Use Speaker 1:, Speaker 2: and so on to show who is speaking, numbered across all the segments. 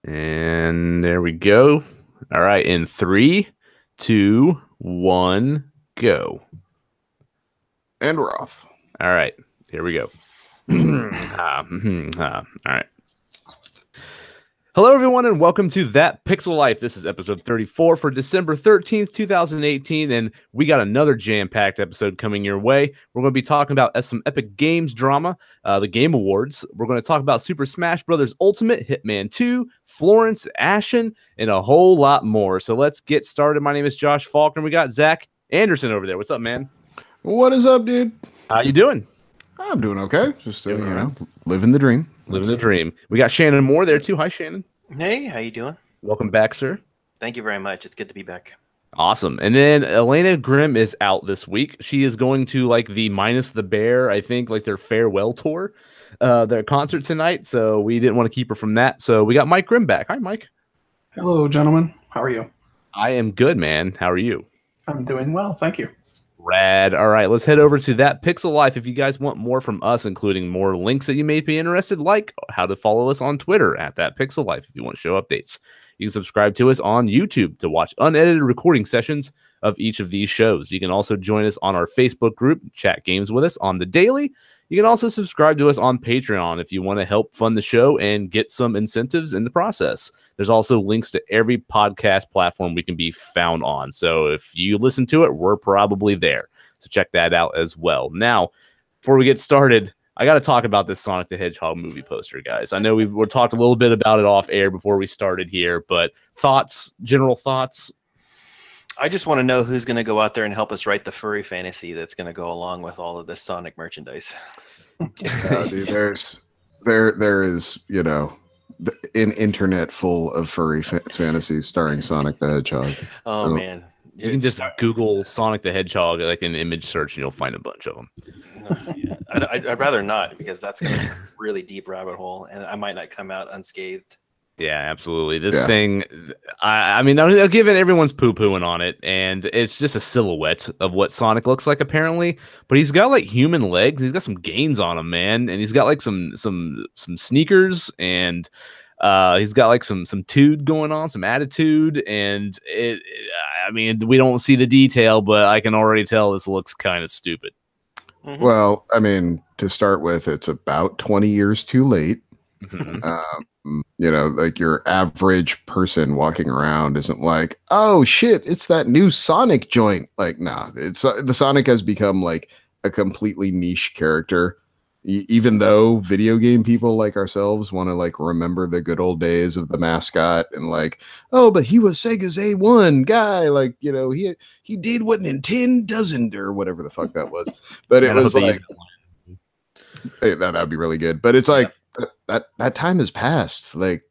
Speaker 1: And there we go. All right, in 3, 2, 1, go.
Speaker 2: And we're off.
Speaker 1: All right, here we go. All right. Hello, everyone, and welcome to That Pixel Life. This is episode 34 for December 13th, 2018, and we got another jam-packed episode coming your way. We're going to be talking about some Epic Games drama, the Game Awards. We're going to talk about Super Smash Bros. Ultimate, Hitman 2, Florence, Ashen, and a whole lot more. So let's get started. My name is Josh Faulkner. We got Zach Anderson over there. What's up, man?
Speaker 2: What is up, dude?
Speaker 1: How you doing?
Speaker 2: I'm doing okay. Just living the dream.
Speaker 1: Living the dream. We got Shannon Moore there too. Hi, Shannon.
Speaker 3: Hey, how you doing?
Speaker 1: Welcome back, sir.
Speaker 3: Thank you very much. It's good to be back.
Speaker 1: Awesome. And then Elena Grimm is out this week. She is going to like the Minus the Bear, I think, like their farewell tour, their concert tonight. So we didn't want to keep her from that. So we got Mike Grimm back. Hi, Mike.
Speaker 4: Hello, gentlemen. How are you?
Speaker 1: I am good, man. How are you?
Speaker 4: I'm doing well. Thank you.
Speaker 1: Rad. All right, let's head over to That Pixel Life. If you guys want more from us, including more links that you may be interested, like how to follow us on Twitter at That Pixel Life if you want to show updates. You can subscribe to us on YouTube to watch unedited recording sessions of each of these shows. You can also join us on our Facebook group, chat games with us on the daily. You can also subscribe to us on Patreon if you want to help fund the show and get some incentives in the process. There's also links to every podcast platform we can be found on. So if you listen to it, we're probably there. So check that out as well. Now, before we get started, I got to talk about this Sonic the Hedgehog movie poster, guys. I know we talked a little bit about it off air before we started here, but thoughts, general thoughts?
Speaker 3: I just want to know who's going to go out there and help us write the furry fantasy that's going to go along with all of this Sonic merchandise.
Speaker 2: Dude, there is, an internet full of furry fantasies starring Sonic the Hedgehog.
Speaker 3: Oh, man.
Speaker 1: You can just Google Sonic the Hedgehog, like an image search, and you'll find a bunch of them.
Speaker 3: Yeah. I'd rather not, because that's going to be a really deep rabbit hole, and I might not come out unscathed.
Speaker 1: Yeah, absolutely. This thing, I mean, I'll give it everyone's poo-pooing on it, and it's just a silhouette of what Sonic looks like, apparently. But he's got like human legs. He's got some gains on him, man, and he's got like some sneakers, and he's got like some tude going on, some attitude, and I mean, we don't see the detail, but I can already tell this looks kind of stupid.
Speaker 2: Mm-hmm. Well, I mean, to start with, it's about 20 years too late. Like your average person walking around isn't like, oh shit, it's that new Sonic joint. Like, nah, it's the Sonic has become like a completely niche character. Even though video game people like ourselves want to like remember the good old days of the mascot and like, oh, but he was Sega's A1 guy. Like, he did what Nintendo doesn't, or whatever the fuck that was. But it was like, hey, that'd be really good. But it's like, that time has passed. Like,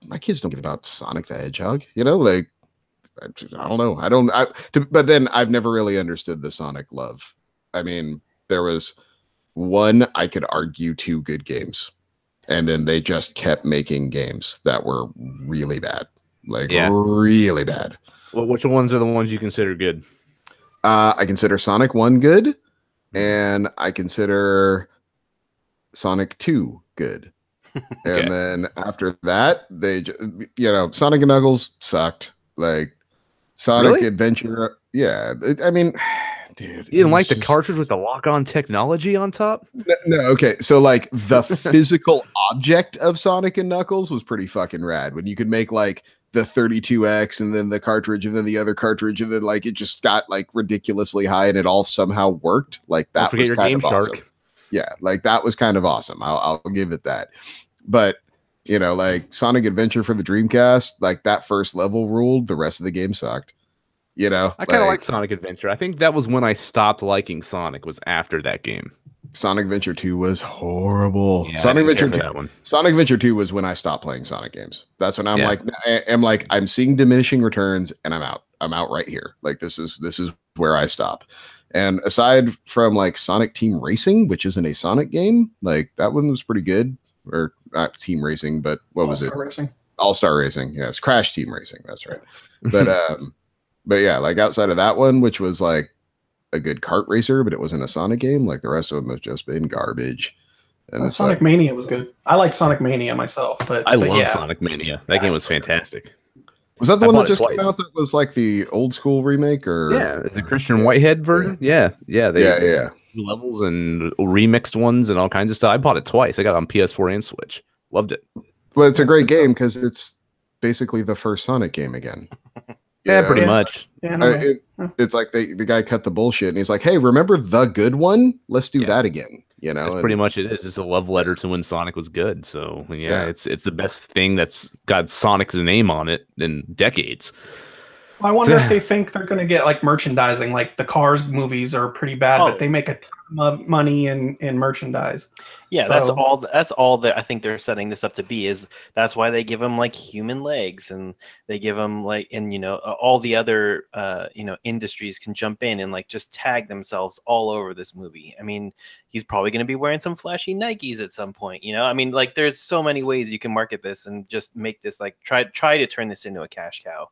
Speaker 2: my kids don't give about Sonic the Hedgehog, like, I don't know. But then I've never really understood the Sonic love. I mean, there was one, I could argue, 2 good games, and then they just kept making games that were really bad, really bad.
Speaker 1: Well, which ones are the ones you consider good?
Speaker 2: I consider Sonic 1 good, and I consider Sonic 2 good. Okay. And then after that, they Sonic and Knuckles sucked. Like Sonic Adventure, yeah. I mean, dude,
Speaker 1: you didn't like the cartridge with the lock-on technology on top?
Speaker 2: No, okay. So like the physical object of Sonic and Knuckles was pretty fucking rad. When you could make like the 32X and then the cartridge and then the other cartridge and then like it just got like ridiculously high and it all somehow worked. Like that was kind of awesome. Yeah, like that was kind of awesome. I'll give it that. But like Sonic Adventure for the Dreamcast, like that first level ruled. The rest of the game sucked. I
Speaker 1: kind of like Sonic Adventure. I think that was when I stopped liking Sonic. Was after that game.
Speaker 2: Sonic Adventure 2 was horrible.
Speaker 1: Yeah,
Speaker 2: Sonic Adventure 2 was when I stopped playing Sonic games. That's when I'm seeing diminishing returns, and I'm out. I'm out right here. Like this is where I stop. And aside from like Sonic Team Racing, which isn't a Sonic game, like that one was pretty good. Or not Team Racing, but what was it? All-Star Racing. Yeah, it's Crash Team Racing. That's right. But yeah, like outside of that one, which was like a good kart racer, but it wasn't a Sonic game. Like the rest of them have just been garbage. And it's
Speaker 4: Sonic
Speaker 2: like,
Speaker 4: Mania was good. I like Sonic Mania myself, but
Speaker 1: I love
Speaker 4: yeah.
Speaker 1: Sonic Mania. That game was fantastic.
Speaker 2: was that the
Speaker 1: I
Speaker 2: one
Speaker 1: bought
Speaker 2: that
Speaker 1: it
Speaker 2: just came
Speaker 1: twice.
Speaker 2: out that was like the old school remake? Or
Speaker 1: Yeah, it's a Christian Whitehead version. Yeah. They
Speaker 2: yeah.
Speaker 1: levels and remixed ones and all kinds of stuff. I bought it twice. I got it on PS4 and Switch. Loved it.
Speaker 2: Well, it's a
Speaker 4: That's
Speaker 2: great
Speaker 4: good
Speaker 2: game
Speaker 4: stuff.
Speaker 2: because it's basically the first Sonic game again.
Speaker 1: Yeah, pretty
Speaker 4: Yeah.
Speaker 1: much.
Speaker 4: Yeah, no,
Speaker 2: It's like the guy cut the bullshit and he's like, hey, remember the good one? Let's do
Speaker 1: Yeah.
Speaker 2: that again. You know,
Speaker 1: That's
Speaker 2: and
Speaker 1: pretty much it. It's just a love letter to when Sonic was good. So yeah,
Speaker 2: Yeah.
Speaker 1: it's the best thing that's got Sonic's name on it in decades.
Speaker 4: I wonder if they think they're going to get like merchandising. Like the Cars movies are pretty bad, but they make a ton of money in merchandise.
Speaker 3: Yeah,
Speaker 4: So-
Speaker 3: that's all that I think they're setting this up to be. Is that's why they give him like human legs, and they give him like, and all the other industries can jump in and like just tag themselves all over this movie. I mean, he's probably going to be wearing some flashy Nikes at some point. I mean, like there's so many ways you can market this and just make this like try to turn this into a cash cow.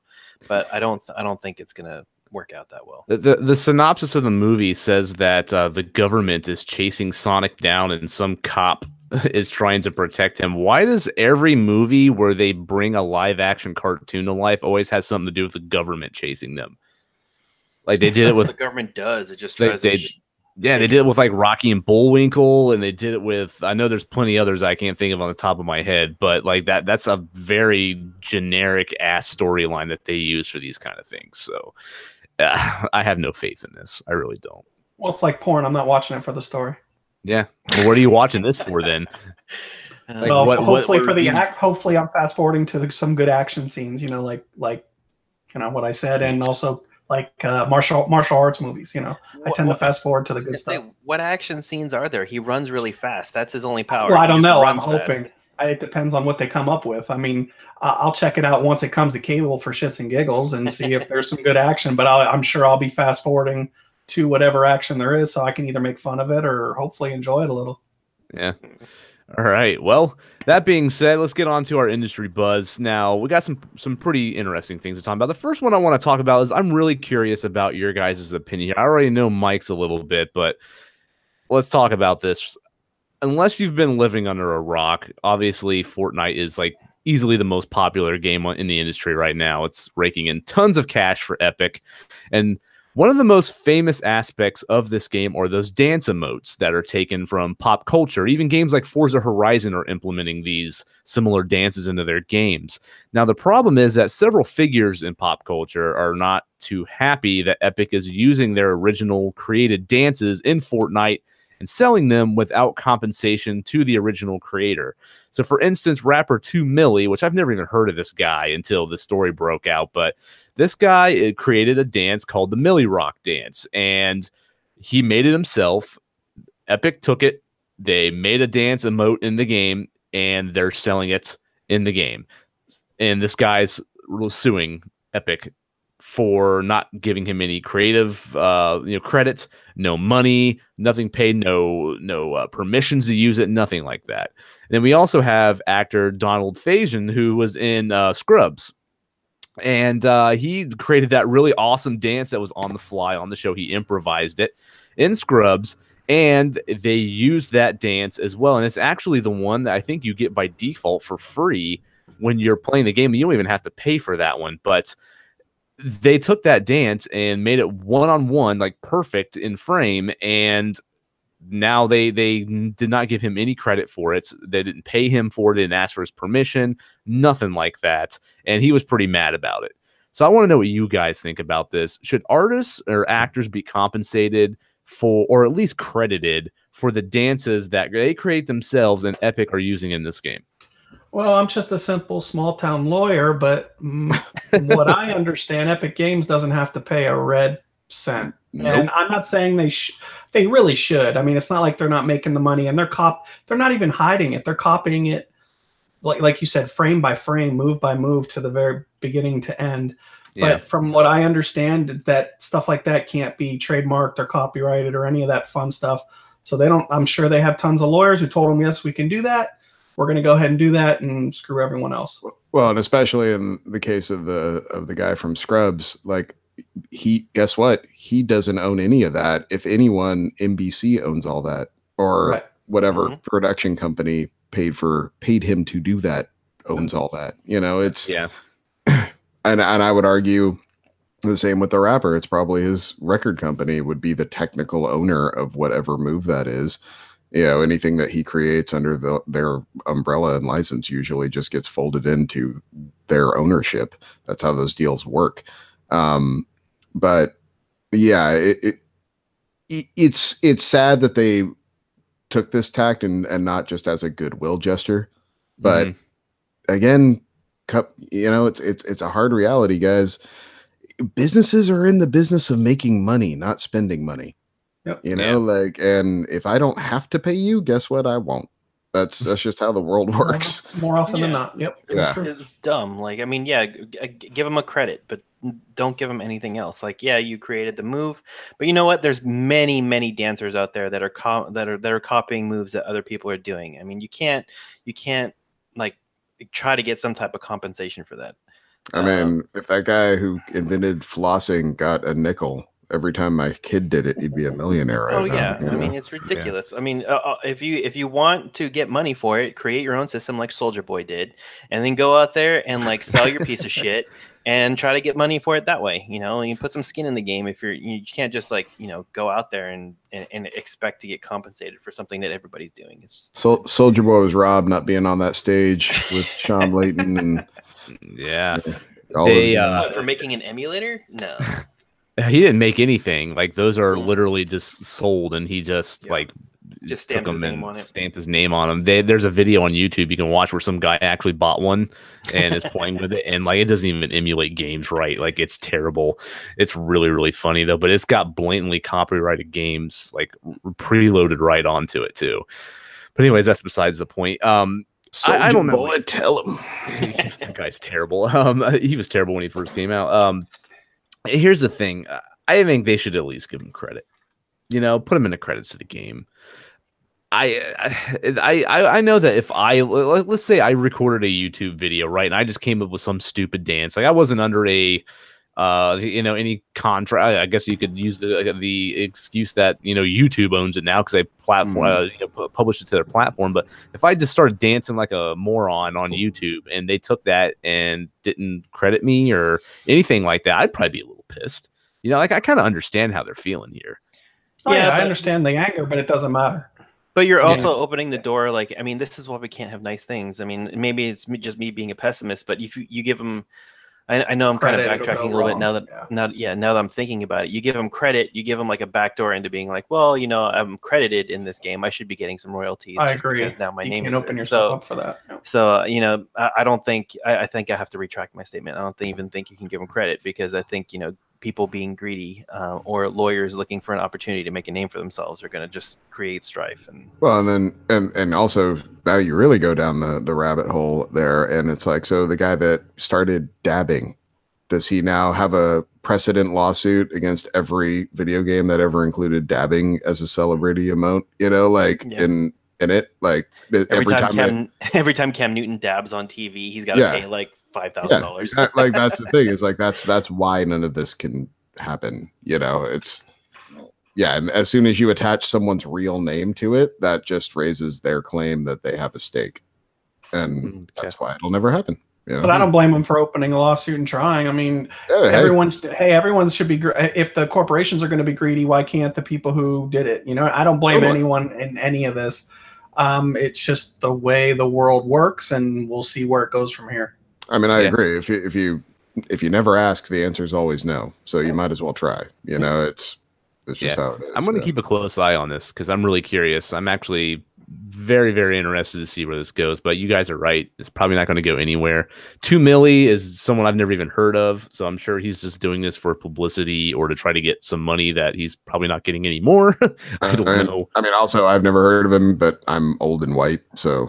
Speaker 3: But I don't think it's going to work out that well.
Speaker 1: The synopsis of the movie says that the government is chasing Sonic down and some cop is trying to protect him. Why does every movie where they bring a live action cartoon to life always has something to do with the government chasing them? Like they did it with
Speaker 3: what the government does. It just
Speaker 1: they
Speaker 3: tries
Speaker 1: did it with like Rocky and Bullwinkle, and they did it with, I know there's plenty others I can't think of on the top of my head, but like that's a very generic ass storyline that they use for these kind of things. So I have no faith in this. I really don't.
Speaker 4: Well, it's like porn. I'm not watching it for the story.
Speaker 1: Yeah. Well, what are you watching this for then? Like,
Speaker 4: Well, hopefully
Speaker 1: what
Speaker 4: for the
Speaker 1: you-
Speaker 4: act. Hopefully, I'm fast forwarding to some good action scenes. Like what I said, and also like martial arts movies. I tend to fast forward to the good stuff.
Speaker 3: What action scenes are there? He runs really fast. That's his only power.
Speaker 4: Well, I
Speaker 3: He
Speaker 4: don't
Speaker 3: just
Speaker 4: know. I'm
Speaker 3: runs
Speaker 4: hoping.
Speaker 3: fast.
Speaker 4: It depends on what they come up with. I mean, I'll check it out once it comes to cable for shits and giggles and see if there's some good action. But I'm sure I'll be fast forwarding to whatever action there is, so I can either make fun of it or hopefully enjoy it a little.
Speaker 1: Yeah. All right. Well, that being said, let's get on to our industry buzz. Now, we got some pretty interesting things to talk about. The first one I want to talk about is I'm really curious about your guys' opinion. I already know Mike's a little bit, but let's talk about this. Unless you've been living under a rock, obviously Fortnite is like easily the most popular game in the industry right now. It's raking in tons of cash for Epic. And one of the most famous aspects of this game are those dance emotes that are taken from pop culture. Even games like Forza Horizon are implementing these similar dances into their games. Now, the problem is that several figures in pop culture are not too happy that Epic is using their original created dances in Fortnite and selling them without compensation to the original creator. So, for instance, rapper 2 Milli, which I've never even heard of this guy until the story broke out, but this guy created a dance called the Milli Rock dance, and he made it himself. Epic took it, they made a dance emote in the game, and they're selling it in the game. And this guy's suing Epic for not giving him any creative credit, no money, nothing paid, no permissions to use it, nothing like that. And then we also have actor Donald Faison, who was in Scrubs. And he created that really awesome dance that was on the fly on the show. He improvised it in Scrubs, and they used that dance as well. And it's actually the one that I think you get by default for free when you're playing the game. You don't even have to pay for that one, but they took that dance and made it one-on-one, like perfect in frame, and now they did not give him any credit for it. They didn't pay him for it. They didn't ask for his permission, nothing like that, and he was pretty mad about it. So I want to know what you guys think about this. Should artists or actors be compensated for, or at least credited for, the dances that they create themselves and Epic are using in this game?
Speaker 4: Well, I'm just a simple small town lawyer, but from what I understand, Epic Games doesn't have to pay a red cent.
Speaker 2: Nope.
Speaker 4: And I'm not saying they really should. I mean, it's not like they're not making the money, and they're not even hiding it. They're copying it, like you said, frame by frame, move by move to the very beginning to end.
Speaker 1: Yeah.
Speaker 4: But from what I understand, is that stuff like that can't be trademarked or copyrighted or any of that fun stuff. So they don't. I'm sure they have tons of lawyers who told them, yes, we can do that. We're going to go ahead and do that and screw everyone else.
Speaker 2: Well, and especially in the case of the guy from Scrubs, like, guess what? He doesn't own any of that. If anyone, NBC owns all that, or
Speaker 4: Right.
Speaker 2: whatever
Speaker 3: Mhm.
Speaker 2: production company paid him to do that owns all that. You know, it's
Speaker 1: Yeah.
Speaker 2: and I would argue the same with the rapper. It's probably his record company would be the technical owner of whatever move that is. You know, anything that he creates under their umbrella and license usually just gets folded into their ownership. That's how those deals work. But yeah, it's sad that they took this tact and not just as a goodwill gesture. But again, you know, it's a hard reality, guys. Businesses are in the business of making money, not spending money.
Speaker 4: Yep.
Speaker 2: You know, like, and if I don't have to pay you, guess what? I won't. That's just how the world works.
Speaker 4: More often than not. Yep.
Speaker 3: It's dumb. Like, I mean, yeah, give them a credit, but don't give them anything else. Like, yeah, you created the move, but you know what? There's many dancers out there that are copying moves that other people are doing. I mean, you can't like try to get some type of compensation for that.
Speaker 2: I mean, if that guy who invented flossing got a nickel every time my kid did it, he'd be a millionaire.
Speaker 3: Oh yeah, I mean, it's ridiculous. I mean, if you want to get money for it, create your own system like Soldier Boy did, and then go out there and like sell your piece of shit and try to get money for it that way. You know, you put some skin in the game. If you can't just like go out there and expect to get compensated for something that everybody's doing. It's just
Speaker 2: Soldier Boy was robbed not being on that stage with Sean Layton and
Speaker 3: for making an emulator. No.
Speaker 1: He didn't make anything. Like those are literally just sold, and he just
Speaker 3: just stamped his name on it.
Speaker 1: Stamped his name on them. There's a video on YouTube you can watch where some guy actually bought one and is playing with it, and like it doesn't even emulate games right. Like it's terrible. It's really funny though, but it's got blatantly copyrighted games like preloaded right onto it too. But anyways, that's besides the point. I don't know.
Speaker 2: Boy, tell him.
Speaker 1: That guy's terrible. He was terrible when he first came out. Here's the thing. I think they should at least give him credit. You know, put him in the credits of the game. I know that if let's say I recorded a YouTube video, right, and I just came up with some stupid dance, like I wasn't under a any contract. I guess you could use the excuse that YouTube owns it now because they published it to their platform. But if I just started dancing like a moron on YouTube and they took that and didn't credit me or anything like that, I'd probably be a little pissed. You know, like I kind of understand how they're feeling here.
Speaker 4: Yeah, I understand the anger, but it doesn't matter.
Speaker 3: But you're also opening the door. Like, I mean, this is why we can't have nice things. I mean, maybe it's just me being a pessimist, but if you give them, I know I'm kind of backtracking a little bit now that I'm thinking about it. You give them credit, you give them like a backdoor into being like, well, I'm credited in this game. I should be getting some royalties.
Speaker 4: I agree.
Speaker 3: Because now my name
Speaker 4: can't
Speaker 3: is
Speaker 4: open
Speaker 3: there.
Speaker 4: yourself up for that. No.
Speaker 3: So, I don't think, I think I have to retract my statement. I don't even think you can give them credit because I think, people being greedy or lawyers looking for an opportunity to make a name for themselves are going to just create strife.
Speaker 2: And also now you really go down the rabbit hole there, and it's like, so the guy that started dabbing, does he now have a precedent lawsuit against every video game that ever included dabbing as a celebrity emote? In it, like
Speaker 3: every time Cam Newton dabs on TV, he's got to pay like $5,000.
Speaker 2: Like that's the thing. Is like that's why none of this can happen. It's and as soon as you attach someone's real name to it, that just raises their claim that they have a stake, and that's why it'll never happen.
Speaker 4: But I don't blame them for opening a lawsuit and trying. I mean, everyone should be. If the corporations are going to be greedy, why can't the people who did it? I don't blame anyone in any of this. It's just the way the world works, and we'll see where it goes from here.
Speaker 2: I mean, I agree. If you never ask, the answer is always no. So you might as well try. It's just how it is.
Speaker 1: I'm going to keep a close eye on this because I'm really curious. I'm actually very interested to see where this goes. But you guys are right. It's probably not going to go anywhere. 2 milli is someone I've never even heard of. So I'm sure he's just doing this for publicity or to try to get some money that he's probably not getting anymore. I don't know.
Speaker 2: I mean, also, I've never heard of him, but I'm old and white. So,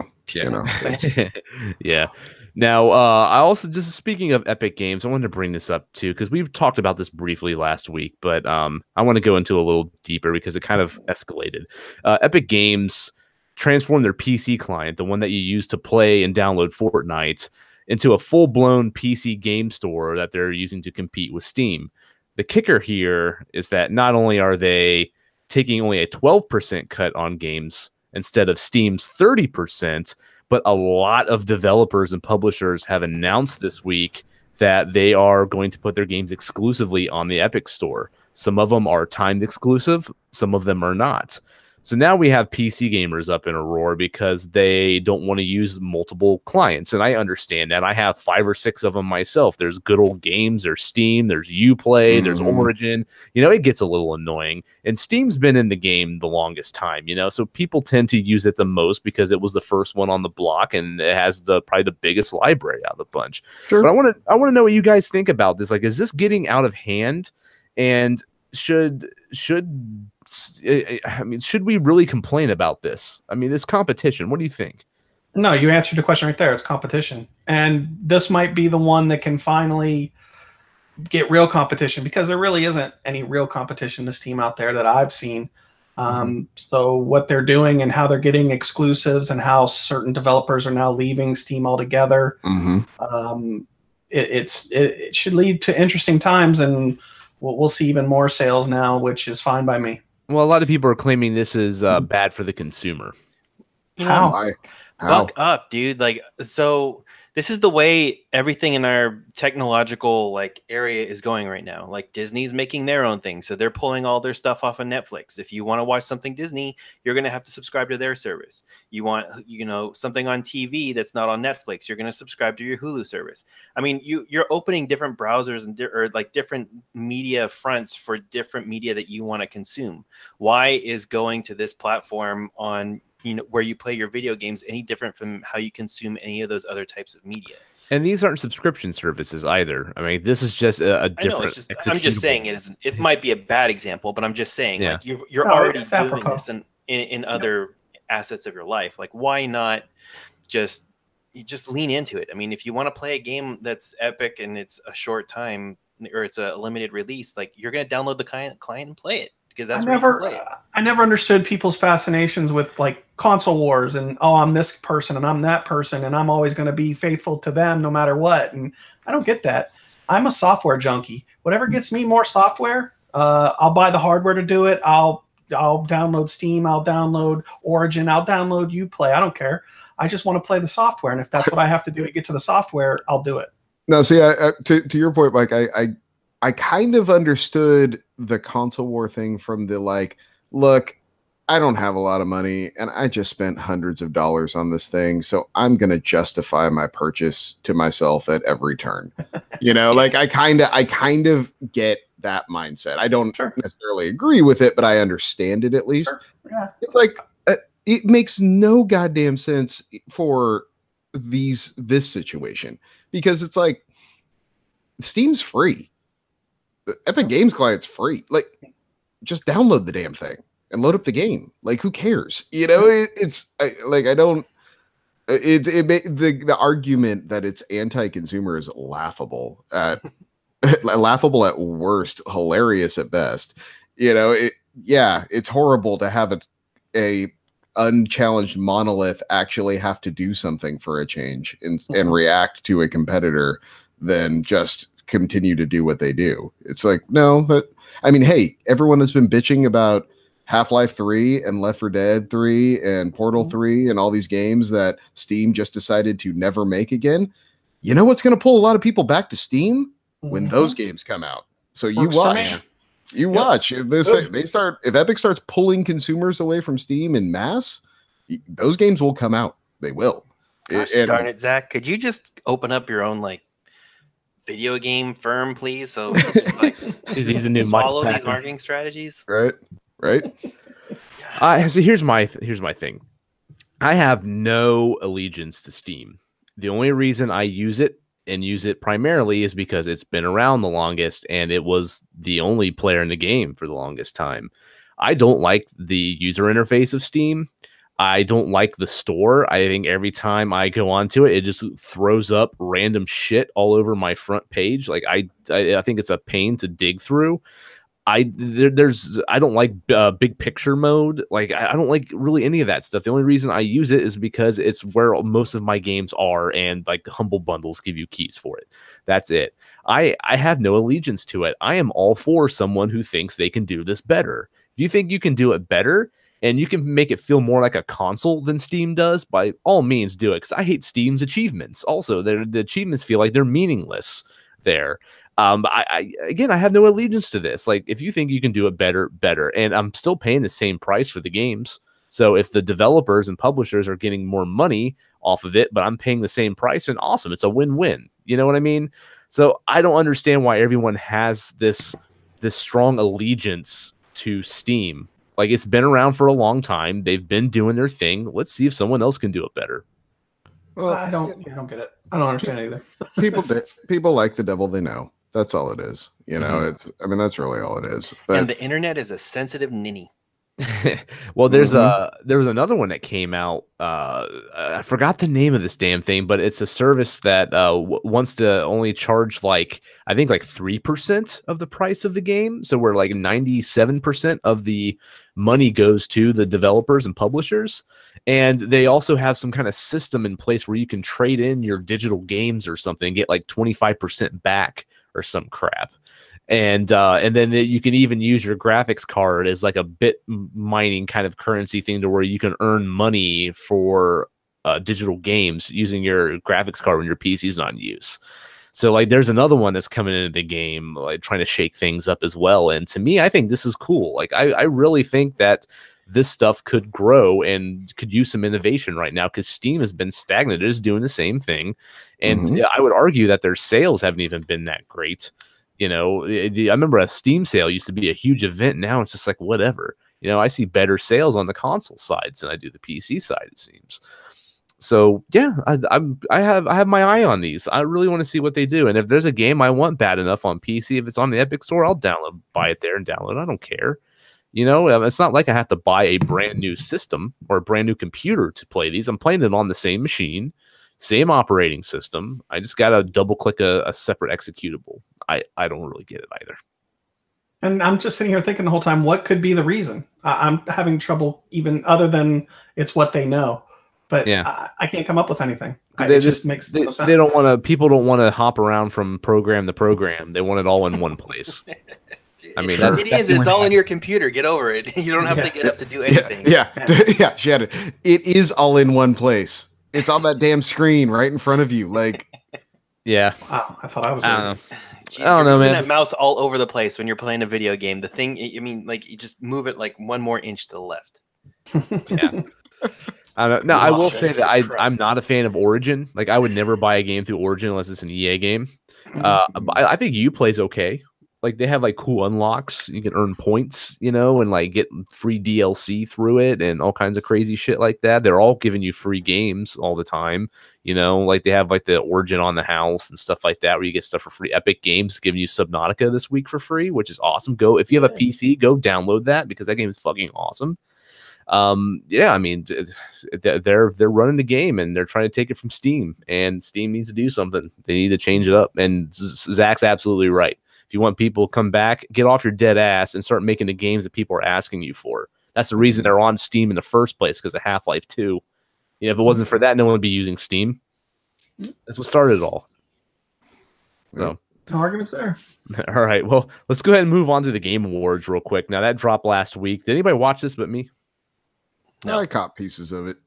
Speaker 1: yeah. Now, I also, just speaking of Epic Games, I wanted to bring this up too, because we've talked about this briefly last week, but I want to go into a little deeper because it kind of escalated. Epic Games transformed their PC client, the one that you use to play and download Fortnite, into a full-blown PC game store that they're using to compete with Steam. The kicker here is that not only are they taking only a 12% cut on games instead of Steam's 30%. But a lot of developers and publishers have announced this week that they are going to put their games exclusively on the Epic Store. Some of them are timed exclusive, some of them are not. So now we have PC gamers up in a roar because they don't want to use multiple clients. And I understand that. I have 5 or 6 of them myself. There's Good Old Games, there's Steam, there's Uplay, there's Origin. You know, it gets a little annoying. And Steam's been in the game the longest time, you know, so people tend to use it the most because it was the first one on the block and it has probably the biggest library out of the bunch. Sure. But I want to know what you guys think about this. Like, is this getting out of hand? And should we really complain about this? I mean, this competition. What do you think?
Speaker 4: No, you answered the question right there. It's competition. And this might be the one that can finally get real competition, because there really isn't any real competition to Steam out there that I've seen. So what they're doing and how they're getting exclusives and how certain developers are now leaving Steam altogether, it should lead to interesting times, and we'll see even more sales now, which is fine by me.
Speaker 1: Well, a lot of people are claiming this is bad for the consumer.
Speaker 3: How? Buck up, dude. Like, so this is the way everything in our technological like area is going right now. Like, Disney's making their own thing, so they're pulling all their stuff off of Netflix. If you want to watch something Disney, you're going to have to subscribe to their service. You want, you know, something on TV that's not on Netflix, you're going to subscribe to your Hulu service. I mean, you're opening different browsers and or like different media fronts for different media that you want to consume. Why is going to this platform on, you know, where you play your video games any different from how you consume any of those other types of media?
Speaker 1: And these aren't subscription services either. I mean, this is just a different.
Speaker 3: I'm just saying it might be a bad example, but I'm just saying, like, you're already doing this in other assets of your life. Like, why not just lean into it? I mean, if you want to play a game that's epic and it's a short time or it's a limited release, like, you're going to download the client and play it. That's
Speaker 4: I never understood people's fascinations with like console wars and, oh, I'm this person and I'm that person and I'm always going to be faithful to them no matter what. And I don't get that. I'm a software junkie. Whatever gets me more software, I'll buy the hardware to do it. I'll download Steam. I'll download Origin. I'll download Uplay. I don't care. I just want to play the software. And if that's what I have to do to get to the software, I'll do it.
Speaker 2: No, see, to your point, Mike, I kind of understood the console war thing from the, like, look, I don't have a lot of money and I just spent hundreds of dollars on this thing, so I'm going to justify my purchase to myself at every turn. You know, like, I kind of get that mindset. I don't necessarily agree with it, but I understand it at least.
Speaker 4: Yeah.
Speaker 2: It's like, it makes no goddamn sense for this situation, because it's like, Steam's free. The Epic Games client's free. Like, just download the damn thing and load up the game. Like, who cares? You know, the argument that it's anti-consumer is laughable at worst, hilarious at best. You know, it's horrible to have a unchallenged monolith actually have to do something for a change and react to a competitor than just continue to do what they do. It's like, no, but I mean, hey, everyone that's been bitching about Half-Life 3 and Left 4 Dead 3 and Portal 3 and all these games that Steam just decided to never make again, you know what's going to pull a lot of people back to Steam? When those games come out. So you watch. If Epic starts pulling consumers away from Steam in mass, those games will come out. They will.
Speaker 3: Gosh, darn it, Zach, could you just open up your own, like, video game firm, please? So we can just, like, follow these marketing strategies.
Speaker 2: Right.
Speaker 1: So here's my thing. I have no allegiance to Steam. The only reason I use it and use it primarily is because it's been around the longest and it was the only player in the game for the longest time. I don't like the user interface of Steam. I don't like the store. I think every time I go onto it, it just throws up random shit all over my front page. Like, I think it's a pain to dig through. I don't like big picture mode. Like, I don't like really any of that stuff. The only reason I use it is because it's where most of my games are, and like the Humble Bundles give you keys for it. That's it. I have no allegiance to it. I am all for someone who thinks they can do this better. If you think you can do it better, and you can make it feel more like a console than Steam does, by all means do it. Because I hate Steam's achievements. Also, the achievements feel like they're meaningless there. Again, I have no allegiance to this. Like, if you think you can do it better, better. And I'm still paying the same price for the games. So if the developers and publishers are getting more money off of it, but I'm paying the same price, and awesome, it's a win-win. You know what I mean? So I don't understand why everyone has this strong allegiance to Steam. Like, it's been around for a long time. They've been doing their thing. Let's see if someone else can do it better.
Speaker 4: Well, I don't get it. I don't understand either.
Speaker 2: people like the devil they know. That's all it is. You know, that's really all it is. But
Speaker 3: and the internet is a sensitive ninny.
Speaker 1: Well, there was another one that came out. I forgot the name of this damn thing, but it's a service that wants to only charge like 3% of the price of the game. So we're like 97% of the money goes to the developers and publishers. And they also have some kind of system in place where you can trade in your digital games or something, get like 25% back or some crap. And then you can even use your graphics card as like a bit mining kind of currency thing, to where you can earn money for digital games using your graphics card when your PC is not in use. So like, there's another one that's coming into the game, like trying to shake things up as well. And to me, I think this is cool. Like, I really think that this stuff could grow and could use some innovation right now, because Steam has been stagnant. It is doing the same thing. And I would argue that their sales haven't even been that great. You know, I remember a Steam sale used to be a huge event. Now it's just like, whatever. You know, I see better sales on the console sides than I do the PC side, it seems. So yeah, I have my eye on these. I really want to see what they do. And if there's a game I want bad enough on PC, if it's on the Epic Store, I'll buy it there and download it. I don't care. You know, it's not like I have to buy a brand new system or a brand new computer to play these. I'm playing it on the same machine, same operating system. I just got to double click a separate executable. I don't really get it either.
Speaker 4: And I'm just sitting here thinking the whole time, what could be the reason? I'm having trouble, even other than it's what they know. But yeah, I can't come up with anything. It just makes no sense.
Speaker 1: They don't want to. People don't want to hop around from program to program. They want it all in one place. I mean,
Speaker 3: it's all in your computer. Get over it. You don't have to get up to do anything.
Speaker 2: Yeah, Shannon. It is all in one place. It's on that damn screen right in front of you. Like,
Speaker 1: yeah.
Speaker 4: Wow, I thought I was.
Speaker 3: Jeez, I don't know, man. That mouse all over the place when you're playing a video game. The thing, I mean, like, you just move it like one more inch to the left.
Speaker 1: Yeah. I don't know. No, I will say that I'm not a fan of Origin. Like, I would never buy a game through Origin unless it's an EA game. I think Uplay's okay. Like, they have like cool unlocks. You can earn points, you know, and like get free DLC through it and all kinds of crazy shit like that. They're all giving you free games all the time, you know, like they have like the Origin on the House and stuff like that, where you get stuff for free. Epic Games giving you Subnautica this week for free, which is awesome. Go, if you have a PC, go download that, because that game is fucking awesome. Yeah, I mean, they're running the game and they're trying to take it from Steam, and Steam needs to do something. They need to change it up. And Zach's absolutely right. If you want people to come back, get off your dead ass and start making the games that people are asking you for. That's the reason they're on Steam in the first place, because of Half-Life 2. You know, if it wasn't for that, no one would be using Steam. That's what started it all. So,
Speaker 4: no arguments there.
Speaker 1: All right, well, let's go ahead and move on to the Game Awards real quick. Now, that dropped last week. Did anybody watch this but me?
Speaker 2: No. I caught pieces of it.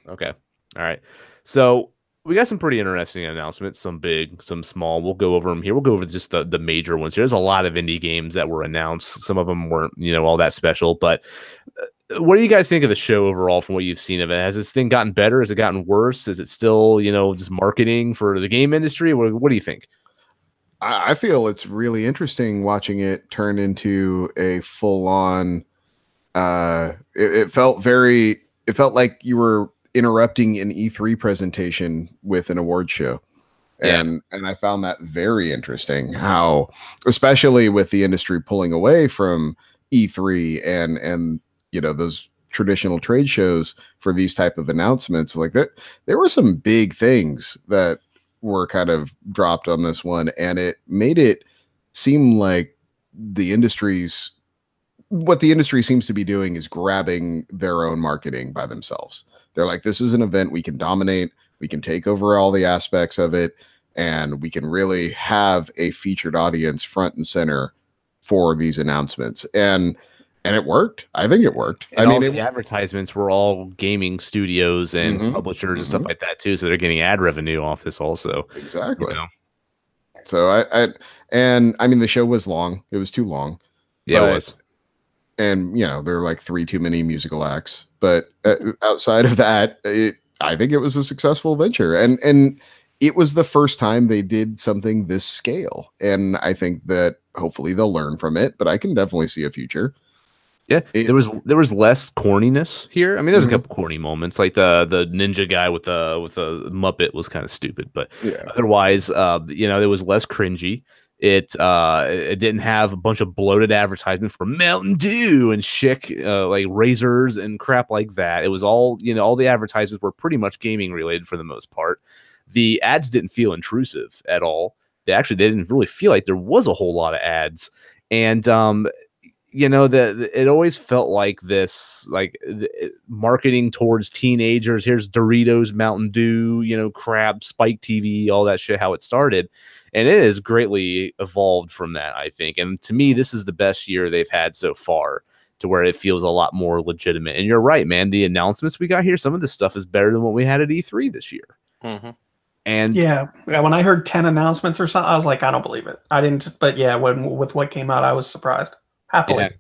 Speaker 1: Okay. All right. So we got some pretty interesting announcements, some big, some small. We'll go over them here. We'll go over just the major ones here. There's a lot of indie games that were announced. Some of them weren't, you know, all that special. But what do you guys think of the show overall from what you've seen of it? Has this thing gotten better? Has it gotten worse? Is it still, you know, just marketing for the game industry? What do you think?
Speaker 2: I feel it's really interesting watching it turn into a full-on it felt like you were interrupting an E3 presentation with an award show. And I found that very interesting, how, especially with the industry pulling away from E3 and you know, those traditional trade shows for these type of announcements, like that, there were some big things that were kind of dropped on this one, and it made it seem like what the industry seems to be doing is grabbing their own marketing by themselves. They're like, this is an event we can dominate, we can take over all the aspects of it, and we can really have a featured audience front and center for these announcements. And and it worked. I think it worked.
Speaker 1: And all the advertisements were all gaming studios and publishers and stuff like that too, so they're getting ad revenue off this also.
Speaker 2: Exactly.
Speaker 1: You know?
Speaker 2: So I mean, the show was long. It was too long.
Speaker 1: Yeah, it was.
Speaker 2: And you know, there were like 3 too many musical acts. But outside of that, I think it was a successful venture, and it was the first time they did something this scale. And I think that hopefully they'll learn from it. But I can definitely see a future.
Speaker 1: Yeah, there was less corniness here. I mean, there's a couple corny moments, like the ninja guy with the Muppet was kind of stupid, but otherwise, you know, it was less cringy. It didn't have a bunch of bloated advertisements for Mountain Dew and chic like razors and crap like that. It was all, you know, all the advertisements were pretty much gaming related for the most part. The ads didn't feel intrusive at all. They didn't really feel like there was a whole lot of ads, and you know, it always felt like this, like marketing towards teenagers. Here's Doritos, Mountain Dew, you know, crap, Spike TV, all that shit, how it started. And it has greatly evolved from that, I think. And to me, this is the best year they've had so far, to where it feels a lot more legitimate. And you're right, man. The announcements we got here, some of this stuff is better than what we had at E3 this year. And
Speaker 4: yeah, when I heard 10 announcements or something, I was like, I don't believe it. I didn't, but yeah, with what came out, I was surprised. Happily.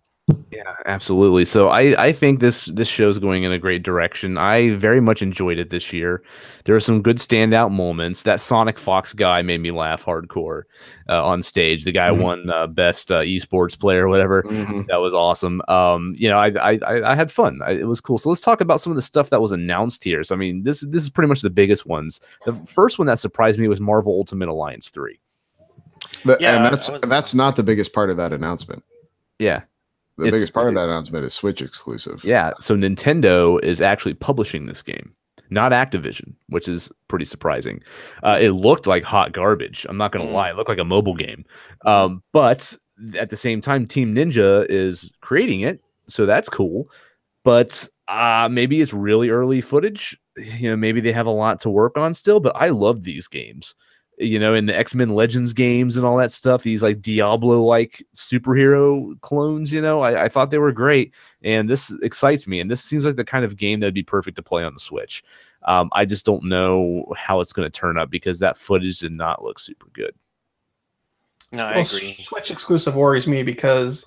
Speaker 1: Yeah, absolutely. So I think this show's going in a great direction. I very much enjoyed it this year. There are some good standout moments. That Sonic Fox guy made me laugh hardcore on stage. The guy won best esports player or whatever. That was awesome. You know, I had fun. It was cool. So let's talk about some of the stuff that was announced here. So I mean, this is pretty much the biggest ones. The first one that surprised me was Marvel Ultimate Alliance 3.
Speaker 2: And that's not the biggest part of that announcement.
Speaker 1: Yeah.
Speaker 2: The biggest part of that announcement is Switch exclusive.
Speaker 1: Yeah, so Nintendo is actually publishing this game, not Activision, which is pretty surprising. It looked like hot garbage. I'm not going to lie. It looked like a mobile game. But at the same time, Team Ninja is creating it, so that's cool. But maybe it's really early footage. You know, maybe they have a lot to work on still, but I love these games. You know, in the X-Men Legends games and all that stuff, these like Diablo-like superhero clones, you know, I thought they were great, and this excites me, and this seems like the kind of game that'd be perfect to play on the Switch. I just don't know how it's going to turn up because that footage did not look super good.
Speaker 3: No, I agree.
Speaker 4: Switch exclusive worries me because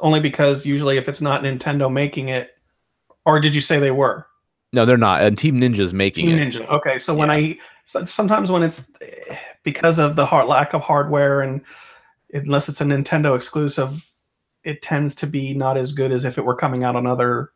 Speaker 4: usually if it's not Nintendo making it, or did you say they were?
Speaker 1: No, they're not. And Team Ninja's making it.
Speaker 4: Team Ninja. Okay, so sometimes when it's because of the lack of hardware, and unless it's a Nintendo exclusive, it tends to be not as good as if it were coming out on other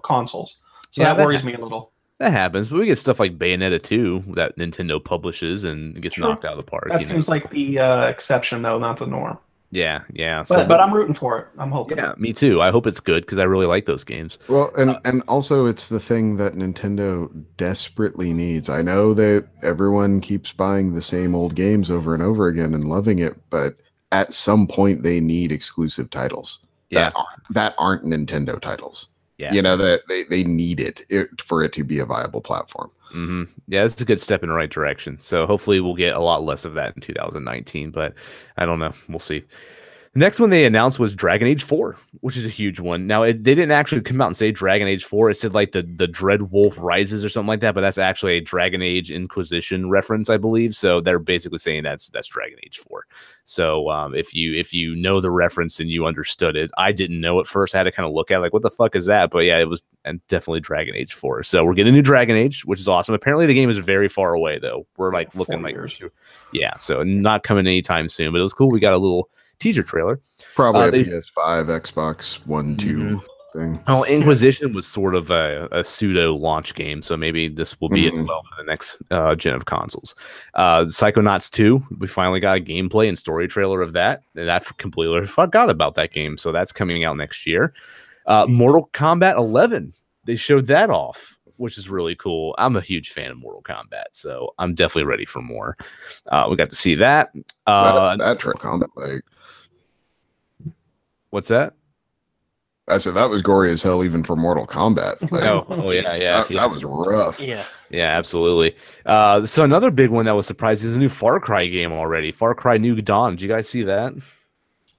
Speaker 4: consoles. So that worries me a little.
Speaker 1: That happens, but we get stuff like Bayonetta 2 that Nintendo publishes and gets knocked out of the park.
Speaker 4: That seems like the exception, though, not the norm.
Speaker 1: Yeah.
Speaker 4: But I'm rooting for it. I'm hoping.
Speaker 1: Yeah, me too. I hope it's good because I really like those games.
Speaker 2: Well, and also it's the thing that Nintendo desperately needs. I know that everyone keeps buying the same old games over and over again and loving it, but at some point they need exclusive titles that aren't Nintendo titles. Yeah. You know, that they need it for it to be a viable platform.
Speaker 1: Yeah, it's a good step in the right direction. So hopefully we'll get a lot less of that in 2019, but I don't know. We'll see. The next one they announced was Dragon Age 4, which is a huge one. Now, they didn't actually come out and say Dragon Age 4. It said like the Dread Wolf Rises or something like that, but that's actually a Dragon Age Inquisition reference, I believe. So they're basically saying that's Dragon Age 4. So if you know the reference and you understood it, I didn't know at first. I had to kind of look at it, like, what the fuck is that? But yeah, it was definitely Dragon Age 4. So we're getting a new Dragon Age, which is awesome. Apparently the game is very far away, though. We're like looking like yeah, so not coming anytime soon. But it was cool. We got a little teaser trailer.
Speaker 2: Probably a PS5, Xbox One, 2 thing.
Speaker 1: Oh, Inquisition was sort of a pseudo launch game, so maybe this will be it well for the next gen of consoles. Psychonauts 2, we finally got a gameplay and story trailer of that, and I completely forgot about that game, so that's coming out next year. Mortal Kombat 11, they showed that off, which is really cool. I'm a huge fan of Mortal Kombat, so I'm definitely ready for more. We got to see that.
Speaker 2: That Kombat, like,
Speaker 1: what's that?
Speaker 2: I said that was gory as hell, even for Mortal Kombat. Like,
Speaker 1: yeah.
Speaker 2: That was rough.
Speaker 3: Yeah,
Speaker 1: absolutely. So another big one that was surprising is a new Far Cry game already. Far Cry New Dawn. Did you guys see that?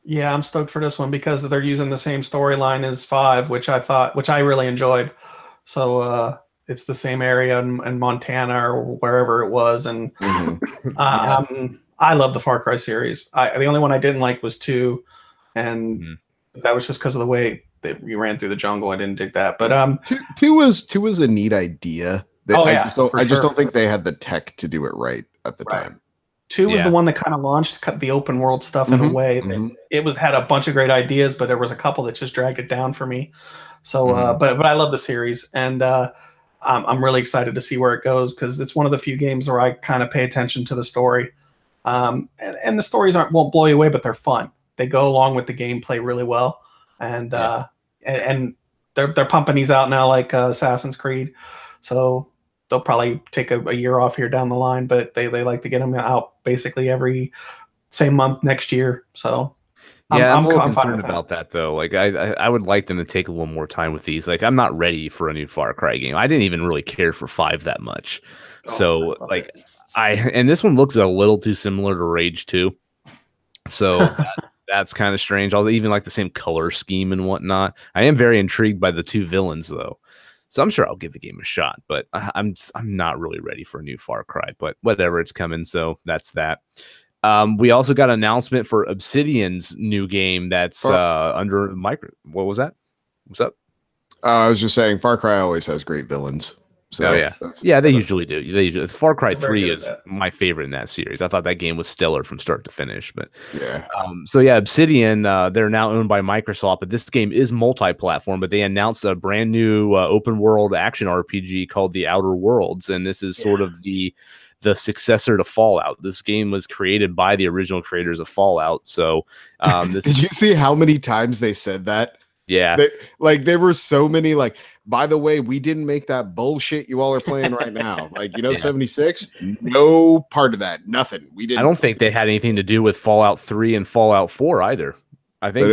Speaker 4: Yeah, I'm stoked for this one because they're using the same storyline as 5, which I really enjoyed. So it's the same area in Montana or wherever it was, and I love the Far Cry series. The only one I didn't like was 2, and that was just because of the way that we ran through the jungle. I didn't dig that, but
Speaker 2: two was a neat idea. I just don't think they had the tech to do it right at the time.
Speaker 4: 2 was the one that kind of launched the open world stuff in a way. It had a bunch of great ideas, but there was a couple that just dragged it down for me. So, but I love the series, and I'm really excited to see where it goes because it's one of the few games where I kind of pay attention to the story. And the stories won't blow you away, but they're fun. They go along with the gameplay really well, and they're pumping these out now like Assassin's Creed, so they'll probably take a year off here down the line, but they like to get them out basically every same month next year. So
Speaker 1: I'm a little concerned about that though. Like I would like them to take a little more time with these. Like I'm not ready for a new Far Cry game. I didn't even really care for 5 that much. So like and this one looks a little too similar to Rage 2. So that's kind of strange. Although even like the same color scheme and whatnot. I am very intrigued by the 2 villains though. So I'm sure I'll give the game a shot, but I'm not really ready for a new Far Cry, but whatever, it's coming. So that's that. We also got an announcement for Obsidian's new game that's under micro. What was that? What's up?
Speaker 2: I was just saying Far Cry always has great villains. So
Speaker 1: they usually do. Far Cry 3 is my favorite in that series. I thought that game was stellar from start to finish. But Obsidian, they're now owned by Microsoft, but this game is multi-platform. But they announced a brand new open world action RPG called The Outer Worlds, and this is sort of the successor to Fallout. This game was created by the original creators of Fallout. So
Speaker 2: did you see how many times they said that?
Speaker 1: Yeah.
Speaker 2: There were so many, like, by the way, we didn't make that bullshit you all are playing right now. Like, 76, no part of that. Nothing. We didn't.
Speaker 1: I don't think they had anything to do with Fallout 3 and Fallout 4 either. I think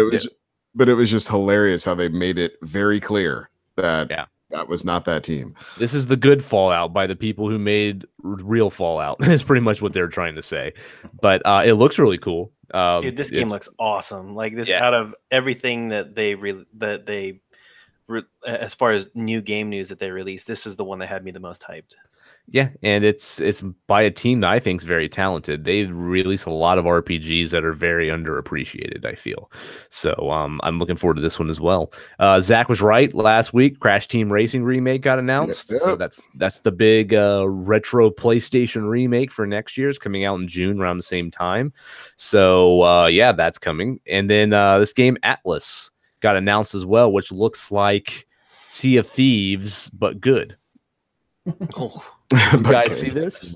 Speaker 2: but it was just hilarious how they made it very clear that that was not that team.
Speaker 1: This is the good Fallout by the people who made real Fallout. Is pretty much what they're trying to say. But it looks really cool.
Speaker 3: Dude, this game looks awesome. Like this, out of everything that they as far as new game news that they released, this is the one that had me the most hyped.
Speaker 1: Yeah, and it's by a team that I think is very talented. They release a lot of RPGs that are very underappreciated, I feel. So I'm looking forward to this one as well. Zach was right. Last week, Crash Team Racing remake got announced. So that's the big retro PlayStation remake for next year. It's coming out in June around the same time. So that's coming. And then this game Atlas got announced as well, which looks like Sea of Thieves, but good.
Speaker 3: Oh.
Speaker 1: You guys see this?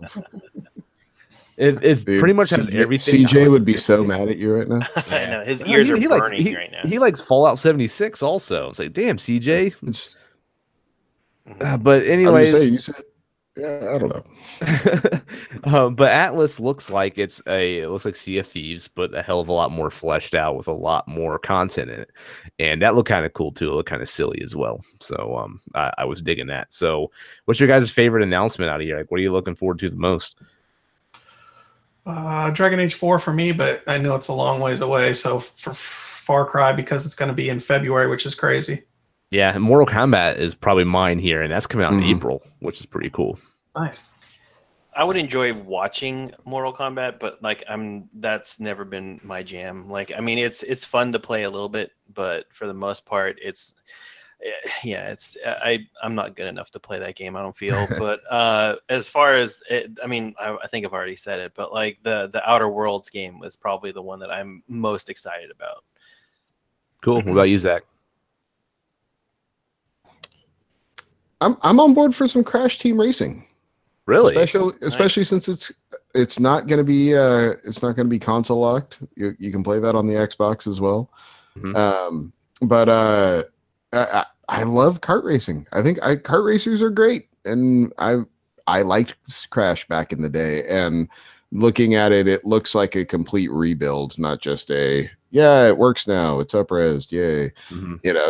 Speaker 1: It pretty much has everything.
Speaker 2: CJ would be so mad at you right now.
Speaker 3: I know his ears are burning right now.
Speaker 1: He likes Fallout 76 also. It's like, damn, CJ. But anyways,
Speaker 2: you said, I don't
Speaker 1: know. But Atlas looks like it looks like Sea of Thieves, but a hell of a lot more fleshed out with a lot more content in it, and that looked kind of cool too. It looked kind of silly as well. So I was digging that. So, what's your guys' favorite announcement out of here? Like, what are you looking forward to the most?
Speaker 4: Dragon Age 4 for me, but I know it's a long ways away. So for Far Cry, because it's going to be in February, which is crazy.
Speaker 1: Yeah, and Mortal Kombat is probably mine here, and that's coming out in April, which is pretty cool.
Speaker 4: Nice.
Speaker 3: I would enjoy watching Mortal Kombat, but that's never been my jam. Like, I mean, it's fun to play a little bit, but for the most part, I'm not good enough to play that game, I don't feel. But as far as I think I've already said it, but like the Outer Worlds game was probably the one that I'm most excited about.
Speaker 1: Cool. What about you, Zach?
Speaker 2: I'm on board for some Crash Team Racing.
Speaker 1: Really?
Speaker 2: Especially since it's not going to be console locked. You can play that on the Xbox as well. But I love kart racing. I think kart racers are great, and I liked Crash back in the day. And looking at it, it looks like a complete rebuild, not just it works now. It's up-resed, yay.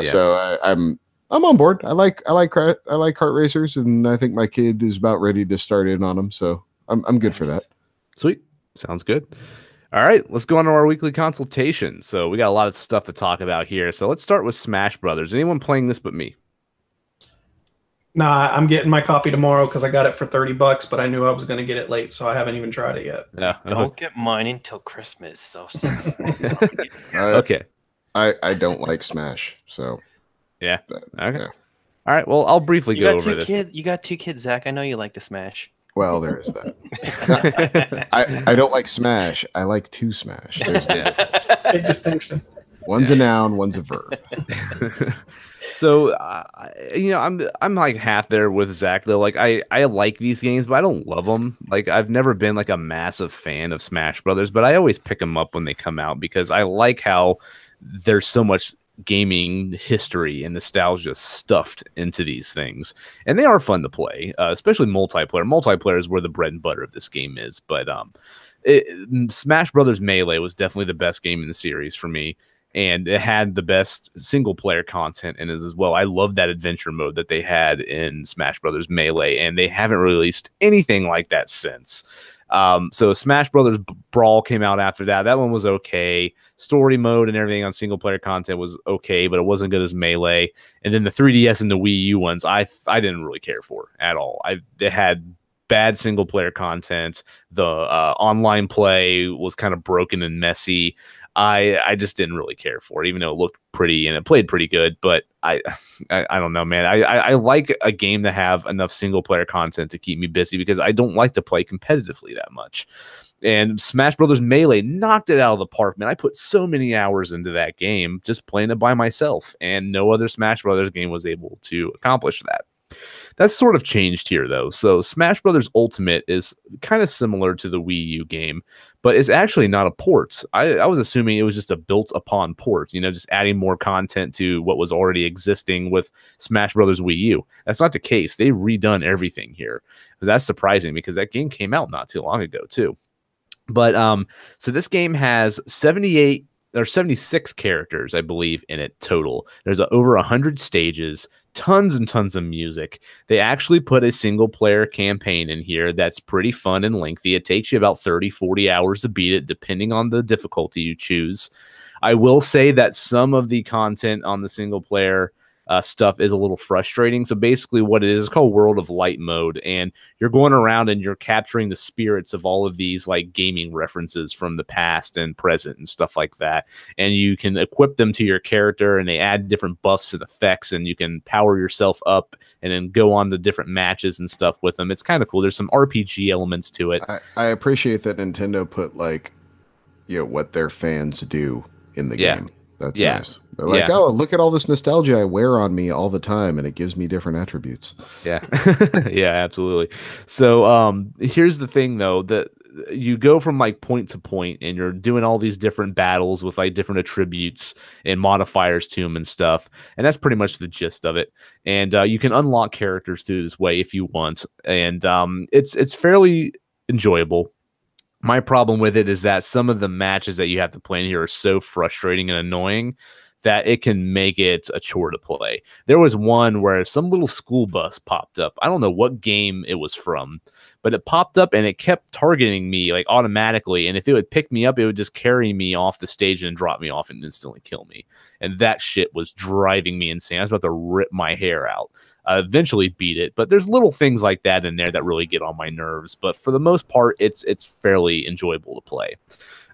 Speaker 2: So I'm on board. I like kart racers, and I think my kid is about ready to start in on them. So I'm good for that.
Speaker 1: Sweet, sounds good. All right, let's go on to our weekly consultation. So we got a lot of stuff to talk about here. So let's start with Smash Brothers. Anyone playing this but me?
Speaker 4: Nah, I'm getting my copy tomorrow because I got it for $30, but I knew I was going to get it late, so I haven't even tried it yet.
Speaker 1: Yeah.
Speaker 3: Don't get mine until Christmas. So
Speaker 1: Okay.
Speaker 2: I don't like Smash, so
Speaker 1: Yeah. Okay.
Speaker 2: yeah.
Speaker 1: All right. Well, I'll briefly go over this.
Speaker 3: You got 2 kids, Zach. I know you like to smash.
Speaker 2: Well, there is that. I don't like Smash. I like to smash. There's the difference.
Speaker 4: Big distinction.
Speaker 2: One's a noun, one's a verb.
Speaker 1: So, I'm like half there with Zach though. Like I like these games, but I don't love them. Like I've never been like a massive fan of Smash Brothers, but I always pick them up when they come out because I like how there's so much gaming history and nostalgia stuffed into these things, and they are fun to play, especially multiplayer. Multiplayer is where the bread and butter of this game is. But Smash Brothers Melee was definitely the best game in the series for me. And it had the best single player content in it as well. I love that adventure mode that they had in Smash Brothers Melee, and they haven't released anything like that since. So Smash Brothers Brawl came out after that. That one was okay. Story mode and everything on single player content was okay, but it wasn't good as Melee. And then the 3DS and the Wii U ones, I didn't really care for at all. They had bad single player content. The online play was kind of broken and messy. I just didn't really care for it, even though it looked pretty and it played pretty good. But I don't know, man. I like a game to have enough single player content to keep me busy because I don't like to play competitively that much. And Smash Brothers Melee knocked it out of the park, man. I put so many hours into that game just playing it by myself, and no other Smash Brothers game was able to accomplish that. That's sort of changed here, though. So Smash Brothers Ultimate is kind of similar to the Wii U game, but it's actually not a port. I was assuming it was just a built-upon port, just adding more content to what was already existing with Smash Brothers Wii U. That's not the case. They've redone everything here. That's surprising because that game came out not too long ago, too. But so this game has 78 or 76 characters, I believe, in it total. There's over 100 stages, tons and tons of music. They actually put a single player campaign in here that's pretty fun and lengthy. It takes you about 30, 40 hours to beat it, depending on the difficulty you choose. I will say that some of the content on the single player stuff is a little frustrating. So basically what it is called World of Light mode, and you're going around and you're capturing the spirits of all of these like gaming references from the past and present and stuff like that, and you can equip them to your character, and they add different buffs and effects, and you can power yourself up and then go on to different matches and stuff with them. It's kind of cool. There's some RPG elements to it.
Speaker 2: I appreciate that Nintendo put like what their fans do in the game. That's nice. They're like, oh, look at all this nostalgia I wear on me all the time, and it gives me different attributes.
Speaker 1: Yeah. Yeah, absolutely. So here's the thing, though, that you go from like point to point, and you're doing all these different battles with like different attributes and modifiers to them and stuff. And that's pretty much the gist of it. And you can unlock characters through this way if you want. And it's fairly enjoyable. My problem with it is that some of the matches that you have to play in here are so frustrating and annoying that it can make it a chore to play. There was one where some little school bus popped up. I don't know what game it was from, but it popped up and it kept targeting me like automatically. And if it would pick me up, it would just carry me off the stage and drop me off and instantly kill me. And that shit was driving me insane. I was about to rip my hair out. I eventually beat it, but there's little things like that in there that really get on my nerves. But for the most part, it's fairly enjoyable to play.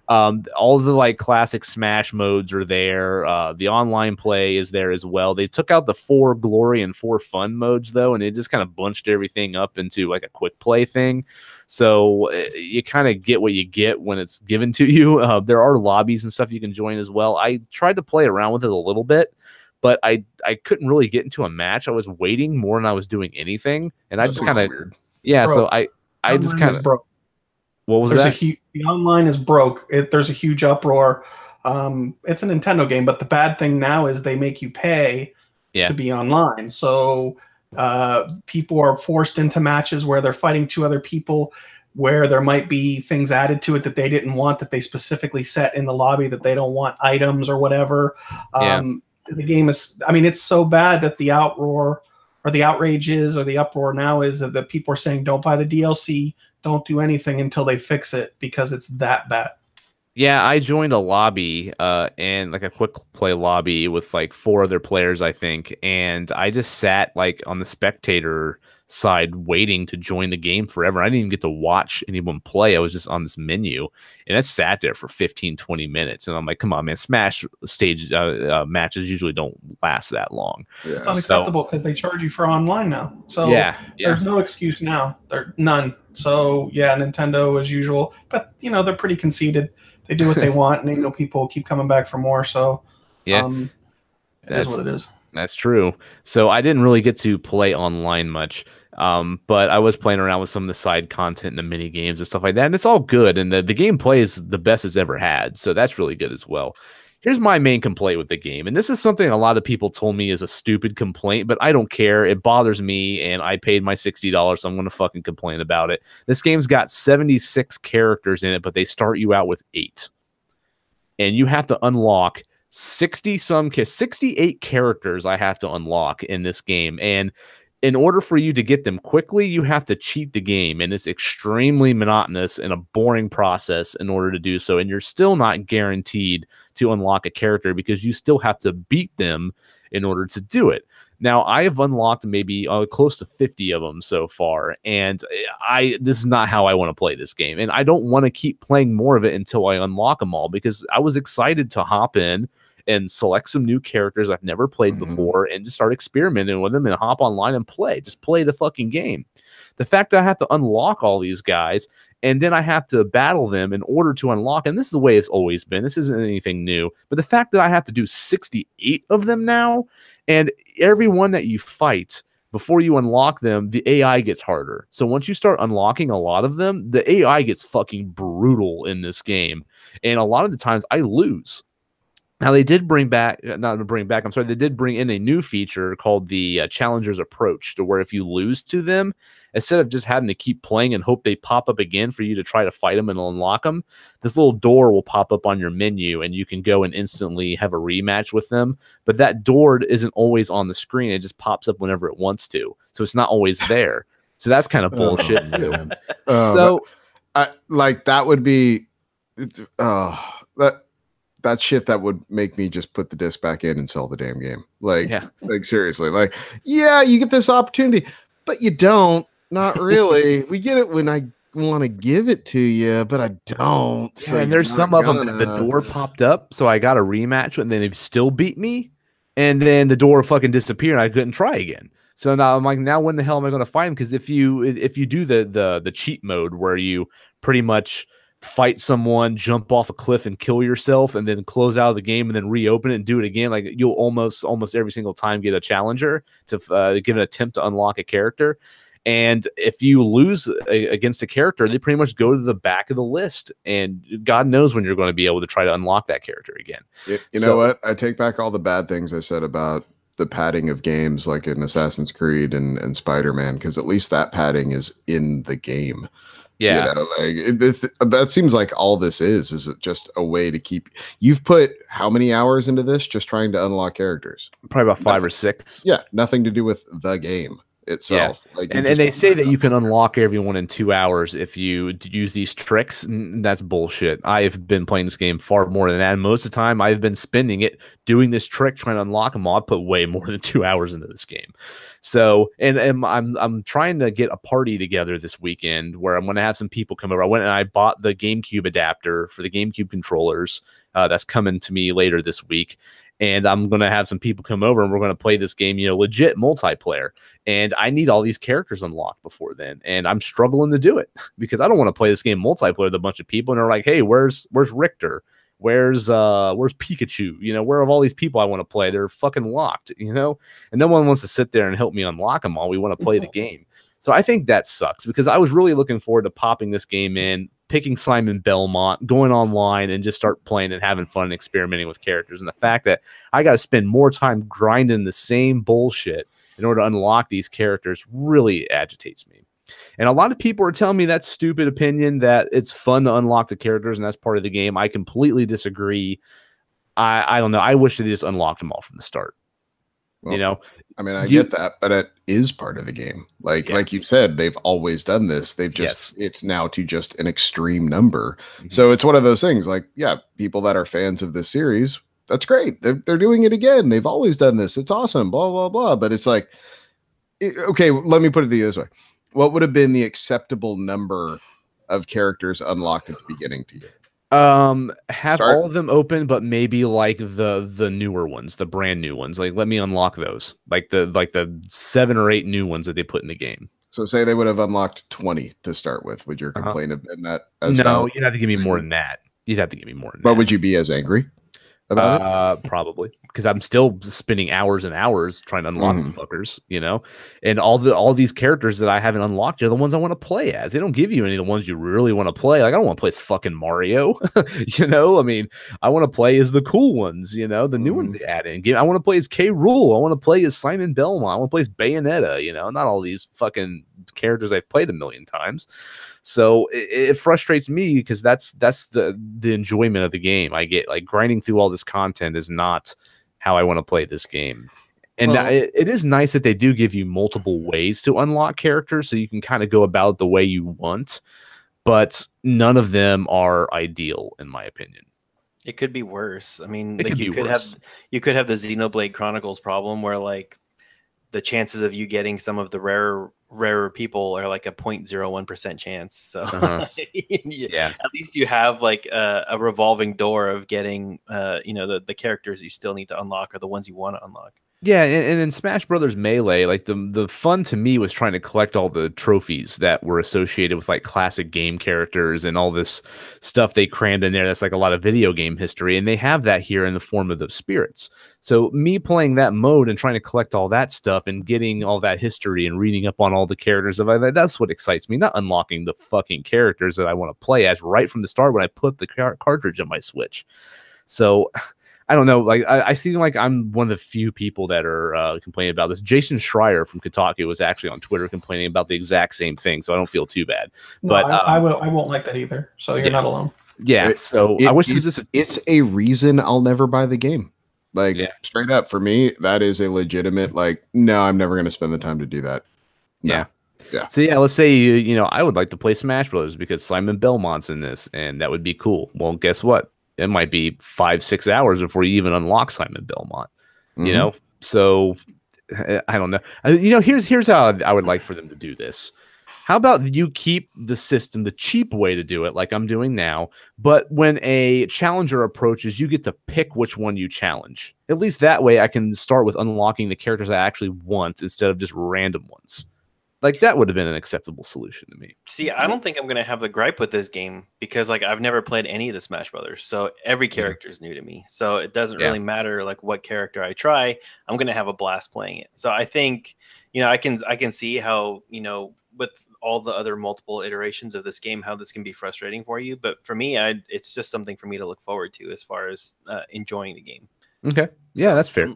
Speaker 1: All of the like classic Smash modes are there. The online play is there as well. They took out the 4 glory and 4 fun modes though, and it just kind of bunched everything up into like a quick play thing. So you kind of get what you get when it's given to you. There are lobbies and stuff you can join as well. I tried to play around with it a little bit, but I couldn't really get into a match. I was waiting more than I was doing anything, and I just kind of So I just kind of broke. What was that?
Speaker 4: The online is broke. There's a huge uproar. It's a Nintendo game, but the bad thing now is they make you pay to be online. So people are forced into matches where they're fighting 2 other people, where there might be things added to it that they didn't want, that they specifically set in the lobby that they don't want, items or whatever. The game is, I mean, it's so bad that the outroar or the outrages or the uproar now is that people are saying don't buy the DLC, don't do anything until they fix it, because it's that bad.
Speaker 1: Yeah, I joined a lobby, and like a quick play lobby with like 4 other players, I think, and I just sat like on the spectator side waiting to join the game forever. I didn't even get to watch anyone play. I was just on this menu, and I sat there for 15, 20 minutes, and I'm like, come on, man, Smash stage matches usually don't last that long.
Speaker 4: It's
Speaker 2: Yeah.
Speaker 4: unacceptable because they charge you for online now. So
Speaker 1: Yeah,
Speaker 4: there's no excuse now. There none. So yeah, Nintendo as usual, but you know they're pretty conceited. They do what they want, and they know people keep coming back for more. So
Speaker 1: yeah,
Speaker 4: it is what it is.
Speaker 1: that's true. So I didn't really get to play online much, but I was playing around with some of the side content and the mini games and stuff like that, and it's all good. And the gameplay is the best it's ever had, so that's really good as well. Here's my main complaint with the game, and this is something a lot of people told me is a stupid complaint, but I don't care. It bothers me, and I paid my $60, so I'm going to fucking complain about it. This game's got 76 characters in it, but they start you out with 8. And you have to unlock 68 characters I have to unlock in this game. And in order for you to get them quickly, you have to cheat the game, and it's extremely monotonous and a boring process in order to do so. And you're still not guaranteed to unlock a character because you still have to beat them in order to do it. Now, I have unlocked maybe close to 50 of them so far, and this is not how I want to play this game. And I don't want to keep playing more of it until I unlock them all, because I was excited to hop in and select some new characters I've never played before and just start experimenting with them and hop online and play. Just play the fucking game. The fact that I have to unlock all these guys and then I have to battle them in order to unlock, and this is the way it's always been. This isn't anything new. But the fact that I have to do 68 of them now, and every one that you fight before you unlock them, the AI gets harder. So once you start unlocking a lot of them, the AI gets fucking brutal in this game. And a lot of the times I lose. Now, they did bring back, I'm sorry, they did bring in a new feature called the Challenger's Approach, to where if you lose to them, instead of just having to keep playing and hope they pop up again for you to try to fight them and unlock them, this little door will pop up on your menu and you can go and instantly have a rematch with them. But that door isn't always on the screen. It just pops up whenever it wants to. So it's not always there. So that's kind of bullshit, too.
Speaker 2: So, like, that would be, that shit that would make me just put the disc back in and sell the damn game. Like seriously, like, yeah, you get this opportunity, but you don't. Not really. We get it when I want to give it to you, but I don't.
Speaker 1: Yeah, so and there's some of them that the door popped up, so I got a rematch, and then they still beat me, and then the door fucking disappeared, and I couldn't try again. So now I'm like, now when the hell am I going to fight him? Because if you do the cheat mode where you pretty much fight someone, jump off a cliff and kill yourself, and then close out of the game and then reopen it and do it again, like, you'll almost every single time get a challenger to give an attempt to unlock a character. And if you lose against a character, they pretty much go to the back of the list, and God knows when you're going to be able to try to unlock that character again.
Speaker 2: You know what? I take back all the bad things I said about the padding of games like in Assassin's Creed and Spider-Man, because at least that padding is in the game. Yeah, you know, like that seems like all this is it just a way to keep. You've put how many hours into this just trying to unlock characters?
Speaker 1: Probably about 5 or 6.
Speaker 2: Yeah, nothing to do with the game itself.
Speaker 1: Yeah. Like, and they say that you can unlock everyone in 2 hours if you use these tricks. That's bullshit. I've been playing this game far more than that. And most of the time, I've been spending it doing this trick, trying to unlock them all. I put way more than 2 hours into this game. So, and I'm trying to get a party together this weekend where I'm going to have some people come over. I went and I bought the GameCube adapter for the GameCube controllers. That's coming to me later this week. And I'm going to have some people come over and we're going to play this game, legit multiplayer. And I need all these characters unlocked before then. And I'm struggling to do it because I don't want to play this game multiplayer with a bunch of people. And they're like, hey, where's Richter? Where's Pikachu? Where are all these people I want to play? They're fucking locked, and no one wants to sit there and help me unlock them all. We want to play the game. So I think that sucks because I was really looking forward to popping this game in, picking Simon Belmont, going online and just start playing and having fun and experimenting with characters. And the fact that I got to spend more time grinding the same bullshit in order to unlock these characters really agitates me. And a lot of people are telling me that stupid opinion that it's fun to unlock the characters and that's part of the game. I completely disagree. I don't know. I wish they just unlocked them all from the start.
Speaker 2: Well,
Speaker 1: you know,
Speaker 2: I mean, I get that, but it is part of the game. Like you said, they've always done this. They've just it's now to just an extreme number. So it's one of those things. Like, yeah, people that are fans of this series, that's great. They're doing it again. They've always done this. It's awesome. Blah blah blah. But it's like, okay, let me put it this way: what would have been the acceptable number of characters unlocked at the beginning to you?
Speaker 1: Have all of them open, but maybe like the newer ones, the brand new ones. Like, let me unlock those, like the 7 or 8 new ones that they put in the game.
Speaker 2: So say they would have unlocked 20 to start with. Would your complaint have been that as
Speaker 1: no,
Speaker 2: valid?
Speaker 1: you'd have to give me more than that. You'd have to give me more than
Speaker 2: but
Speaker 1: that.
Speaker 2: Would you be as angry about it?
Speaker 1: Probably, because I'm still spending hours and hours trying to unlock the fuckers, you know, and all these characters that I haven't unlocked are the ones I want to play as. They don't give you any of the ones you really want to play. Like, I don't want to play as fucking Mario, you know. I mean, I want to play as the cool ones, you know, the new ones they add in. I want to play as K. Rool. I want to play as Simon Belmont. I want to play as Bayonetta, you know, not all these fucking characters I've played a million times. So it frustrates me because that's the enjoyment of the game. I get, like, grinding through all this content is not how I want to play this game. And it is nice that they do give you multiple ways to unlock characters, so you can kind of go about the way you want, but none of them are ideal, in my opinion.
Speaker 3: It could be worse. I mean, like, you could have the Xenoblade Chronicles problem where, like, the chances of you getting some of the rarer people are like a 0.01% chance. So yeah, at least you have like a revolving door of getting you know, the characters you still need to unlock are the ones you want to unlock.
Speaker 1: Yeah, and in Smash Brothers Melee, like, the fun to me was trying to collect all the trophies that were associated with, like, classic game characters and all this stuff they crammed in there. That's like a lot of video game history, and they have that here in the form of those spirits. So me playing that mode and trying to collect all that stuff and getting all that history and reading up on all the characters, that's what excites me, not unlocking the fucking characters that I want to play as right from the start when I put the cartridge on my Switch. So I don't know. Like, I seem like I'm one of the few people that are complaining about this. Jason Schreier from Kotaku was actually on Twitter complaining about the exact same thing, so I don't feel too bad.
Speaker 4: No,
Speaker 1: but
Speaker 4: I won't like that either. So you're not alone.
Speaker 1: Yeah. I wish it was just.
Speaker 2: It's a reason I'll never buy the game. Like, straight up, for me, that is a legitimate, like, no, I'm never going to spend the time to do that. No. Yeah.
Speaker 1: So yeah, let's say you know, I would like to play Smash Brothers because Simon Belmont's in this, and that would be cool. Well, guess what? It might be 5-6 hours before you even unlock Simon Belmont, you know? So I don't know. You know, here's how I would like for them to do this. How about you keep the system, the cheap way to do it, like I'm doing now, but when a challenger approaches, you get to pick which one you challenge. At least that way I can start with unlocking the characters I actually want instead of just random ones. Like, that would have been an acceptable solution to me.
Speaker 3: See, I don't think I'm going to have the gripe with this game because, like, I've never played any of the Smash Brothers. So every character is new to me. So it doesn't really matter, like, what character I try. I'm going to have a blast playing it. So I think, you know, I can see how, you know, with all the other multiple iterations of this game, how this can be frustrating for you. But for me, it's just something for me to look forward to as far as enjoying the game.
Speaker 1: Okay. Yeah, that's fair.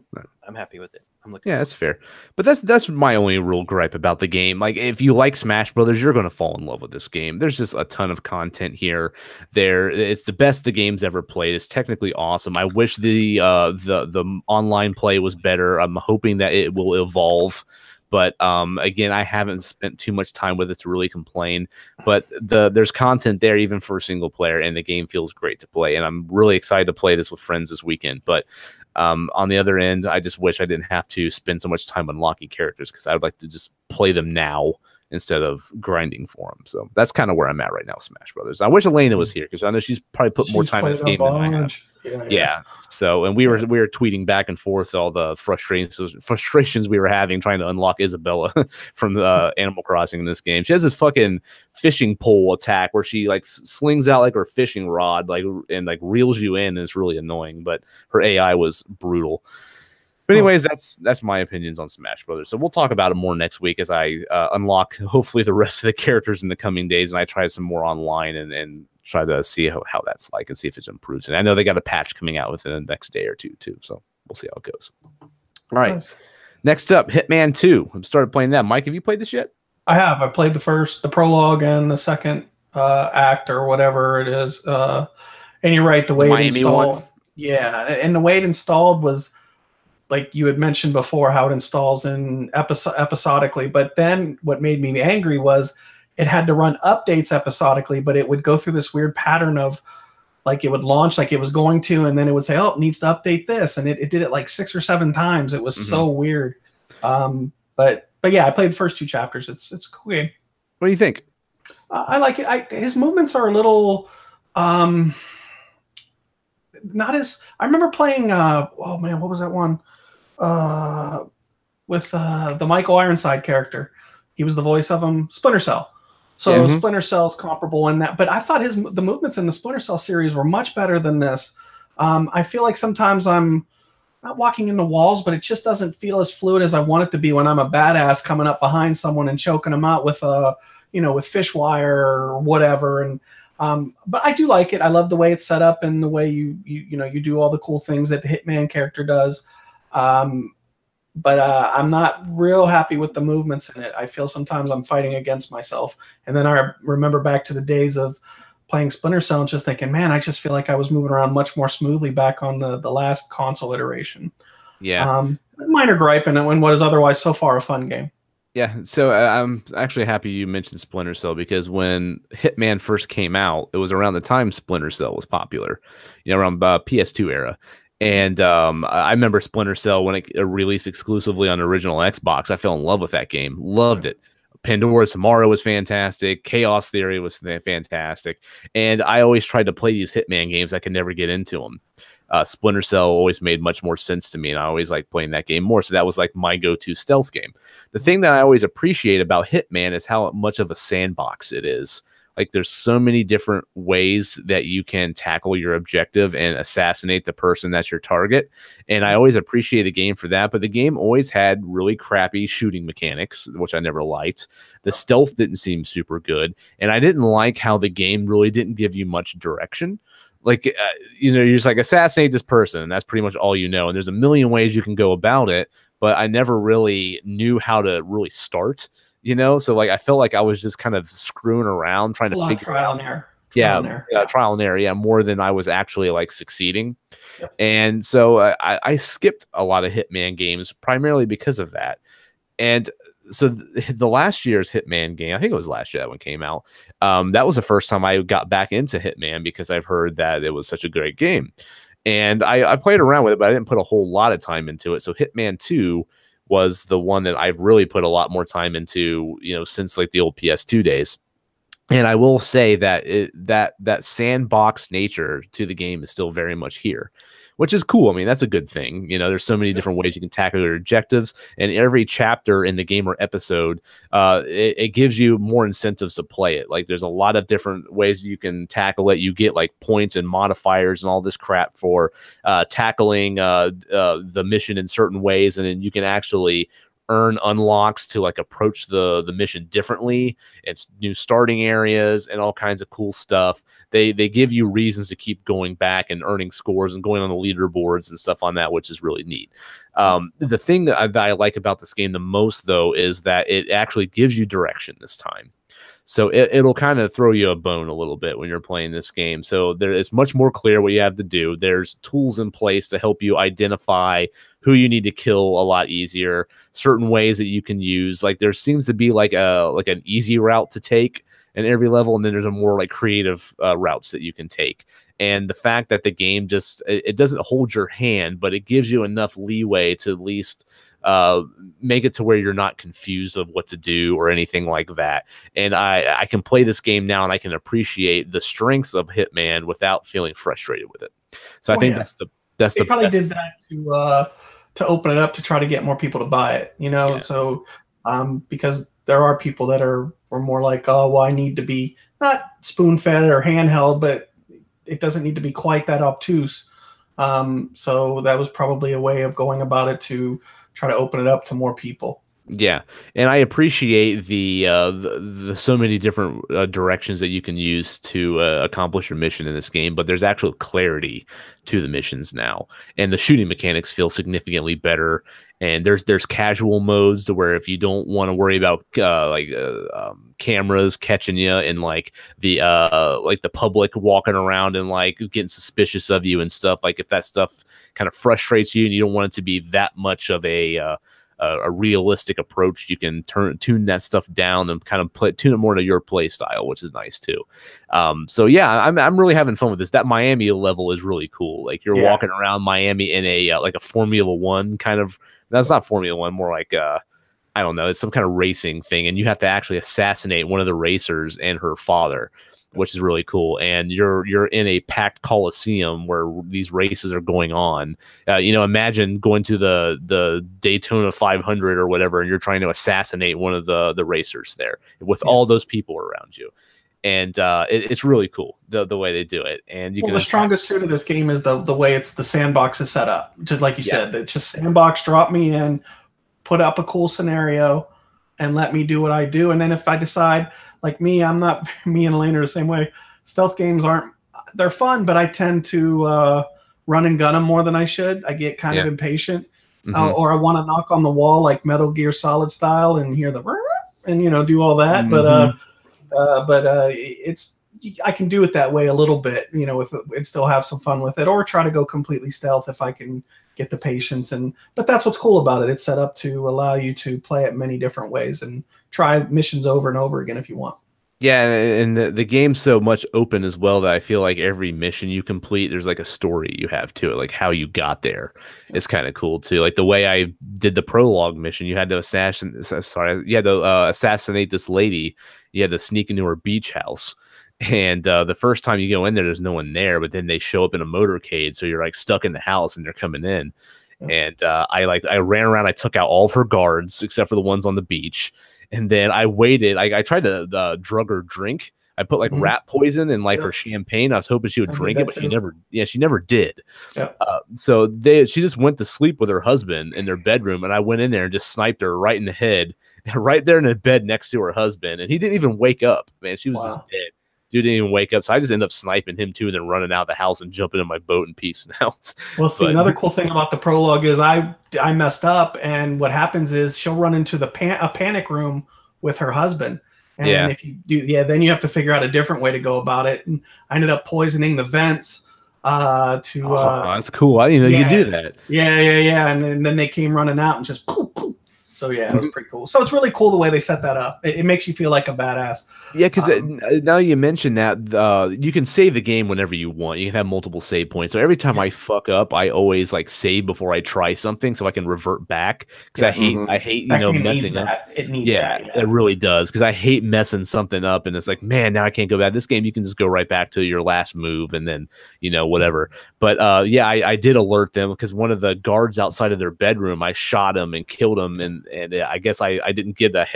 Speaker 3: I'm happy with it.
Speaker 1: That's fair. But that's my only real gripe about the game. Like, if you like Smash Brothers, you're going to fall in love with this game. There's just a ton of content here. It's the best the game's ever played. It's technically awesome. I wish the online play was better. I'm hoping that it will evolve. But again, I haven't spent too much time with it to really complain. But there's content there even for single player, and the game feels great to play. And I'm really excited to play this with friends this weekend. But on the other end, I just wish I didn't have to spend so much time unlocking characters because I would like to just play them now instead of grinding for them. So that's kind of where I'm at right now with Smash Brothers. I wish Elena was here because I know she's probably put more time in this game than I have. Yeah. So, and we were tweeting back and forth all the frustrations we were having trying to unlock Isabella from Animal Crossing in this game. She has this fucking fishing pole attack where she, like, slings out like her fishing rod, like, and like reels you in, and it's really annoying. But her AI was brutal. But anyways, that's my opinions on Smash Brothers. So we'll talk about it more next week as I unlock hopefully the rest of the characters in the coming days, and I try some more online and try to see how that's like and see if it improves. And I know they got a patch coming out within the next day or two too, so we'll see how it goes. All right. Next up, Hitman 2. I've started playing that. Mike, have you played this yet?
Speaker 4: I have. I played the prologue and the second act or whatever it is. And you're right, the way it installed. Yeah, and the way it installed was like you had mentioned before, how it installs in episodically. But then what made me angry was it had to run updates episodically, but it would go through this weird pattern of like it would launch like it was going to, and then it would say, oh, it needs to update this. And it did it like 6 or 7 times. It was so weird. But yeah, I played the first 2 chapters. It's cool game.
Speaker 1: What do you think?
Speaker 4: I like it. His movements are a little not as. I remember playing. Oh man, what was that one? With the Michael Ironside character. He was the voice of him. Splinter Cell. So Splinter Cell's comparable in that, but I thought the movements in the Splinter Cell series were much better than this. I feel like sometimes I'm not walking into walls, but it just doesn't feel as fluid as I want it to be when I'm a badass coming up behind someone and choking them out with with fish wire or whatever. And but I do like it. I love the way it's set up and the way you do all the cool things that the Hitman character does. But I'm not real happy with the movements in it. I feel sometimes I'm fighting against myself. And then I remember back to the days of playing Splinter Cell and just thinking, man, I just feel like I was moving around much more smoothly back on the last console iteration.
Speaker 1: Yeah.
Speaker 4: Minor gripe in what is otherwise so far a fun game.
Speaker 1: Yeah, so I'm actually happy you mentioned Splinter Cell because when Hitman first came out, it was around the time Splinter Cell was popular, around PS2 era. And I remember Splinter Cell when it released exclusively on the original Xbox. I fell in love with that game. Loved it. Pandora's Tomorrow was fantastic. Chaos Theory was fantastic. And I always tried to play these Hitman games. I could never get into them. Splinter Cell always made much more sense to me, and I always liked playing that game more. So that was like my go-to stealth game. The thing that I always appreciate about Hitman is how much of a sandbox it is. Like there's so many different ways that you can tackle your objective and assassinate the person that's your target. And I always appreciate the game for that. But the game always had really crappy shooting mechanics, which I never liked. The stealth didn't seem super good. And I didn't like how the game really didn't give you much direction. Like, you're just like, assassinate this person, and that's pretty much all you know. And there's a million ways you can go about it, but I never really knew how to really start, So, like, I felt like I was just kind of screwing around trying to figure
Speaker 4: trial and error.
Speaker 1: Trial and error, more than I was actually, like, succeeding. Yep. And so I skipped a lot of Hitman games primarily because of that. And so the last year's Hitman game, I think it was last year that one came out. That was the first time I got back into Hitman because I've heard that it was such a great game. And I played around with it, but I didn't put a whole lot of time into it. So Hitman 2 was the one that I've really put a lot more time into, since like the old PS2 days. And I will say that that sandbox nature to the game is still very much here, which is cool. I mean, that's a good thing. There's so many different ways you can tackle your objectives, and every chapter in the game or episode, it gives you more incentives to play it. Like there's a lot of different ways you can tackle it. You get like points and modifiers and all this crap for tackling the mission in certain ways, and then you can actually earn unlocks to like approach the mission differently. It's new starting areas and all kinds of cool stuff. They give you reasons to keep going back and earning scores and going on the leaderboards and stuff on that, which is really neat. The thing that I like about this game the most, though, is that it actually gives you direction this time. So it'll kind of throw you a bone a little bit when you're playing this game. So there is much more clear what you have to do. There's tools in place to help you identify who you need to kill a lot easier. Certain ways that you can use. Like there seems to be like an easy route to take in every level, and then there's a more like creative routes that you can take. And the fact that the game just it doesn't hold your hand, but it gives you enough leeway to at least make it to where you're not confused of what to do or anything like that. And I can play this game now and I can appreciate the strengths of Hitman without feeling frustrated with it. So I think that's
Speaker 4: they probably did that to open it up to try to get more people to buy it, so because there are people that were more like, oh, well, I need to be not spoon-fed or handheld, but it doesn't need to be quite that obtuse. So that was probably a way of going about it to try to open it up to more people.
Speaker 1: Yeah, and I appreciate the so many different directions that you can use to accomplish your mission in this game, but there's actual clarity to the missions now, and the shooting mechanics feel significantly better. And there's casual modes to where if you don't want to worry about cameras catching you and like the public walking around and like getting suspicious of you and stuff, like if that stuff kind of frustrates you and you don't want it to be that much of a realistic approach, you can tune that stuff down and kind of tune it more to your play style, which is nice too. So yeah, I'm really having fun with this. That Miami level is really cool. Like you're walking around Miami in a like a Formula One kind of. That's not Formula One, more like I don't know, it's some kind of racing thing, and you have to actually assassinate one of the racers and her father, which is really cool. And you're in a packed coliseum where these races are going on. Imagine going to the Daytona 500 or whatever, and you're trying to assassinate one of the racers there with all those people around you. And it's really cool the way they do it. And
Speaker 4: the strongest suit of this game is the way the sandbox is set up. Just like you said, it's just sandbox, drop me in, put up a cool scenario, and let me do what I do. And then if I decide, like me and Elaine are the same way. Stealth games they're fun, but I tend to run and gun them more than I should. I get kind of impatient, or I want to knock on the wall like Metal Gear Solid style and hear the and do all that. But it's I can do it that way a little bit, and still have some fun with it, or try to go completely stealth if I can get the patience. But that's what's cool about it. It's set up to allow you to play it many different ways and try missions over and over again if you want.
Speaker 1: Yeah, and the game's so much open as well that I feel like every mission you complete, there's like a story you have to it, like how you got there. It's kind of cool too. Like the way I did the prologue mission, you had to assassinate this lady. You had to sneak into her beach house. And the first time you go in there, there's no one there, but then they show up in a motorcade, so you're like stuck in the house and they're coming in. And I ran around, I took out all of her guards except for the ones on the beach. And then I waited. I tried to drug her drink. I put like rat poison in like her champagne. I was hoping she would drink it, but she never did. Yeah. So she just went to sleep with her husband in their bedroom, and I went in there and just sniped her right in the head, right there in the bed next to her husband. And he didn't even wake up, man. She was just dead. Dude didn't even wake up. So I just ended up sniping him too, and then running out of the house and jumping in my boat and peacing out.
Speaker 4: Well, see, another cool thing about the prologue is I messed up, and what happens is she'll run into a panic room with her husband. And if you do, then you have to figure out a different way to go about it. And I ended up poisoning the vents
Speaker 1: that's cool. I didn't know you could do that.
Speaker 4: Yeah. And then they came running out and just poof, poof. So it was pretty cool. So it's really cool the way they set that up. It makes you feel like a badass.
Speaker 1: Yeah, because now you mention that you can save the game whenever you want. You can have multiple save points. So every time I fuck up, I always like save before I try something so I can revert back. Because I hate messing up.
Speaker 4: It needs that.
Speaker 1: It really does. Because I hate messing something up, and it's like, man, now I can't go back. This game, you can just go right back to your last move, and then whatever. But I did alert them because one of the guards outside of their bedroom, I shot him and killed him, and I guess I didn't get a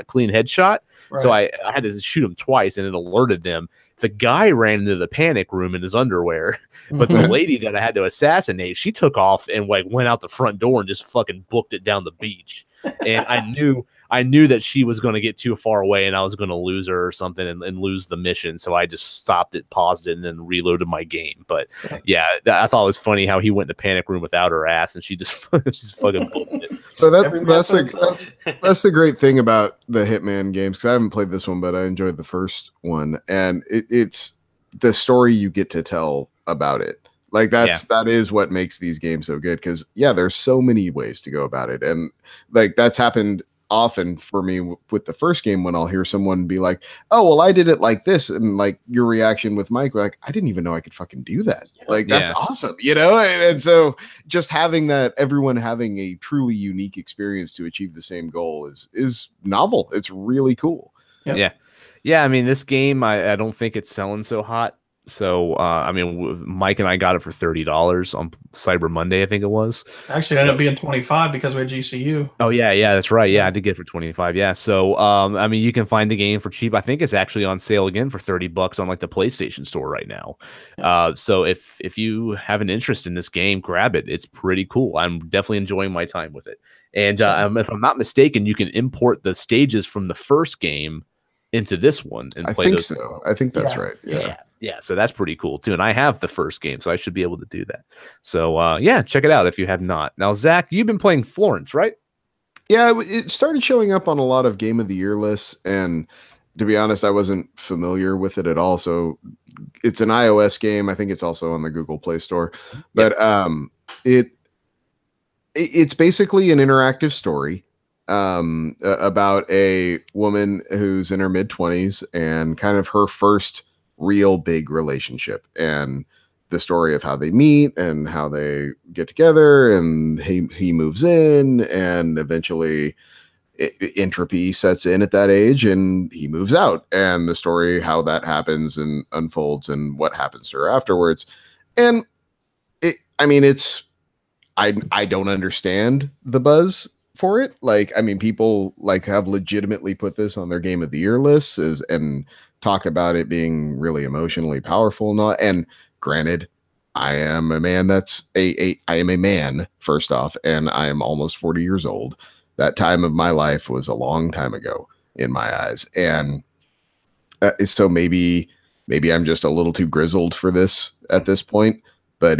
Speaker 1: clean headshot. Right. So I had to shoot him twice, and it alerted them. The guy ran into the panic room in his underwear, but the lady that I had to assassinate, she took off and like went out the front door and just fucking booked it down the beach. And I knew that she was going to get too far away and I was going to lose her or something and lose the mission. So I just stopped it, paused it, and then reloaded my game. But yeah, I thought it was funny how he went in the panic room without her ass, and she just fucking booked it.
Speaker 2: So that's the great thing about the Hitman games, because I haven't played this one, but I enjoyed the first one, and it's the story you get to tell about it. Like that is what makes these games so good, because there's so many ways to go about it, and like that's happened often for me with the first game when I'll hear someone be like, "Oh, well, I did it like this," and like your reaction with Mike, like, I didn't even know I could fucking do that. Like that's awesome, and so just having that, everyone having a truly unique experience to achieve the same goal is novel. It's really cool.
Speaker 1: Yeah. I mean, this game, I don't think it's selling so hot. So, I mean, Mike and I got it for $30 on Cyber Monday, I think it was.
Speaker 4: Actually, it ended up being 25 because we had GCU.
Speaker 1: Oh yeah, that's right. Yeah, I did get it for 25. Yeah. So, I mean, you can find the game for cheap. I think it's actually on sale again for $30 on like the PlayStation Store right now. So if you have an interest in this game, grab it. It's pretty cool. I'm definitely enjoying my time with it. And if I'm not mistaken, you can import the stages from the first game into this one and play those.
Speaker 2: So. I think that's right.
Speaker 1: Yeah. So that's pretty cool too. And I have the first game, so I should be able to do that. So yeah, check it out if you have not. Now, Zach, you've been playing Florence, right?
Speaker 2: Yeah, it started showing up on a lot of Game of the Year lists, and to be honest, I wasn't familiar with it at all. So it's an iOS game. I think it's also on the Google Play Store, but it's basically an interactive story about a woman who's in her mid-20s and kind of her first real big relationship, and the story of how they meet and how they get together, and he moves in, and eventually entropy sets in at that age and he moves out, and the story how that happens and unfolds and what happens to her afterwards. And I don't understand the buzz for it. Like, I mean, people like have legitimately put this on their Game of the Year lists and talk about it being really emotionally powerful and all. And granted, I am a man I am a man, first off, and I am almost 40 years old. That time of my life was a long time ago in my eyes. And so maybe I'm just a little too grizzled for this at this point, but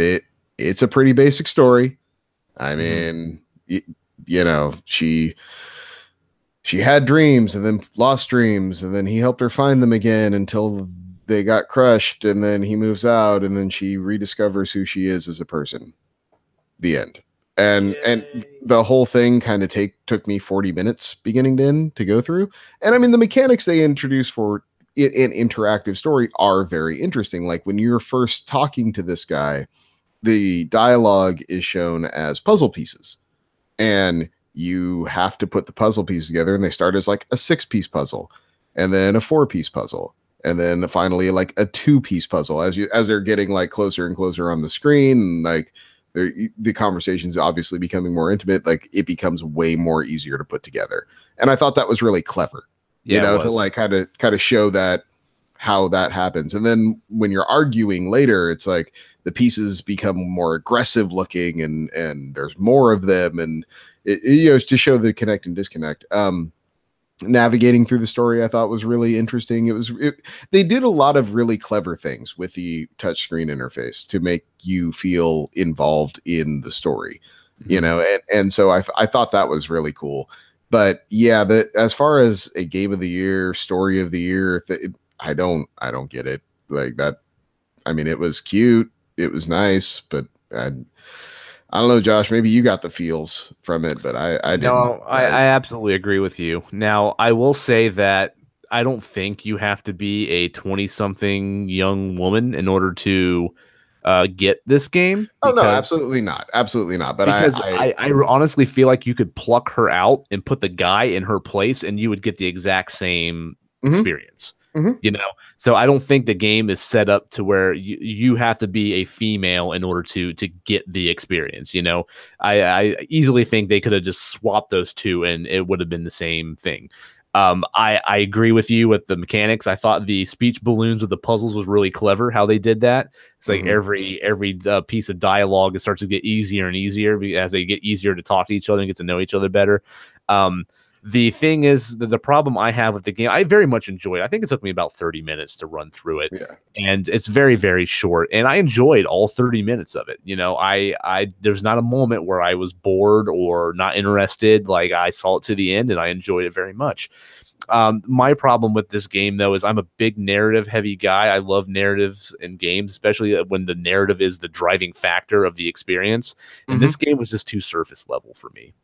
Speaker 2: it's a pretty basic story. I mean, you know, she had dreams and then lost dreams, and then he helped her find them again until they got crushed, and then he moves out, and then she rediscovers who she is as a person. The end. And the whole thing kind of took me 40 minutes beginning to end to go through. And I mean, the mechanics they introduce for an interactive story are very interesting. Like when you're first talking to this guy, the dialogue is shown as puzzle pieces, and you have to put the puzzle pieces together, and they start as like a 6-piece puzzle, and then a 4-piece puzzle, and then finally like a 2-piece puzzle as they're getting like closer and closer on the screen, and like the conversation's obviously becoming more intimate. Like it becomes way more easier to put together. And I thought that was really clever, you know, to like kind of show that how that happens. And then when you're arguing later, it's like the pieces become more aggressive looking, and there's more of them, and you know, to show the connect and disconnect. Navigating through the story I thought was really interesting. They did a lot of really clever things with the touchscreen interface to make you feel involved in the story, you know, and so I thought that was really cool. But yeah, as far as a Game of the Year, story of the year, I don't get it like that. I mean, it was cute, it was nice, but I don't know, Josh, maybe you got the feels from it, but I didn't.
Speaker 1: No, I absolutely agree with you. Now, I will say that I don't think you have to be a 20-something young woman in order to get this game.
Speaker 2: Oh, no, absolutely not. Absolutely not. But
Speaker 1: I honestly feel like you could pluck her out and put the guy in her place, and you would get the exact same experience. You know, so I don't think the game is set up to where you have to be a female in order to get the experience. You know, I easily think they could have just swapped those two and it would have been the same thing. I agree with you with the mechanics. I thought the speech balloons with the puzzles was really clever how they did that. It's like every piece of dialogue, it starts to get easier and easier as they get easier to talk to each other and get to know each other better. The thing is, the problem I have with the game, I very much enjoyed it. I think it took me about 30 minutes to run through it. Yeah. And it's very, very short. And I enjoyed all 30 minutes of it. You know, there's not a moment where I was bored or not interested. Like, I saw it to the end and I enjoyed it very much. My problem with this game, though, is I'm a big narrative heavy guy. I love narratives in games, especially when the narrative is the driving factor of the experience. And this game was just too surface level for me.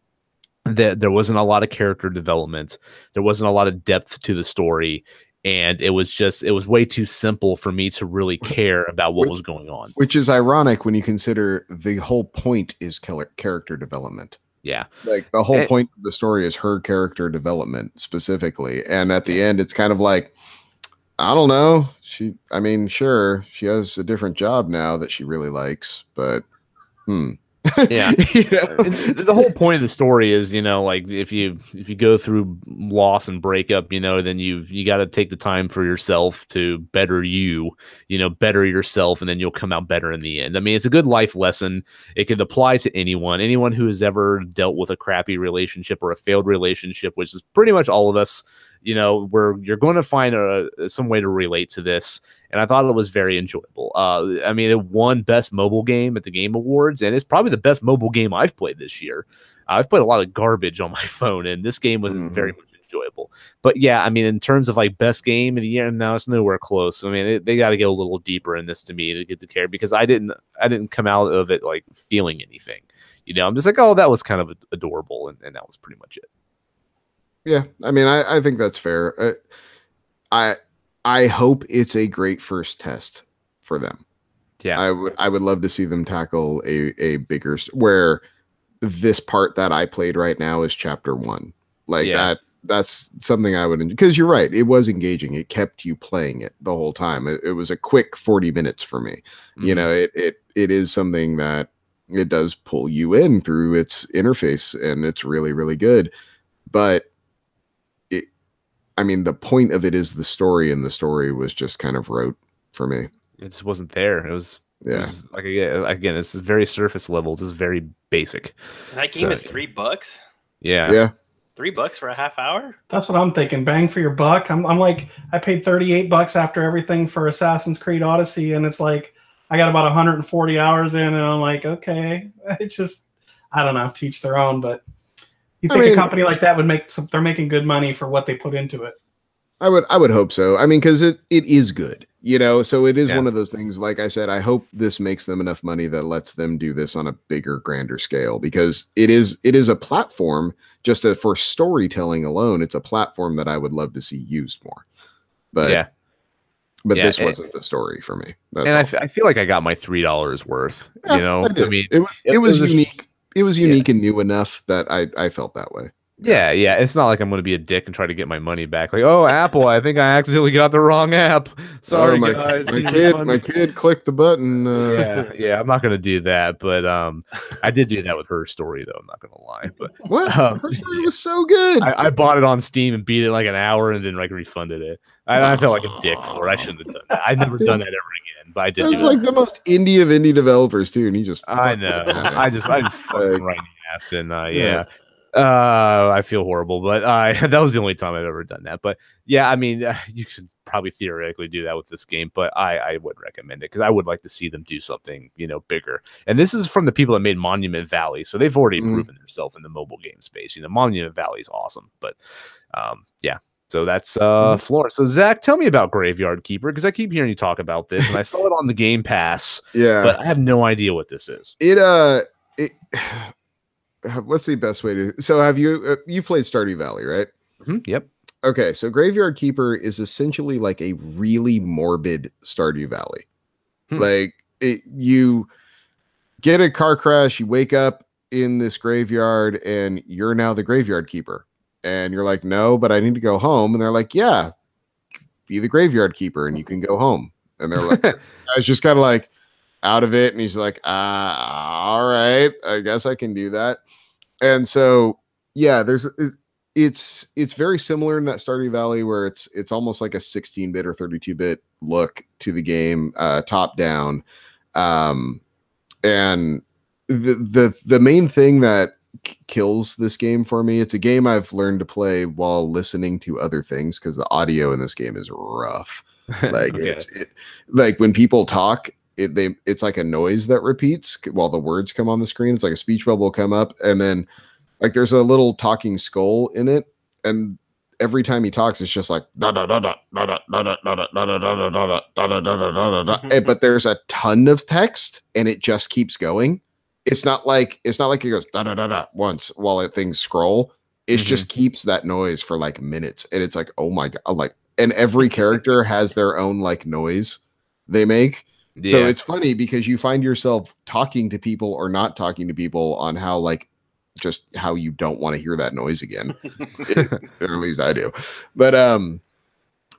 Speaker 1: There wasn't a lot of character development. There wasn't a lot of depth to the story. And it was way too simple for me to really care about what was going on.
Speaker 2: Which is ironic when you consider the whole point is character development.
Speaker 1: Yeah.
Speaker 2: Like the whole point of the story is her character development specifically. And at the end, it's kind of like, I don't know. I mean, sure, she has a different job now that she really likes, but
Speaker 1: Yeah.
Speaker 2: You know?
Speaker 1: And the whole point of the story is, like if you go through loss and breakup, then you got to take the time for yourself to better better yourself, and then you'll come out better in the end. I mean, it's a good life lesson. It could apply to anyone who has ever dealt with a crappy relationship or a failed relationship, which is pretty much all of us. Where you're going to find some way to relate to this. And I thought it was very enjoyable. I mean, it won Best Mobile Game at the Game Awards, and it's probably the best mobile game I've played this year. I've played a lot of garbage on my phone, and this game was very much enjoyable. But yeah, I mean, in terms of like best game of the year, no, it's nowhere close. I mean, they got to get a little deeper in this to me to get to care, because I didn't come out of it like feeling anything. I'm just like, oh, that was kind of adorable, and that was pretty much it.
Speaker 2: Yeah, I mean, I think that's fair. I hope it's a great first test for them.
Speaker 1: Yeah,
Speaker 2: I would love to see them tackle a bigger where this part that I played right now is chapter 1. Like that's something I would enjoy, because you're right, it was engaging. It kept you playing it the whole time. It was a quick 40 minutes for me. It is something that it does pull you in through its interface, and it's really, really good. But I mean, the point of it is the story, and the story was just kind of rote for me.
Speaker 1: It just wasn't there. It was like, again, this is very surface level. This is very basic.
Speaker 3: And that game is $3.
Speaker 1: Yeah.
Speaker 3: $3 for a half hour.
Speaker 4: That's what I'm thinking. Bang for your buck. I'm like, I paid $38 after everything for Assassin's Creed Odyssey, and it's like I got about 140 hours in, and I'm like, okay, it's just, I don't know, teach their own, but. You think a company like that would they're making good money for what they put into it?
Speaker 2: I would hope so. I mean, because it is good, so it is one of those things. Like I said, I hope this makes them enough money that lets them do this on a bigger, grander scale, because it is a platform just for storytelling alone. It's a platform that I would love to see used more. But this wasn't the story for me. That's
Speaker 1: I feel like I got my $3 worth. I mean,
Speaker 2: it was unique. It was unique and new enough that I felt that way.
Speaker 1: Yeah. It's not like I'm going to be a dick and try to get my money back. Like, oh, Apple, I think I accidentally got the wrong app. Sorry, guys.
Speaker 2: My kid clicked the button.
Speaker 1: Yeah, I'm not going to do that. But I did do that with Her Story, though. I'm not going to lie. But
Speaker 2: what? Her Story was so good.
Speaker 1: I bought it on Steam and beat it like an hour and then like refunded it. I felt like a dick for it. I shouldn't have done that. I've never done that ever again. But I did. That's
Speaker 2: like the most indie of indie developers too, and he just.
Speaker 1: I know. I just fucking right in the ass, and I feel horrible, but that was the only time I've ever done that. But yeah, I mean, you should probably theoretically do that with this game, but I would recommend it, because I would like to see them do something bigger. And this is from the people that made Monument Valley, so they've already proven themselves in the mobile game space. Monument Valley is awesome, but yeah. So that's Florida. So Zach, tell me about Graveyard Keeper, because I keep hearing you talk about this, and I saw it on the Game Pass.
Speaker 2: Yeah,
Speaker 1: but I have no idea what this is.
Speaker 2: What's the best way to? So have you've played Stardew Valley, right?
Speaker 1: Yep.
Speaker 2: Okay, so Graveyard Keeper is essentially like a really morbid Stardew Valley. Like you get a car crash, you wake up in this graveyard, and you're now the Graveyard Keeper. And you're like, no, but I need to go home. And they're like, yeah, be the Graveyard Keeper and you can go home. And they're like, I was just kind of like out of it. And he's like, all right, I guess I can do that. And so, yeah, it's very similar in that Stardew Valley, where it's almost like a 16-bit or 32-bit look to the game, top down. And the main thing that kills this game for me, it's a game I've learned to play while listening to other things, because the audio in this game is rough. Like like when people talk, it's like a noise that repeats while the words come on the screen. It's like a speech bubble will come up, and then like there's a little talking skull in it, and every time he talks, it's just like but there's a ton of text, and it just keeps going. It's not like it goes da da da da once while things scroll. It just keeps that noise for like minutes, and it's like, oh my god, like, and every character has their own like noise they make. Yeah. So it's funny because you find yourself talking to people or not talking to people on how like just how you don't want to hear that noise again. Or at least I do. But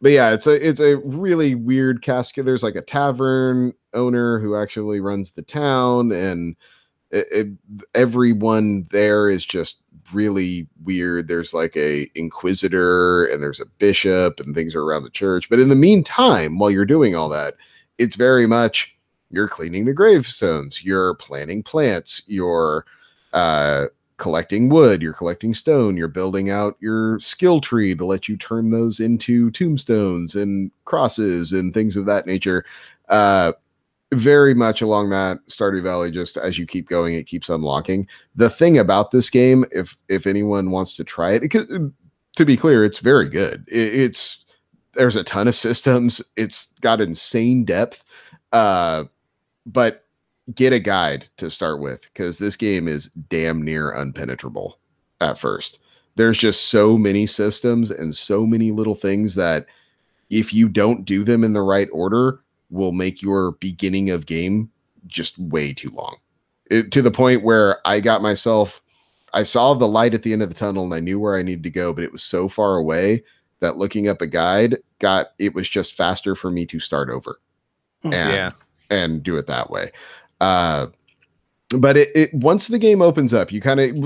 Speaker 2: But yeah, it's a really weird cast. There's like a tavern owner who actually runs the town, and everyone there is just really weird. There's like a inquisitor and there's a bishop and things are around the church. But in the meantime, while you're doing all that, it's very much you're cleaning the gravestones, you're planting plants, you're collecting wood, you're collecting stone, you're building out your skill tree to let you turn those into tombstones and crosses and things of that nature. Very much along that Stardew Valley, just as you keep going, it keeps unlocking. The thing about this game, if anyone wants to try it, because, to be clear, it's very good. There's a ton of systems. It's got insane depth, but get a guide to start with, because this game is damn near unpenetrable at first. There's just so many systems and so many little things that if you don't do them in the right order, will make your beginning of game just way too long. To the point where I saw the light at the end of the tunnel and I knew where I needed to go, but it was so far away that looking up a guide it was just faster for me to start over and do it that way. But it once the game opens up,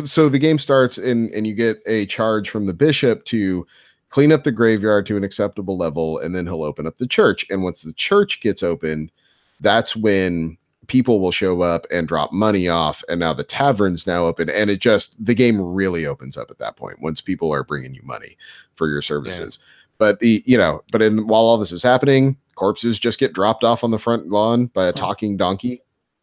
Speaker 2: so the game starts and you get a charge from the bishop to clean up the graveyard to an acceptable level, and then he'll open up the church. And once the church gets open, that's when people will show up and drop money off. And now the tavern's now open, and the game really opens up at that point once people are bringing you money for your services. Yeah. But while all this is happening, corpses just get dropped off on the front lawn by a talking donkey.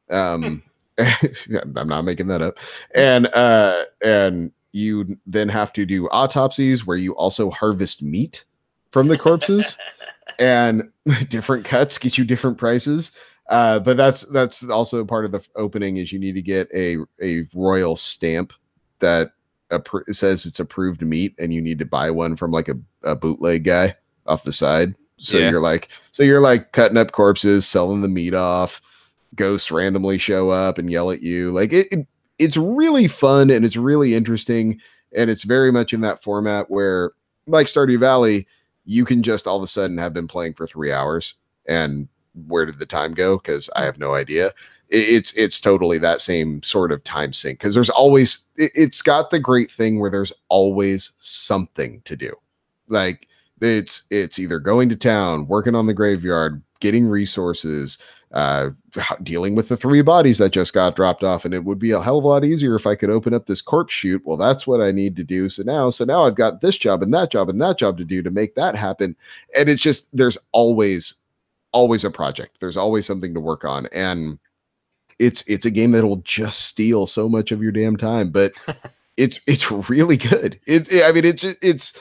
Speaker 2: I'm not making that up. And you then have to do autopsies where you also harvest meat from the corpses, and different cuts get you different prices. But that's also part of the opening, is you need to get a royal stamp that says it's approved meat, and you need to buy one from like a bootleg guy off the side. So you're like cutting up corpses, selling the meat off. Ghosts randomly show up and yell at you. Like it's really fun, and it's really interesting, and it's very much in that format where, like Stardew Valley, you can just all of a sudden have been playing for 3 hours, and where did the time go? Because I have no idea. It's totally that same sort of time sink, because it's got the great thing where there's always something to do. Like it's either going to town, working on the graveyard, getting resources, dealing with the 3 bodies that just got dropped off. And it would be a hell of a lot easier if I could open up this corpse chute. Well, that's what I need to do. So now I've got this job and that job and that job to do to make that happen. And it's just, there's always a project. There's always something to work on. And it's a game that'll just steal so much of your damn time, but it's really good. It's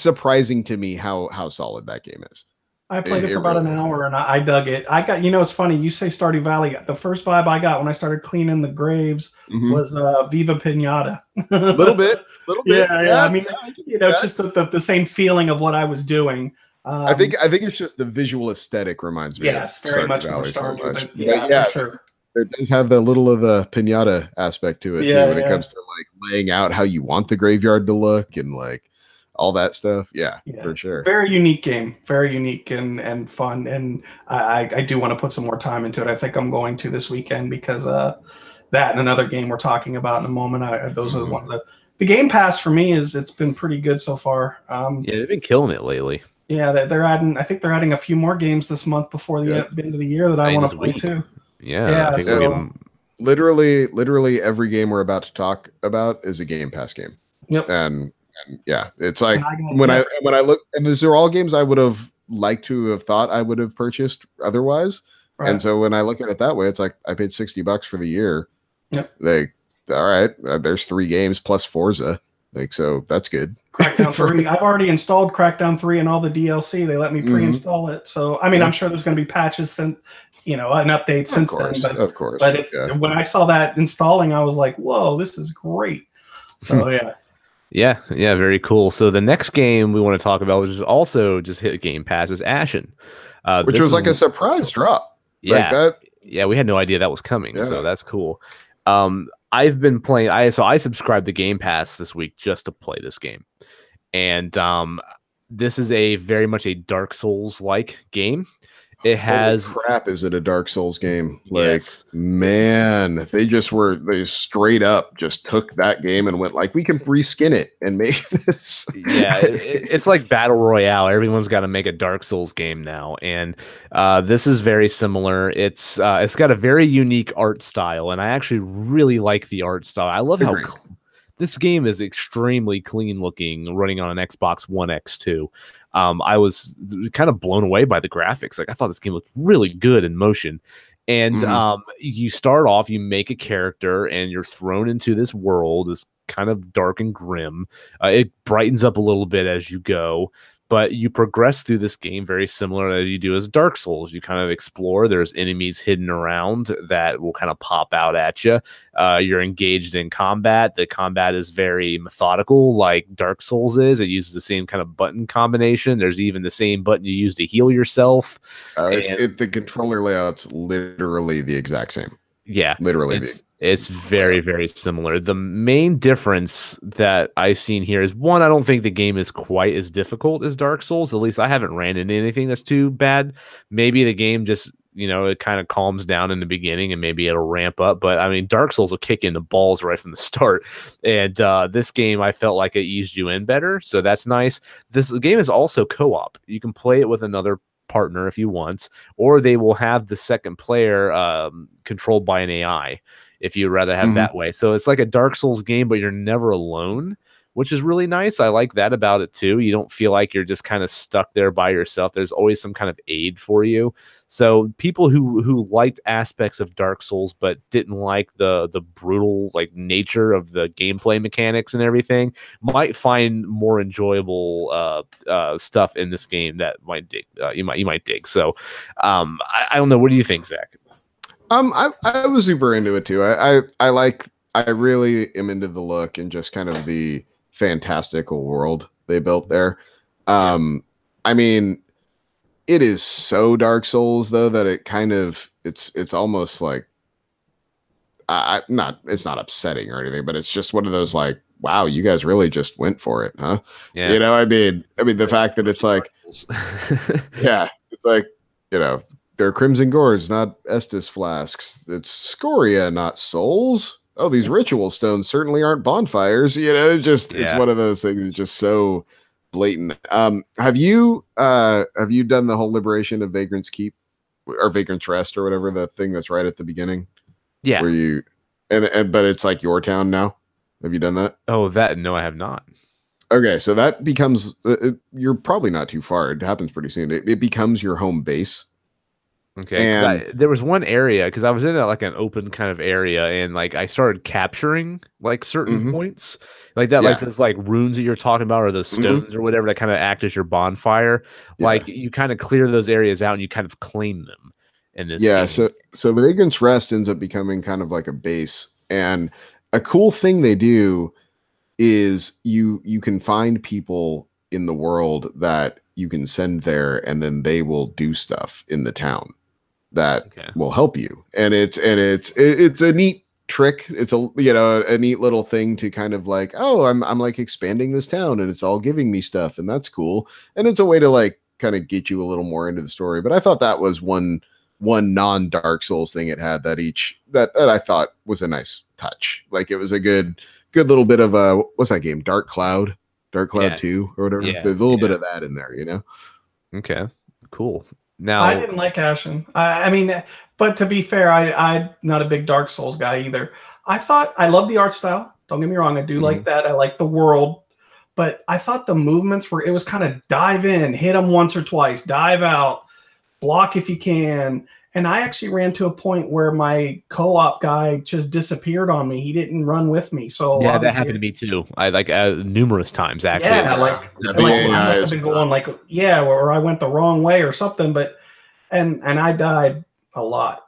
Speaker 2: surprising to me how solid that game is.
Speaker 4: I played it for about an hour and I dug it. It's funny. You say Stardew Valley. The first vibe I got when I started cleaning the graves was Viva Pinata.
Speaker 2: little bit.
Speaker 4: Yeah. I mean, just the same feeling of what I was doing.
Speaker 2: I think it's just the visual aesthetic reminds me.
Speaker 4: Yes,
Speaker 2: of
Speaker 4: very much more
Speaker 2: Stardew
Speaker 4: Stardew.
Speaker 2: So
Speaker 4: Yeah, for sure.
Speaker 2: It does have a little of a pinata aspect to it too, when it comes to like laying out how you want the graveyard to look and like all that stuff. Yeah, for sure.
Speaker 4: Very unique game. Very unique and fun. And I do want to put some more time into it. I think I'm going to this weekend because that and another game we're talking about in a moment. Those are the ones that the Game Pass for me it's been pretty good so far.
Speaker 1: They've been killing it lately.
Speaker 4: Yeah, I think they're adding a few more games this month before the end of the year that I want to play too.
Speaker 1: Yeah, I think
Speaker 2: literally every game we're about to talk about is a Game Pass game.
Speaker 4: Yep.
Speaker 2: And yeah, it's like when I look, and these are all games I would have liked to have thought I would have purchased otherwise. Right. And so when I look at it that way, it's like I paid $60 for the year.
Speaker 4: Yep.
Speaker 2: Like, all right, there's 3 games plus Forza. Like, so that's good.
Speaker 4: Crackdown 3. I've already installed Crackdown 3 and all the DLC. They let me pre-install it. So, I mean, I'm sure there's going to be patches and, an update since then. But,
Speaker 2: of course.
Speaker 4: But when I saw that installing, I was like, whoa, this is great. So,
Speaker 1: Yeah, very cool. So the next game we want to talk about, which is also just hit Game Pass, is Ashen.
Speaker 2: Which was like a surprise drop.
Speaker 1: Yeah. We had no idea that was coming. So that's cool. I've been playing. I subscribed to Game Pass this week just to play this game, and this is a very much a Dark Souls like game. It
Speaker 2: Holy
Speaker 1: has
Speaker 2: crap, is it a Dark Souls game? Like,
Speaker 1: yes.
Speaker 2: man, they straight up just took that game and went like, we can reskin it and make this.
Speaker 1: Yeah, it's like battle royale. Everyone's got to make a Dark Souls game now, and this is very similar. It's got a very unique art style, and I actually really like the art style. I love
Speaker 2: Agreed.
Speaker 1: how this game is extremely clean looking, running on an Xbox One X2. I was kind of blown away by the graphics. Like I thought this game looked really good in motion. And you start off, you make a character, and you're thrown into this world. This kind of dark and grim. It brightens up a little bit as you go, but you progress through this game very similar as you do as Dark Souls. You kind of explore. There's enemies hidden around that will kind of pop out at you. You're engaged in combat. The combat is very methodical, like Dark Souls is. It uses the same kind of button combination. There's even the same button you use to heal yourself.
Speaker 2: The controller layout's literally the exact same.
Speaker 1: Yeah,
Speaker 2: literally.
Speaker 1: It's very, very similar. The main difference that I've seen here is, one, I don't think the game is quite as difficult as Dark Souls. At least I haven't ran into anything that's too bad. Maybe the game just, it kind of calms down in the beginning and maybe it'll ramp up. But I mean, Dark Souls will kick in the balls right from the start. And this game, I felt like it eased you in better. So that's nice. This game is also co-op. You can play it with another partner if you want, or they will have the second player controlled by an AI if you'd rather have that way. So it's like a Dark Souls game, but you're never alone, which is really nice. I like that about it too. You don't feel like you're just kind of stuck there by yourself. There's always some kind of aid for you. So people who liked aspects of Dark Souls but didn't like the brutal like nature of the gameplay mechanics and everything might find more enjoyable stuff in this game that might dig. You might dig. So I don't know. What do you think, Zach?
Speaker 2: I was super into it too. I really am into the look and just kind of the fantastical world they built there. I mean, it is so Dark Souls though that it kind of it's almost like it's not upsetting or anything, but it's just one of those like, wow, you guys really just went for it, huh?
Speaker 1: Yeah.
Speaker 2: I mean the fact that it's like yeah, it's like, they're Crimson Gourds, not Estus flasks. It's scoria, not souls. Oh, these ritual stones certainly aren't bonfires. It's one of those things that's just so blatant. Have you done the whole liberation of Vagrant's Keep or Vagrant's Rest or whatever, the thing that's right at the beginning?
Speaker 1: Yeah.
Speaker 2: Where you but it's like your town now. Have you done that?
Speaker 1: Oh, no, I have not.
Speaker 2: Okay, so that becomes you're probably not too far. It happens pretty soon. It becomes your home base.
Speaker 1: Okay, and there was one area, because I was in like an open kind of area, and like I started capturing like certain points like that, like those like runes that you're talking about, or those stones or whatever that kind of act as your bonfire. Like you kind of clear those areas out and you kind of claim them in this.
Speaker 2: Yeah,
Speaker 1: game.
Speaker 2: so Vagrant's Rest ends up becoming kind of like a base, and a cool thing they do is you can find people in the world that you can send there, and then they will do stuff in the town that will help you, and it's a neat trick. It's a neat little thing to kind of like, oh, I'm like expanding this town and it's all giving me stuff, and that's cool, and it's a way to like kind of get you a little more into the story. But I thought that was one non-Dark Souls thing it had that I thought was a nice touch. Like it was a good little bit of what's that game, Dark Cloud 2 or whatever. There's a little bit of that in there,
Speaker 1: Okay, cool. Now,
Speaker 4: I didn't like Ashen. I mean, but to be fair, I'm not a big Dark Souls guy either. I love the art style. Don't get me wrong. I do like that. I like the world, but I thought the movements it was kind of dive in, hit them once or twice, dive out, block if you can. And I actually ran to a point where my co-op guy just disappeared on me. He didn't run with me. So
Speaker 1: yeah, that happened to me too. I like numerous times actually.
Speaker 4: Yeah, I must have been going or I went the wrong way or something. But and I died a lot.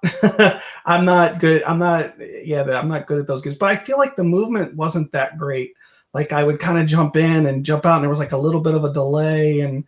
Speaker 4: I'm not good. I'm not good at those games. But I feel like the movement wasn't that great. Like I would kind of jump in and jump out, and there was like a little bit of a delay, and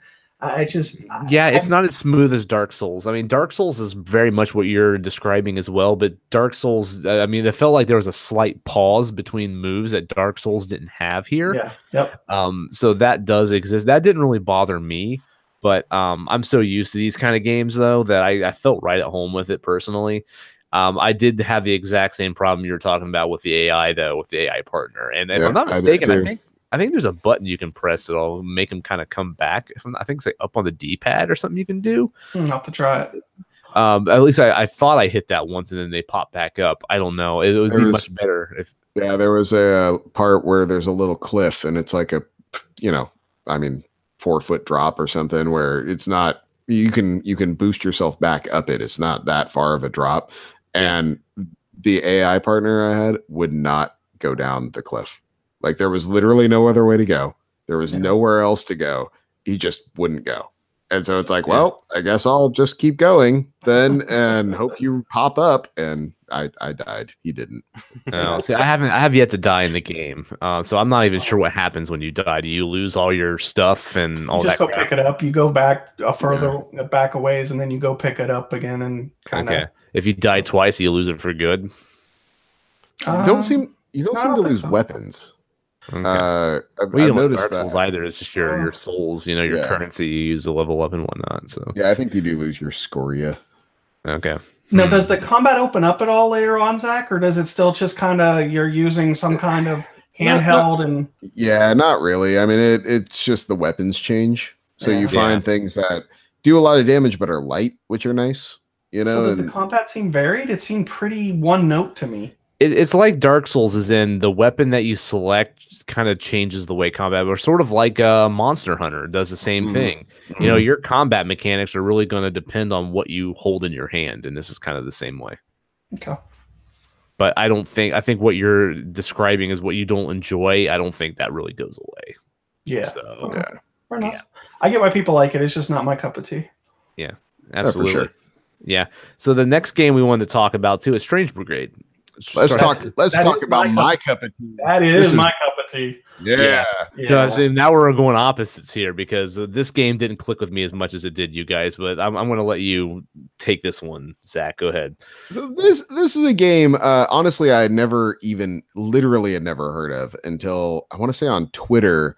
Speaker 1: Yeah, it's not as smooth as Dark Souls. I mean, Dark Souls is very much what you're describing as well, but Dark Souls, I mean, it felt like there was a slight pause between moves that Dark Souls didn't have here.
Speaker 4: Yeah. Yep.
Speaker 1: So that does exist. That didn't really bother me, but I'm so used to these kind of games though that I felt right at home with it personally. I did have the exact same problem you were talking about with the AI though, with the AI partner. And if I'm not mistaken, I think there's a button you can press that'll make them kind of come back. I think it's like up on the D-pad or something you can do.
Speaker 4: I'll have to try it.
Speaker 1: At least I thought I hit that once and then they pop back up. I don't know. It would be much better if.
Speaker 2: Yeah, there was a part where there's a little cliff and it's like a, 4-foot drop or something where it's not. You can boost yourself back up it. It's not that far of a drop, and the AI partner I had would not go down the cliff. Like there was literally no other way to go. There was nowhere else to go. He just wouldn't go. And so it's like, well, I guess I'll just keep going then and hope you pop up. And I died. He didn't.
Speaker 1: No, see, I have yet to die in the game. So I'm not even sure what happens when you die. Do you lose all your stuff and all that?
Speaker 4: You just go pick it up. You go back back a ways, and then you go pick it up again and kind of.
Speaker 1: Okay. If you die twice, you lose it for good.
Speaker 2: You don't seem to lose weapons.
Speaker 1: Okay.
Speaker 2: I've
Speaker 1: you don't
Speaker 2: noticed
Speaker 1: Dark Souls
Speaker 2: that
Speaker 1: either. It's just your souls, your currency you use to level up and whatnot. So
Speaker 2: I think you do lose your scoria.
Speaker 1: Okay.
Speaker 4: Now, does the combat open up at all later on, Zach, or does it still just kind of you're using some kind of handheld and? Yeah,
Speaker 2: not really. I mean, it's just the weapons change, so you find things that do a lot of damage but are light, which are nice. So
Speaker 4: does the combat seem varied? It seemed pretty one note to me.
Speaker 1: It's like Dark Souls is in the weapon that you select kind of changes the way combat, or sort of like Monster Hunter does the same thing. Your combat mechanics are really going to depend on what you hold in your hand, and this is kind of the same way.
Speaker 4: Okay.
Speaker 1: But I think what you're describing is what you don't enjoy. I don't think that really goes away.
Speaker 4: Yeah.
Speaker 1: So,
Speaker 4: fair enough. Yeah. I get why people like it. It's just not my cup of tea.
Speaker 1: Yeah, absolutely.
Speaker 2: For sure.
Speaker 1: Yeah. So the next game we wanted to talk about too is Strange Brigade.
Speaker 2: Let's talk about my cup of tea.
Speaker 4: That is my cup of tea.
Speaker 2: Yeah.
Speaker 1: So now we're going opposites here because this game didn't click with me as much as it did you guys, but I'm going to let you take this one, Zach. Go ahead.
Speaker 2: So this is a game, honestly, I had never heard of until I want to say on Twitter.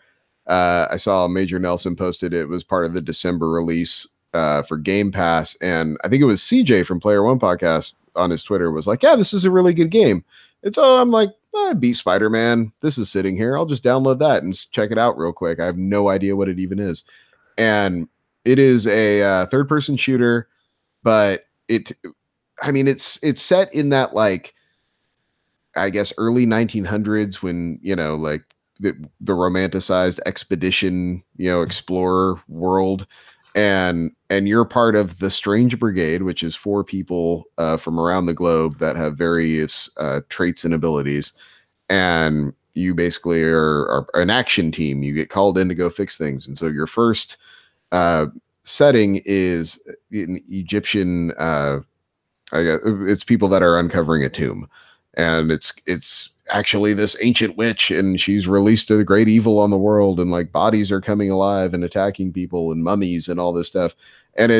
Speaker 2: I saw Major Nelson posted it was part of the December release for Game Pass, and I think it was CJ from Player One Podcast on his Twitter was like, yeah, this is a really good game. And so I'm like, I beat Spider-Man. This is sitting here. I'll just download that and check it out real quick. I have no idea what it even is. And it is a third-person shooter, but it's set in that, like, I guess, early 1900s when, like the romanticized expedition, explorer world. And you're part of the Strange Brigade, which is 4 people from around the globe that have various traits and abilities. And you basically are an action team. You get called in to go fix things. And so your first setting is an Egyptian. It's people that are uncovering a tomb, and it's actually this ancient witch, and she's released a great evil on the world, and like bodies are coming alive and attacking people and mummies and all this stuff. And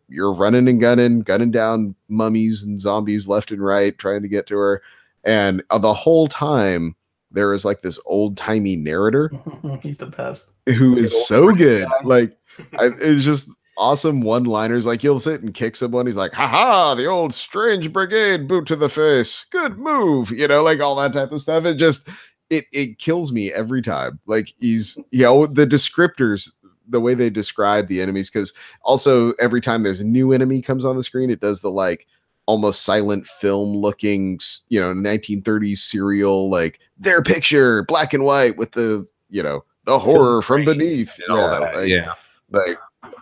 Speaker 2: you're running and gunning down mummies and zombies left and right, trying to get to her. And the whole time there is like this old timey narrator.
Speaker 4: He's the best.
Speaker 2: Who is so good. Like it's just awesome one-liners. Like you'll sit and kick someone. He's like, haha, the old Strange Brigade boot to the face. Good move. Like all that type of stuff. It kills me every time. Like the descriptors, the way they describe the enemies, because also every time there's a new enemy comes on the screen, it does the like almost silent film looking, 1930s serial, like their picture, black and white with the, the horror from beneath. Like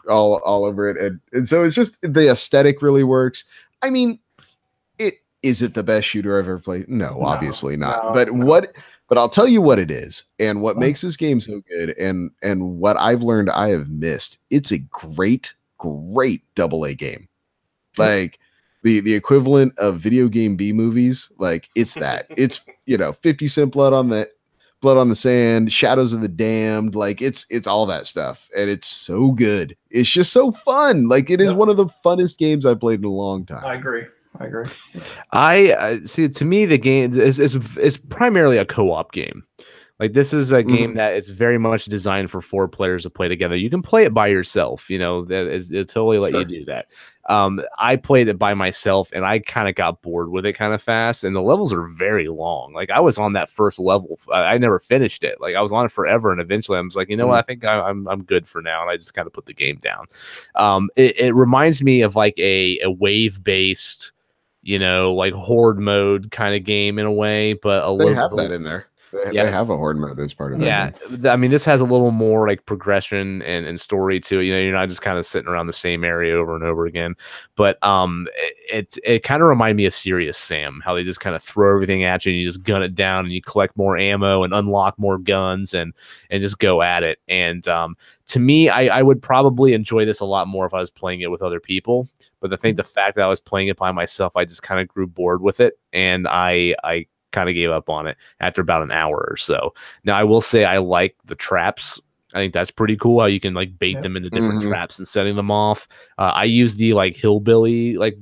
Speaker 2: all over it. And so it's just the aesthetic really works. I mean, is it the best shooter I've ever played? No, obviously not. But I'll tell you what it is, and what makes this game so good, and what I've learned I have missed. It's a great AA game. Like the equivalent of video game B movies. Like it's that. It's 50 Cent blood on the Blood on the Sand, Shadows of the Damned. Like it's all that stuff, and it's so good. It's just so fun. Like it is one of the funnest games I've played in a long time.
Speaker 4: I agree.
Speaker 1: I see. To me, the game is primarily a co-op game. Like this is a game that is very much designed for 4 players to play together. You can play it by yourself, you know, it totally let you do that. I played it by myself and I kind of got bored with it kind of fast, and the levels are very long. Like I was on that first level. I never finished it. Like I was on it forever, and eventually I was like, you know what, I think I'm good for now, and I just kind of put the game down. It reminds me of like a wave-based, you know, like horde mode kind of game in a way, but
Speaker 2: they have that in there. They have a horde mode as part of that.
Speaker 1: Yeah, I mean, this has a little more like progression and story to it. You know, you're not just kind of sitting around the same area over and over again. But it kind of reminded me of Serious Sam, how they just kind of throw everything at you and you just gun it down and you collect more ammo and unlock more guns and just go at it. And to me, I would probably enjoy this a lot more if I was playing it with other people. But I think the fact that I was playing it by myself, I just kind of grew bored with it, and I kind of gave up on it after about an hour or so. Now, I will say I like the traps. I think that's pretty cool how you can like bait them into different traps and setting them off. I used the like hillbilly like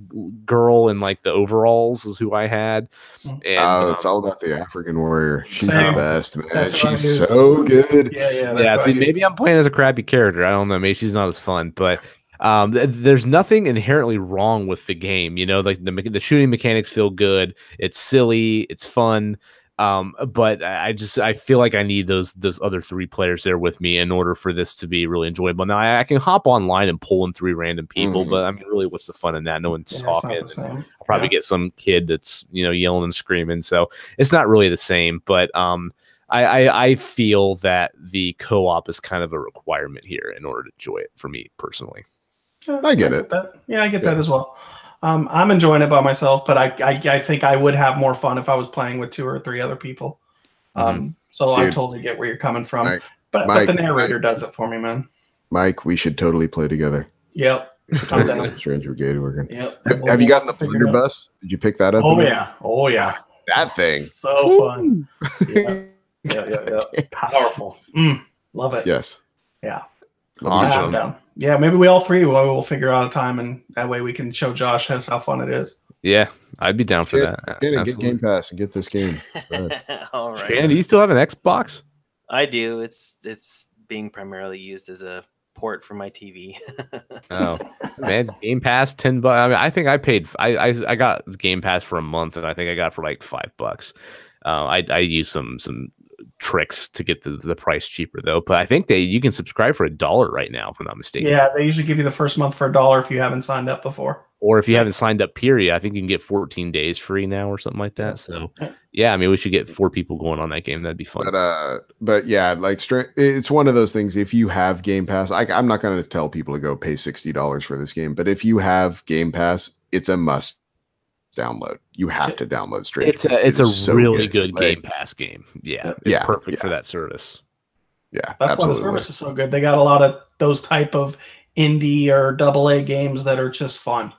Speaker 1: girl in like the overalls is who I had. And,
Speaker 2: it's all about the African warrior. She's
Speaker 4: Same.
Speaker 2: the best, man.
Speaker 4: That's
Speaker 2: She's so good.
Speaker 1: Yeah. See, maybe I'm playing as a crappy character. I don't know. Maybe she's not as fun, but there's nothing inherently wrong with the game. You know, like the shooting mechanics feel good. It's silly. It's fun. But I feel like I need those other 3 players there with me in order for this to be really enjoyable. Now I can hop online and pull in 3 random people, but I mean, really, what's the fun in that? No one's talking. I'll probably get some kid that's, you know, yelling and screaming. So it's not really the same. But I feel that the co-op is kind of a requirement here in order to enjoy it for me personally.
Speaker 2: I get it.
Speaker 4: I get that as well. I'm enjoying it by myself, but I think I would have more fun if I was playing with 2 or 3 other people. So I totally get where you're coming from. But the narrator does it for me, man.
Speaker 2: Mike, we should totally play together.
Speaker 4: Yep.
Speaker 2: Strange Brigade working.
Speaker 4: Yep.
Speaker 2: Have you gotten the blunderbuss? Did you pick that up?
Speaker 4: Oh yeah.
Speaker 2: That thing.
Speaker 4: So fun. Yeah. Powerful. Love it.
Speaker 2: Yes.
Speaker 4: Yeah.
Speaker 1: Awesome.
Speaker 4: Yeah, maybe we all 3 will figure out a time, and that way we can show Josh how fun it is.
Speaker 1: Yeah, I'd be down for that.
Speaker 2: Get Game Pass and get this game.
Speaker 3: All right.
Speaker 1: Shannon, do you still have an Xbox?
Speaker 3: I do. It's being primarily used as a port for my TV.
Speaker 1: Oh man, Game Pass, $10. I mean, I think I paid. I got Game Pass for a month, and I think I got it for like $5. I used some tricks to get the price cheaper though, but I think you can subscribe for $1 right now, if I'm not mistaken.
Speaker 4: Yeah, they usually give you the first month for $1 if you haven't signed up before,
Speaker 1: or if you haven't signed up period. I think you can get 14 days free now or something like that. So yeah, I mean, we should get 4 people going on that game. That'd be fun.
Speaker 2: But yeah, like it's one of those things. If you have Game Pass, I'm not going to tell people to go pay $60 for this game, but if you have Game Pass, it's a must download. You have to download Strange.
Speaker 1: It's a really good Game Pass game. Yeah, it's perfect for that service.
Speaker 2: Yeah,
Speaker 4: that's why the service is so good. They got a lot of those type of indie or AA games that are just fun.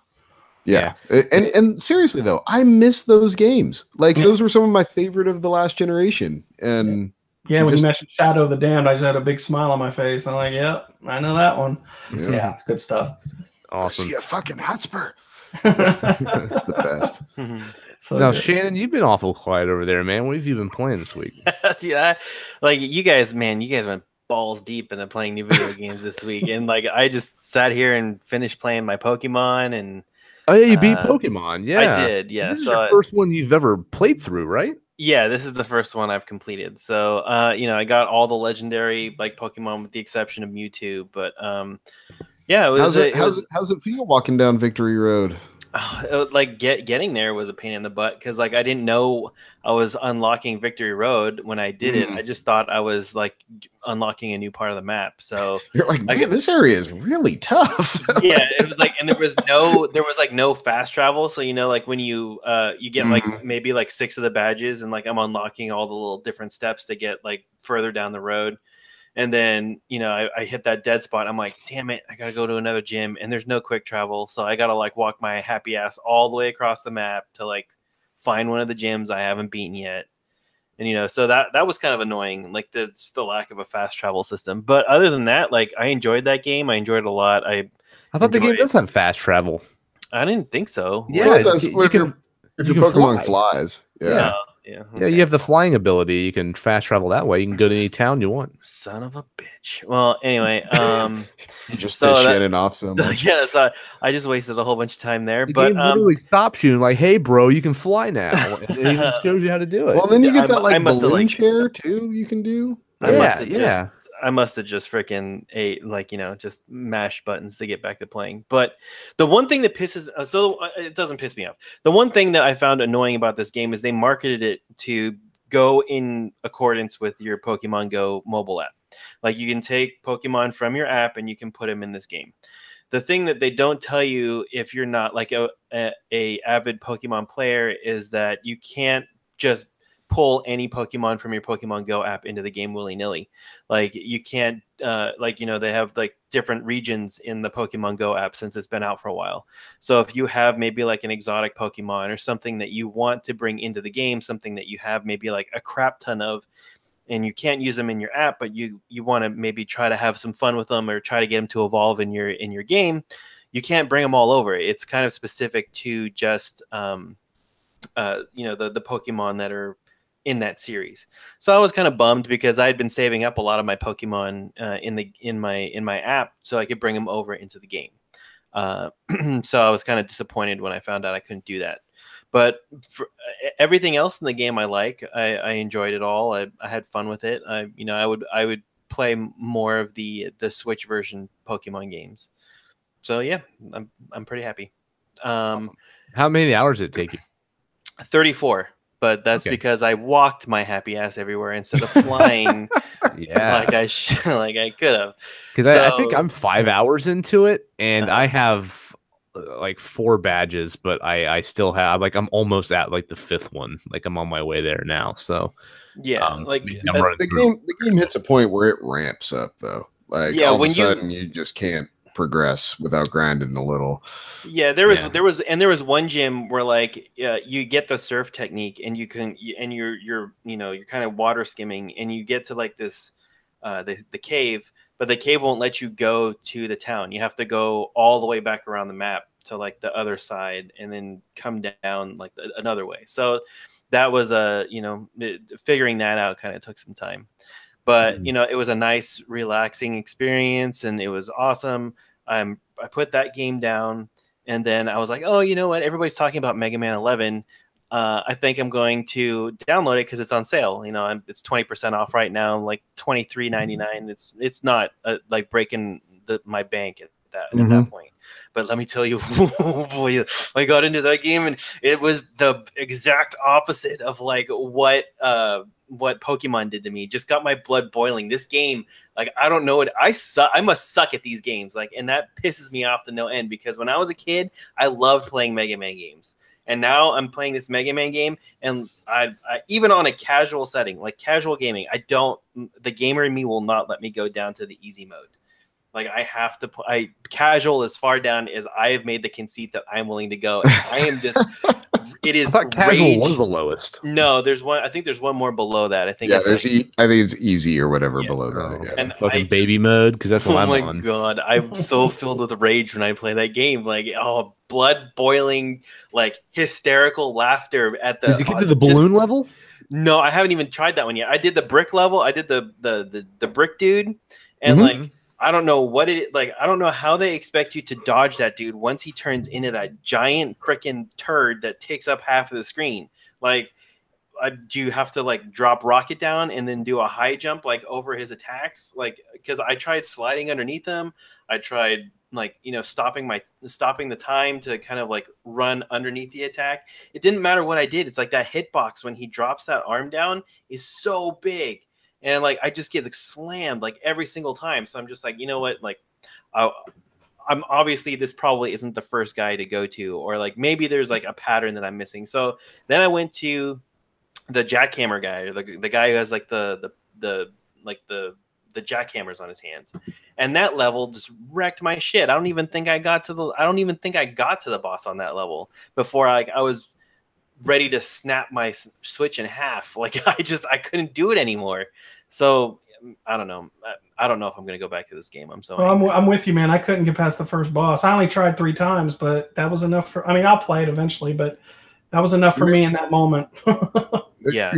Speaker 2: Yeah. And seriously though, I miss those games. Like those were some of my favorite of the last generation. And
Speaker 4: when you mentioned Shadow of the Damned, I just had a big smile on my face. I'm like, yep, I know that one. Yeah, it's good stuff.
Speaker 1: Awesome.
Speaker 2: See a fucking Hotspur. The best.
Speaker 1: So now, Shannon, you've been awful quiet over there, man. What have you been playing this week?
Speaker 3: Yeah, like you guys went balls deep into playing new video games this week, and like I just sat here and finished playing my Pokemon. And
Speaker 1: oh yeah, you beat Pokemon. Yeah,
Speaker 3: I did. Yeah,
Speaker 1: this is your first one you've ever played through, right?
Speaker 3: Yeah, this is the first one I've completed. So I got all the legendary like Pokemon with the exception of Mewtwo, but yeah,
Speaker 2: how's it feel walking down Victory Road?
Speaker 3: Like getting there was a pain in the butt because like I didn't know I was unlocking Victory Road when I did it. I just thought I was like unlocking a new part of the map. So
Speaker 2: you're like, man, this area is really tough.
Speaker 3: Yeah, it was like, and there was no fast travel. So like when you get like maybe like 6 of the badges, and like I'm unlocking all the little different steps to get like further down the road. And then, I hit that dead spot. I'm like, damn it, I got to go to another gym, and there's no quick travel. So I got to like walk my happy ass all the way across the map to like find one of the gyms I haven't beaten yet. And so that was kind of annoying, like the lack of a fast travel system. But other than that, like I enjoyed that game. I enjoyed it a lot.
Speaker 1: I thought the game does have fast travel.
Speaker 3: I didn't think so.
Speaker 1: Yeah,
Speaker 2: well, it does. If your Pokemon
Speaker 1: fly.
Speaker 2: flies, yeah.
Speaker 3: Yeah, okay.
Speaker 1: Yeah, you have the flying ability. You can fast travel that way. You can go to any town you want.
Speaker 3: Son of a bitch. Well, anyway,
Speaker 2: you just pissed Shannon off so much.
Speaker 3: Yeah, so I just wasted a whole bunch of time there.
Speaker 1: The
Speaker 3: but
Speaker 1: game literally stops you and like, hey, bro, you can fly now. And it even shows you how to do it.
Speaker 2: Well, then you get that like balloon chair too. You can do.
Speaker 3: I must have just freaking just mashed buttons to get back to playing. But the one thing that it doesn't piss me off. The one thing that I found annoying about this game is they marketed it to go in accordance with your Pokemon Go mobile app. Like you can take Pokemon from your app and you can put them in this game. The thing that they don't tell you if you're not like a avid Pokemon player is that you can't just pull any Pokemon from your Pokemon Go app into the game willy-nilly. Like you can't they have like different regions in the Pokemon Go app since it's been out for a while. So if you have maybe like an exotic Pokemon or something that you want to bring into the game, something that you have maybe like a crap ton of, and you can't use them in your app, but you want to maybe try to have some fun with them or try to get them to evolve in your game, you can't bring them all over. It's kind of specific to just the Pokemon that are in that series. So I was kind of bummed because I had been saving up a lot of my Pokemon in my app so I could bring them over into the game. So I was kind of disappointed when I found out I couldn't do that. But for everything else in the game, I enjoyed it all. I had fun with it. I would play more of the Switch version Pokemon games. So yeah, I'm pretty happy.
Speaker 1: Awesome. How many hours did it take you?
Speaker 3: 34. But that's because I walked my happy ass everywhere instead of flying like I could have.
Speaker 1: Because I think I'm 5 hours into it, and I have like 4 badges, but I still have I'm almost at like the 5th one. Like I'm on my way there now. So
Speaker 2: the game hits a point where it ramps up though. Like all of a sudden you just can't progress without grinding a little.
Speaker 3: Yeah, there was one gym where like you get the surf technique and you're kind of water skimming and you get to like this the cave, but the cave won't let you go to the town. You have to go all the way back around the map to like the other side and then come down like another way. So that was figuring that out kind of took some time. But it was a nice, relaxing experience, and it was awesome. I put that game down, and then I was like, "Oh, you know what? Everybody's talking about Mega Man 11. I think I'm going to download it because it's on sale. It's 20% off right now, like $23.99. It's not like breaking my bank at that point. But let me tell you, boy, I got into that game, and it was the exact opposite of like what Pokemon did to me. Just got my blood boiling. This game, like, I don't know I must suck at these games, like, and that pisses me off to no end because when I was a kid, I loved playing Mega Man games, and now I'm playing this Mega Man game, and I even on a casual setting, like casual gaming, the gamer in me will not let me go down to the easy mode. Like I have to play casual as far down as I have made the conceit that I'm willing to go. And I am just. It is.
Speaker 1: I thought casual was the lowest.
Speaker 3: No, there's one. I think there's one more below that. I think.
Speaker 2: Yeah, I think it's easy or whatever below that. Yeah.
Speaker 3: And
Speaker 1: fucking baby mode because that's what I'm on. Oh
Speaker 3: my god, I'm so filled with rage when I play that game. Like, blood boiling, like hysterical laughter at the.
Speaker 1: Did you get to the balloon level?
Speaker 3: No, I haven't even tried that one yet. I did the brick level. I did the brick dude, and like. I don't know I don't know how they expect you to dodge that dude once he turns into that giant freaking turd that takes up half of the screen. Like, do you have to like drop rocket down and then do a high jump like over his attacks? Like, because I tried sliding underneath him. I tried like, stopping the time to kind of like run underneath the attack. It didn't matter what I did. It's like that hitbox when he drops that arm down is so big. And like I just get like slammed like every single time. So I'm just like, you know what? Like, I'm obviously this probably isn't the first guy to go to, or like maybe there's like a pattern that I'm missing. So then I went to the jackhammer guy, or the guy who has like the jackhammers on his hands, and that level just wrecked my shit. I don't even think I got to the boss on that level before I was ready to snap my Switch in half. Like I couldn't do it anymore. So I don't know. I don't know if I'm gonna go back to this game. I'm so.
Speaker 4: Well, I'm with you, man. I couldn't get past the first boss. I only tried 3 times, but that was enough for. I mean, I'll play it eventually, but that was enough for me in that moment.
Speaker 3: Yeah.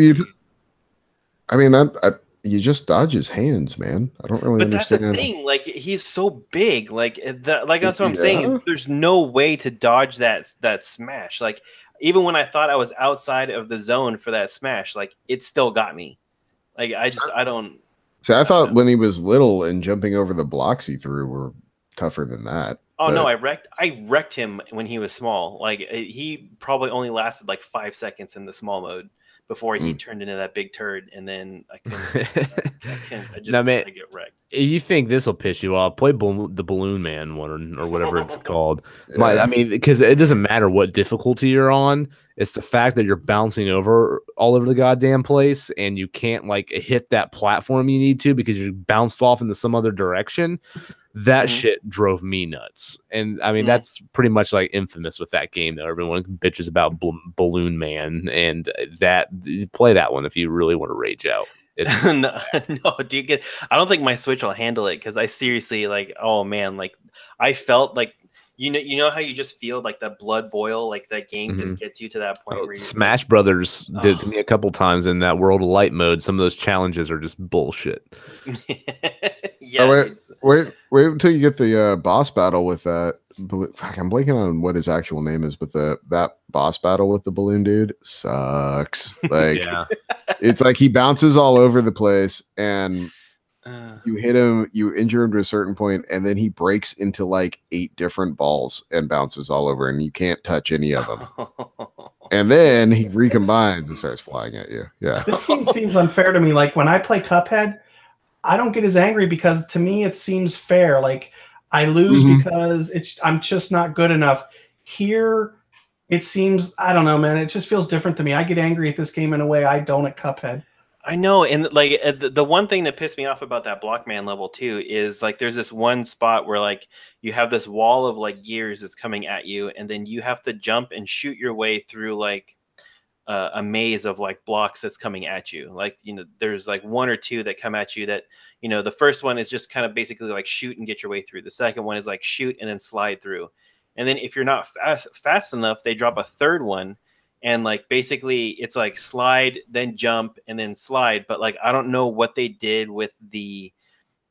Speaker 2: I mean, you just dodge his hands, man. I don't really understand.
Speaker 3: That's the thing. Like he's so big. Like that's what I'm saying. Is there's no way to dodge that smash. Like even when I thought I was outside of the zone for that smash, like it still got me. Like I don't.
Speaker 2: See, I thought when he was little and jumping over the blocks he threw were tougher than that.
Speaker 3: Oh no, I wrecked him when he was small. Like he probably only lasted like 5 seconds in the small mode before he turned into that big turd, and then I get wrecked.
Speaker 1: You think this will piss you off? Play the Balloon Man one or whatever it's called.
Speaker 2: Yeah.
Speaker 1: I mean, because it doesn't matter what difficulty you're on. It's the fact that you're bouncing all over the goddamn place, and you can't like hit that platform you need to because you bounced off into some other direction. That shit drove me nuts. And I mean, that's pretty much like infamous with that game, though. Everyone bitches about Balloon Man, and play that one if you really want to rage out.
Speaker 3: No, I don't think my Switch will handle it because I seriously like, oh man, like I felt like you know how you just feel like that blood boil, like that game just gets you to that point where
Speaker 1: Smash Brothers did to me a couple times in that World of Light mode. Some of those challenges are just bullshit.
Speaker 3: Yeah.
Speaker 2: Oh, wait until you get the boss battle with that. Fuck, I'm blanking on what his actual name is, but that boss battle with the balloon dude sucks. Like, it's like he bounces all over the place, and you hit him, you injure him to a certain point, and then he breaks into like 8 different balls and bounces all over, and you can't touch any of them. And then he recombines and starts flying at you. Yeah,
Speaker 4: this game seems unfair to me. Like when I play Cuphead, I don't get as angry because to me it seems fair. Like I lose because I'm just not good enough. Here it seems, I don't know, man. It just feels different to me. I get angry at this game in a way I don't at Cuphead.
Speaker 3: I know, and like the one thing that pissed me off about that Blockman level too is like there's this one spot where like you have this wall of like gears that's coming at you, and then you have to jump and shoot your way through like a maze of like blocks that's coming at you. Like, you know, there's like 1 or 2 that come at you that, you know, the first one is just kind of basically like shoot and get your way through. The second one is like shoot and then slide through. And then if you're not fast enough, they drop a third one. And like basically it's like slide, then jump, and then slide. But like I don't know what they did with the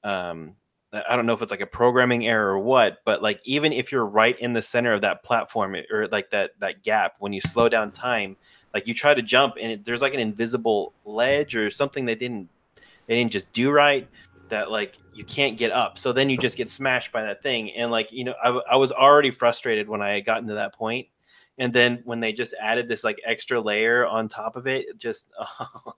Speaker 3: I don't know if it's like a programming error or what, but like even if you're right in the center of that platform or like that gap, when you slow down time, like you try to jump and there's like an invisible ledge or something they didn't just do right, that like you can't get up. So then you just get smashed by that thing. And like, you know, I was already frustrated when I got into that point. And then when they just added this like extra layer on top of it, just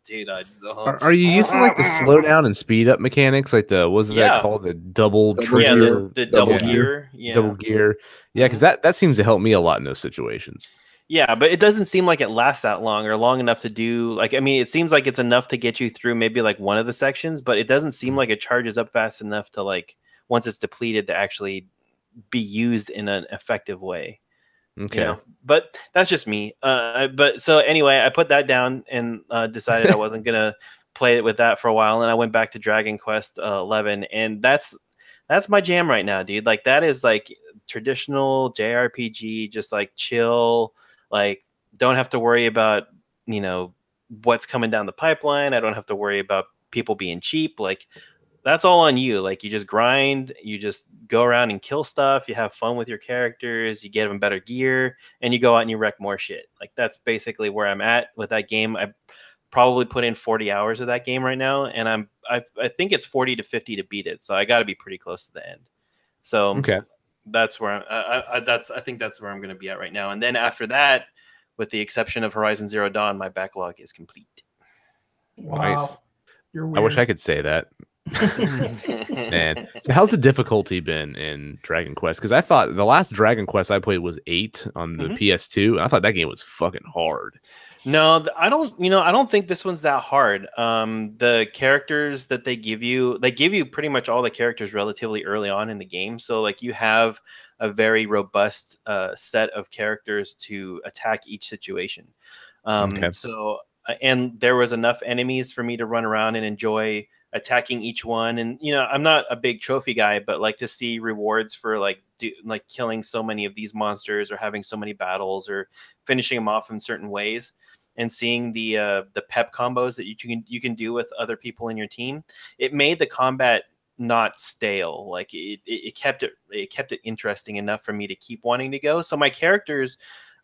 Speaker 3: dude,
Speaker 1: Are you using like the slow down and speed up mechanics, like the that called, the double trigger,
Speaker 3: the double gear,
Speaker 1: double gear, because that seems to help me a lot in those situations.
Speaker 3: Yeah, but it doesn't seem like it lasts that long or long enough to do like, I mean, it seems like it's enough to get you through maybe like one of the sections, but it doesn't seem like it charges up fast enough to like once it's depleted to actually be used in an effective way.
Speaker 1: Okay.
Speaker 3: You know? But that's just me. But so anyway, I put that down and decided I wasn't gonna play it with that for a while, and I went back to Dragon Quest 11, and that's my jam right now, dude. Like that is like traditional JRPG, just like chill, like don't have to worry about, you know, what's coming down the pipeline. I don't have to worry about people being cheap. Like that's all on you. Like you just grind, you just go around and kill stuff. You have fun with your characters. You get them better gear, and you go out and you wreck more shit. Like that's basically where I'm at with that game. I probably put in 40 hours of that game right now, and I think it's 40 to 50 to beat it. So I got to be pretty close to the end. So
Speaker 1: okay,
Speaker 3: that's where I think that's where I'm going to be at right now. And then after that, with the exception of Horizon Zero Dawn, my backlog is complete.
Speaker 4: Wow.
Speaker 1: Nice.
Speaker 4: You're weird.
Speaker 1: I wish I could say that. Man, so how's the difficulty been in Dragon Quest? Because I thought the last Dragon Quest I played was 8 on the PS2, and I thought that game was fucking hard.
Speaker 3: No, I don't. I don't think this one's that hard. The characters that they give you pretty much all the characters relatively early on in the game. So like you have a very robust set of characters to attack each situation.
Speaker 1: Okay.
Speaker 3: And there was enough enemies for me to run around and enjoy attacking each one. And I'm not a big trophy guy, but like to see rewards for like killing so many of these monsters or having so many battles or finishing them off in certain ways, and seeing the pep combos that you can do with other people in your team, it made the combat not stale. Like it kept it interesting enough for me to keep wanting to go. So my characters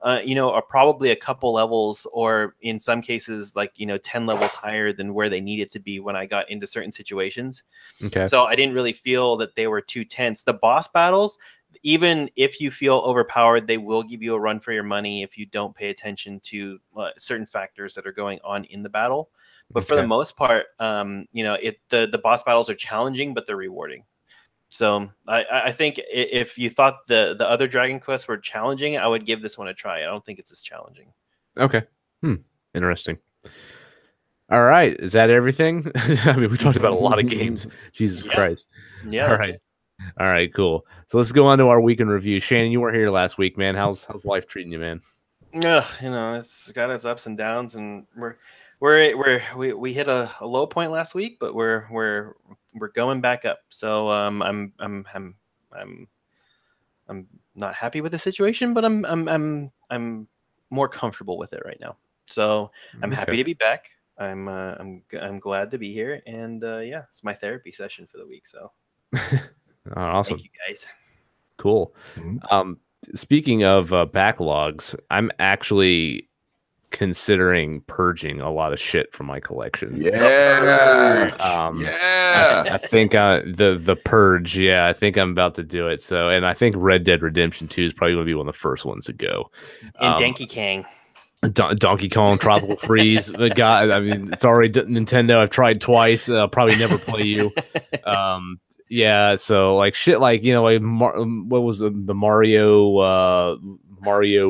Speaker 3: are probably a couple levels, or in some cases, like 10 levels higher than where they needed to be when I got into certain situations.
Speaker 1: Okay.
Speaker 3: So I didn't really feel that they were too tense. The boss battles, even if you feel overpowered, they will give you a run for your money if you don't pay attention to certain factors that are going on in the battle. But for the most part, the boss battles are challenging, but they're rewarding. So I think if you thought the other Dragon Quests were challenging, I would give this one a try. I don't think it's as challenging.
Speaker 1: Okay. Interesting. All right. Is that everything? I mean, we talked about a lot of games. Jesus Christ.
Speaker 3: Yeah.
Speaker 1: All right. All right, cool. So let's go on to our week in review. Shannon, you weren't here last week, man. How's life treating you, man?
Speaker 3: It's got its ups and downs, and we hit a low point last week, but we're going back up. So I'm not happy with the situation, but I'm more comfortable with it right now. So I'm happy to be back. I'm glad to be here, and it's my therapy session for the week. So
Speaker 1: awesome.
Speaker 3: Thank you guys.
Speaker 1: Cool. Speaking of backlogs, I'm actually considering purging a lot of shit from my collection.
Speaker 2: Yeah.
Speaker 1: I think the purge. Yeah, I think I'm about to do it. So, and I think Red Dead Redemption 2 is probably going to be one of the first ones to go.
Speaker 3: And Donkey Kong.
Speaker 1: Donkey Kong, Tropical Freeze. The guy. I mean, it's already Nintendo. I've tried twice. Probably never play you. Yeah, so like shit, like like what was the Mario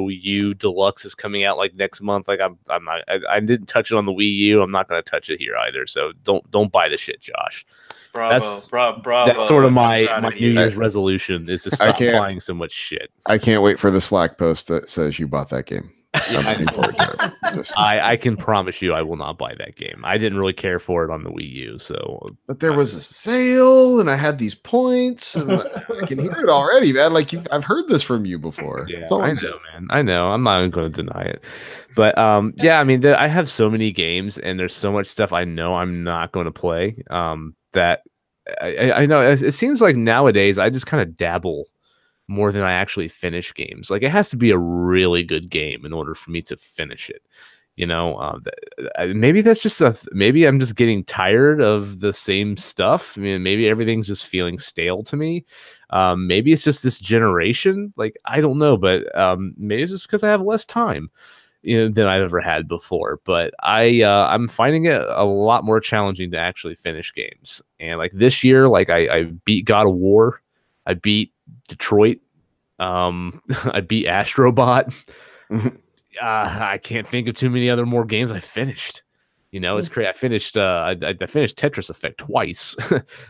Speaker 1: U Deluxe is coming out like next month. Like I didn't touch it on the Wii U. I'm not gonna touch it here either. So don't buy the shit, Josh.
Speaker 3: Bravo.
Speaker 1: That's sort of my New Year's resolution is to stop buying so much shit.
Speaker 2: I can't wait for the Slack post that says you bought that game.
Speaker 1: I can promise you I will not buy that game. I didn't really care for it on the Wii U,
Speaker 2: but there was a sale and I had these points and I can hear it already, man. Like I've heard this from you before.
Speaker 1: Yeah, I know, man. I know. I'm not even going to deny it. But yeah, I mean, I have so many games and there's so much stuff I know I'm not going to play. That I know it seems like nowadays I just kind of dabble more than I actually finish games. Like it has to be a really good game in order for me to finish it. Maybe that's just maybe I'm just getting tired of the same stuff. I mean, maybe everything's just feeling stale to me. Maybe it's just this generation. Like I don't know, but maybe it's just because I have less time, than I've ever had before. But I'm finding it a lot more challenging to actually finish games. And like this year, like I beat God of War. I beat Detroit. I beat Astrobot. I can't think of too many other more games I finished. It's crazy. I finished Tetris Effect twice.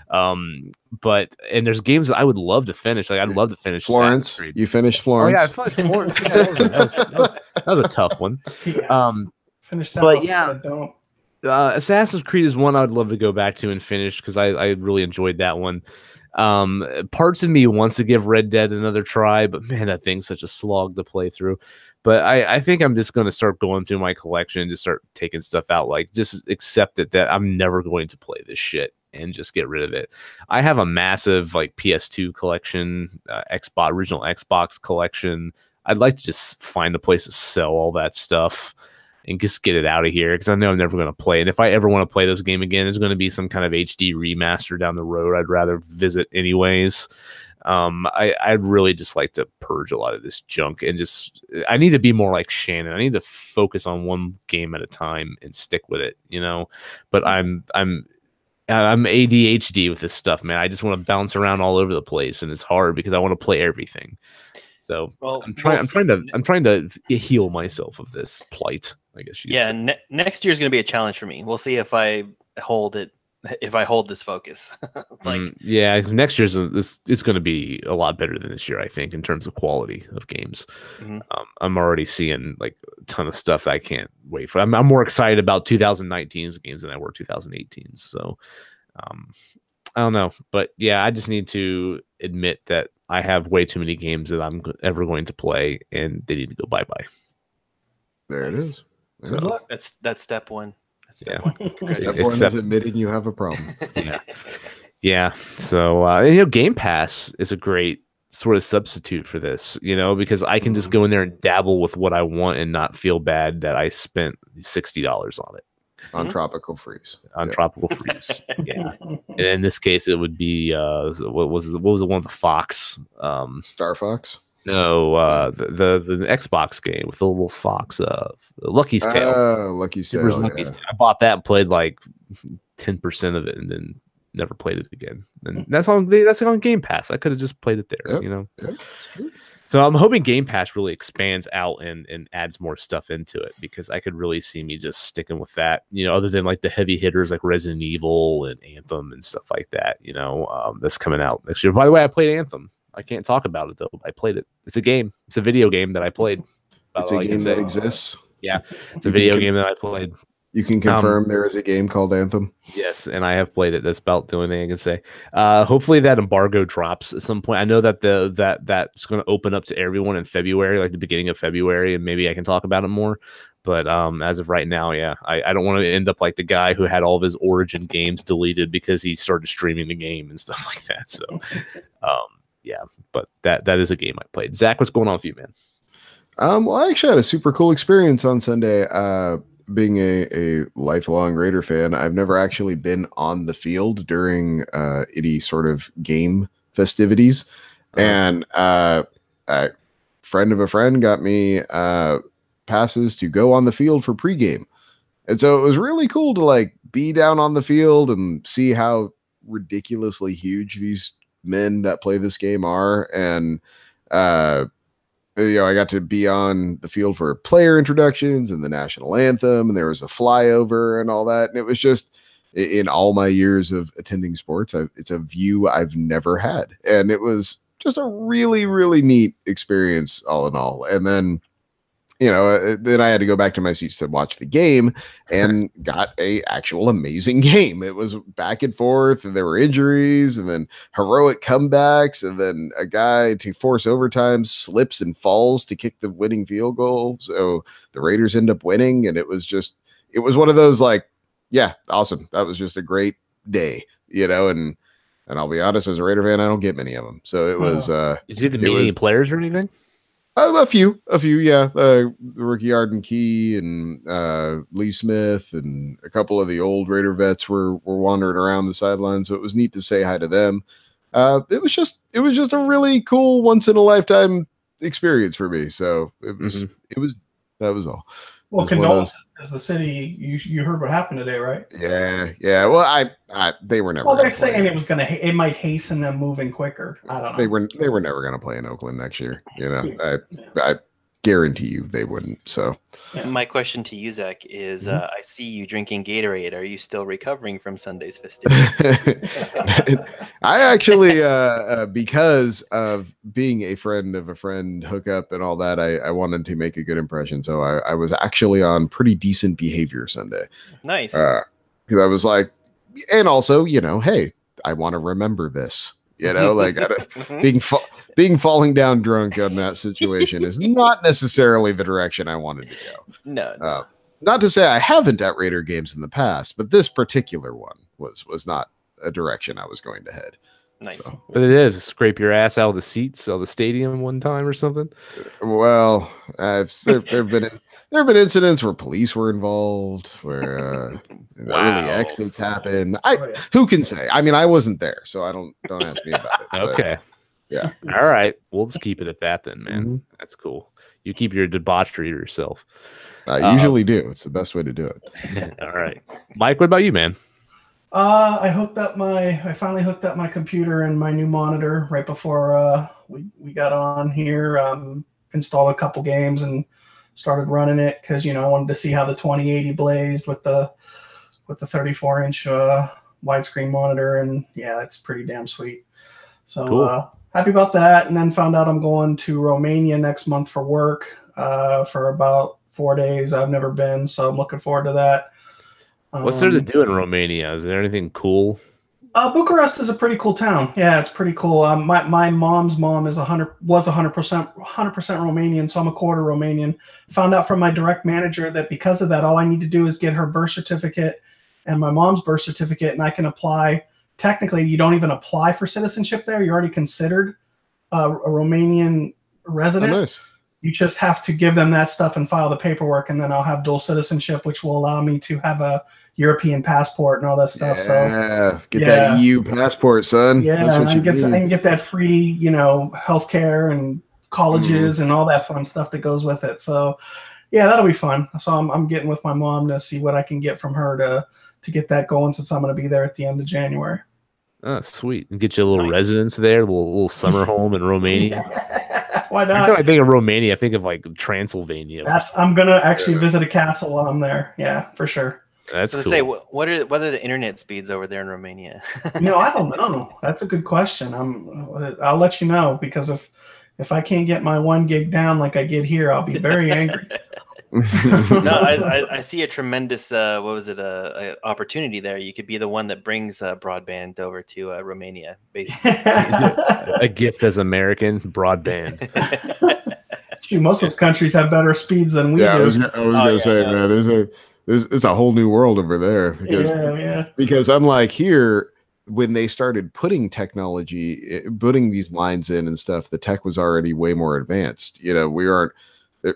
Speaker 1: But there's games that I would love to finish. Like I'd love to finish
Speaker 2: Florence. You finished Florence.
Speaker 1: Oh yeah, I finished Florence. That was a tough one.
Speaker 4: Finished that,
Speaker 1: but yeah, Assassin's Creed is one I'd love to go back to and finish because I really enjoyed that one. Parts of me wants to give Red Dead another try, but man, that thing's such a slog to play through. But I think I'm just going to start going through my collection and just start taking stuff out. Like just accept it that I'm never going to play this shit and just get rid of it. I have a massive like PS2 collection, original Xbox collection. I'd like to just find a place to sell all that stuff and just get it out of here because I know I'm never going to play it. If I ever want to play this game again, there's going to be some kind of HD remaster down the road. I'd rather visit anyways. I'd really just like to purge a lot of this junk and I need to be more like Shannon. I need to focus on one game at a time and stick with it, but I'm ADHD with this stuff, man. I just want to bounce around all over the place and it's hard because I want to play everything. So
Speaker 3: Well,
Speaker 1: I'm trying to heal myself of this plight, I guess you could
Speaker 3: Yeah,
Speaker 1: say.
Speaker 3: next year is going to be a challenge for me. We'll see if I hold it, if I hold this focus.
Speaker 1: Yeah, 'cause next year's it's going to be a lot better than this year, I think, in terms of quality of games.
Speaker 3: Mhm.
Speaker 1: I'm already seeing like a ton of stuff that I can't wait for. I'm more excited about 2019's games than I were 2018's. So I don't know, but yeah, I just need to admit that I have way too many games that I'm ever going to play, and they need to go bye bye.
Speaker 2: There it is.
Speaker 1: So,
Speaker 4: Good luck.
Speaker 3: That's step one. That's step
Speaker 1: Yeah.
Speaker 3: one.
Speaker 2: Step one is admitting you have a problem.
Speaker 1: Yeah. Yeah. So, Game Pass is a great sort of substitute for this, because I can just go in there and dabble with what I want and not feel bad that I spent $60 on it.
Speaker 2: On Tropical Freeze.
Speaker 1: On Tropical Freeze. Yeah. And in this case, it would be, what was the one with the fox?
Speaker 2: Star Fox?
Speaker 1: No, the Xbox game with the little fox, Lucky's Tale.
Speaker 2: Lucky's
Speaker 1: Super
Speaker 2: Tale.
Speaker 1: Lucky's
Speaker 2: Yeah.
Speaker 1: Tale. I bought that and played like 10% of it, and then never played it again. And that's on Game Pass. I could have just played it there,
Speaker 2: Yep.
Speaker 1: So I'm hoping Game Pass really expands out and adds more stuff into it, because I could really see me just sticking with that. Other than like the heavy hitters like Resident Evil and Anthem and stuff like that. That's coming out next year. By the way, I played Anthem. I can't talk about it though. I played it. It's a game. It's a video game that I played.
Speaker 2: It's a game that exists.
Speaker 1: Yeah, it's a video game that I played.
Speaker 2: You can confirm there is a game called Anthem.
Speaker 1: Yes, and I have played it. That's about the only thing I can say. Hopefully that embargo drops at some point. I know that that's going to open up to everyone in February, like the beginning of February, and maybe I can talk about it more. But as of right now, yeah, I don't want to end up like the guy who had all of his Origin games deleted because he started streaming the game and stuff like that. So, yeah, but that is a game I played. Zach, what's going on with you, man?
Speaker 2: Well, I actually had a super cool experience on Sunday. Being a lifelong Raider fan, I've never actually been on the field during any sort of game festivities. And a friend of a friend got me passes to go on the field for pregame. And so it was really cool to like be down on the field and see how ridiculously huge these men that play this game are. And I got to be on the field for player introductions and the national anthem, and there was a flyover and all that. And it was just, in all my years of attending sports, it's a view I've never had. And it was just a really, really neat experience all in all. And then, then I had to go back to my seats to watch the game, and got a actual amazing game. It was back and forth, and there were injuries, and then heroic comebacks, and then a guy to force overtime slips and falls to kick the winning field goal. So the Raiders end up winning, and it was one of those like, yeah, awesome. That was just a great day, and I'll be honest, as a Raider fan, I don't get many of them. So it was.
Speaker 1: Did you get to meet any players or anything?
Speaker 2: A few, yeah. Rookie Arden Key and Lee Smith and a couple of the old Raider vets were wandering around the sidelines, so it was neat to say hi to them. It was just a really cool once in a lifetime experience for me. So that was all.
Speaker 4: Well, condolences as the city. You heard what happened today, right?
Speaker 2: Yeah. Well, they were never.
Speaker 4: Well, they're saying it might hasten them moving quicker. I don't know.
Speaker 2: They were never going to play in Oakland next year. I guarantee you they wouldn't. So,
Speaker 3: my question to you, Zach, is: I see you drinking Gatorade. Are you still recovering from Sunday's festivities?
Speaker 2: I actually, because of being a friend of a friend hookup and all that, I wanted to make a good impression. So I was actually on pretty decent behavior Sunday.
Speaker 3: Nice.
Speaker 2: Because I was like, and also, hey, I want to remember this. Like being falling down drunk on that situation is not necessarily the direction I wanted to go.
Speaker 3: No.
Speaker 2: Not to say I haven't at Raider games in the past, but this particular one was not a direction I was going to head.
Speaker 3: Nice.
Speaker 2: So,
Speaker 1: But it is scrape your ass out of the seats of the stadium one time or something.
Speaker 2: Well, there've been incidents where police were involved, where early exits happen. Who can say? I mean, I wasn't there, so I don't ask me about it.
Speaker 1: Okay.
Speaker 2: Yeah.
Speaker 1: All right. We'll just keep it at that then, man.
Speaker 2: Mm-hmm.
Speaker 1: That's cool. You keep your debauchery to yourself.
Speaker 2: I usually do. It's the best way to do it.
Speaker 1: All right. Mike, what about you, man?
Speaker 4: I finally hooked up my computer and my new monitor right before we got on here, installed a couple games, and started running it because I wanted to see how the 2080 blazed with the 34-inch widescreen monitor, and yeah, it's pretty damn sweet. So
Speaker 1: Cool.
Speaker 4: Happy about that. And then found out I'm going to Romania next month for work for about 4 days. I've never been, so I'm looking forward to that.
Speaker 1: What's there to do in Romania? Is there anything cool?
Speaker 4: Bucharest is a pretty cool town. Yeah, it's pretty cool. My mom's mom was 100% Romanian, so I'm a quarter Romanian. Found out from my direct manager that because of that, all I need to do is get her birth certificate and my mom's birth certificate, and I can apply. Technically, you don't even apply for citizenship there. You're already considered a Romanian resident.
Speaker 2: Oh, nice.
Speaker 4: You just have to give them that stuff and file the paperwork, and then I'll have dual citizenship, which will allow me to have a European passport and all that stuff.
Speaker 2: Yeah, get that EU passport, son.
Speaker 4: Yeah,
Speaker 2: that's what
Speaker 4: I can get that free, healthcare and colleges and all that fun stuff that goes with it. So, yeah, that'll be fun. So I'm getting with my mom to see what I can get from her to get that going, since I'm going to be there at the end of January.
Speaker 1: Oh, sweet. And get you a little residence there, a little summer home in Romania.
Speaker 4: Yeah, why not?
Speaker 1: Every time I think of Romania, I think of like Transylvania.
Speaker 4: I'm going to actually visit a castle while I'm there. Yeah, for sure.
Speaker 1: That's cool.
Speaker 3: Say, what are the internet speeds over there in Romania?
Speaker 4: I don't know. That's a good question. I'll let you know, because if I can't get my 1 gig down like I get here, I'll be very angry.
Speaker 3: No, I see a tremendous opportunity there. You could be the one that brings broadband over to Romania, basically.
Speaker 1: A gift as American broadband.
Speaker 4: Shoot, most of those countries have better speeds than we do.
Speaker 2: I was gonna say, man, it's a whole new world over there, because unlike here, when they started putting these lines in and stuff, the tech was already way more advanced. We aren't.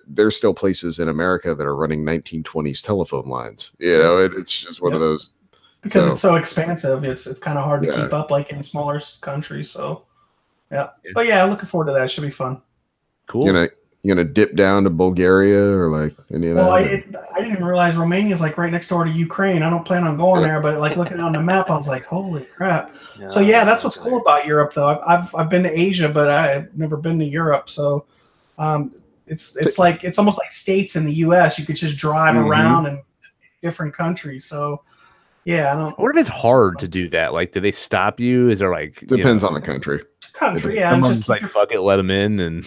Speaker 2: There's still places in America that are running 1920s telephone lines. It's just one of those.
Speaker 4: Because it's so expansive, it's kind of hard to keep up, like in smaller countries. So, but looking forward to that. It should be fun.
Speaker 1: Cool.
Speaker 2: You gonna dip down to Bulgaria or like any of that?
Speaker 4: Well, I didn't even realize Romania is like right next door to Ukraine. I don't plan on going there, but like looking on the map, I was like, holy crap.
Speaker 3: No,
Speaker 4: so that's what's cool about Europe, though. I've been to Asia, but I've never been to Europe. So, it's almost like states in the U.S. You could just drive around in different countries. So, I don't.
Speaker 1: What if it's hard to do that? Like, do they stop you? Is there like
Speaker 2: depends on the country?
Speaker 1: Someone's just like, fuck it, let them in, and.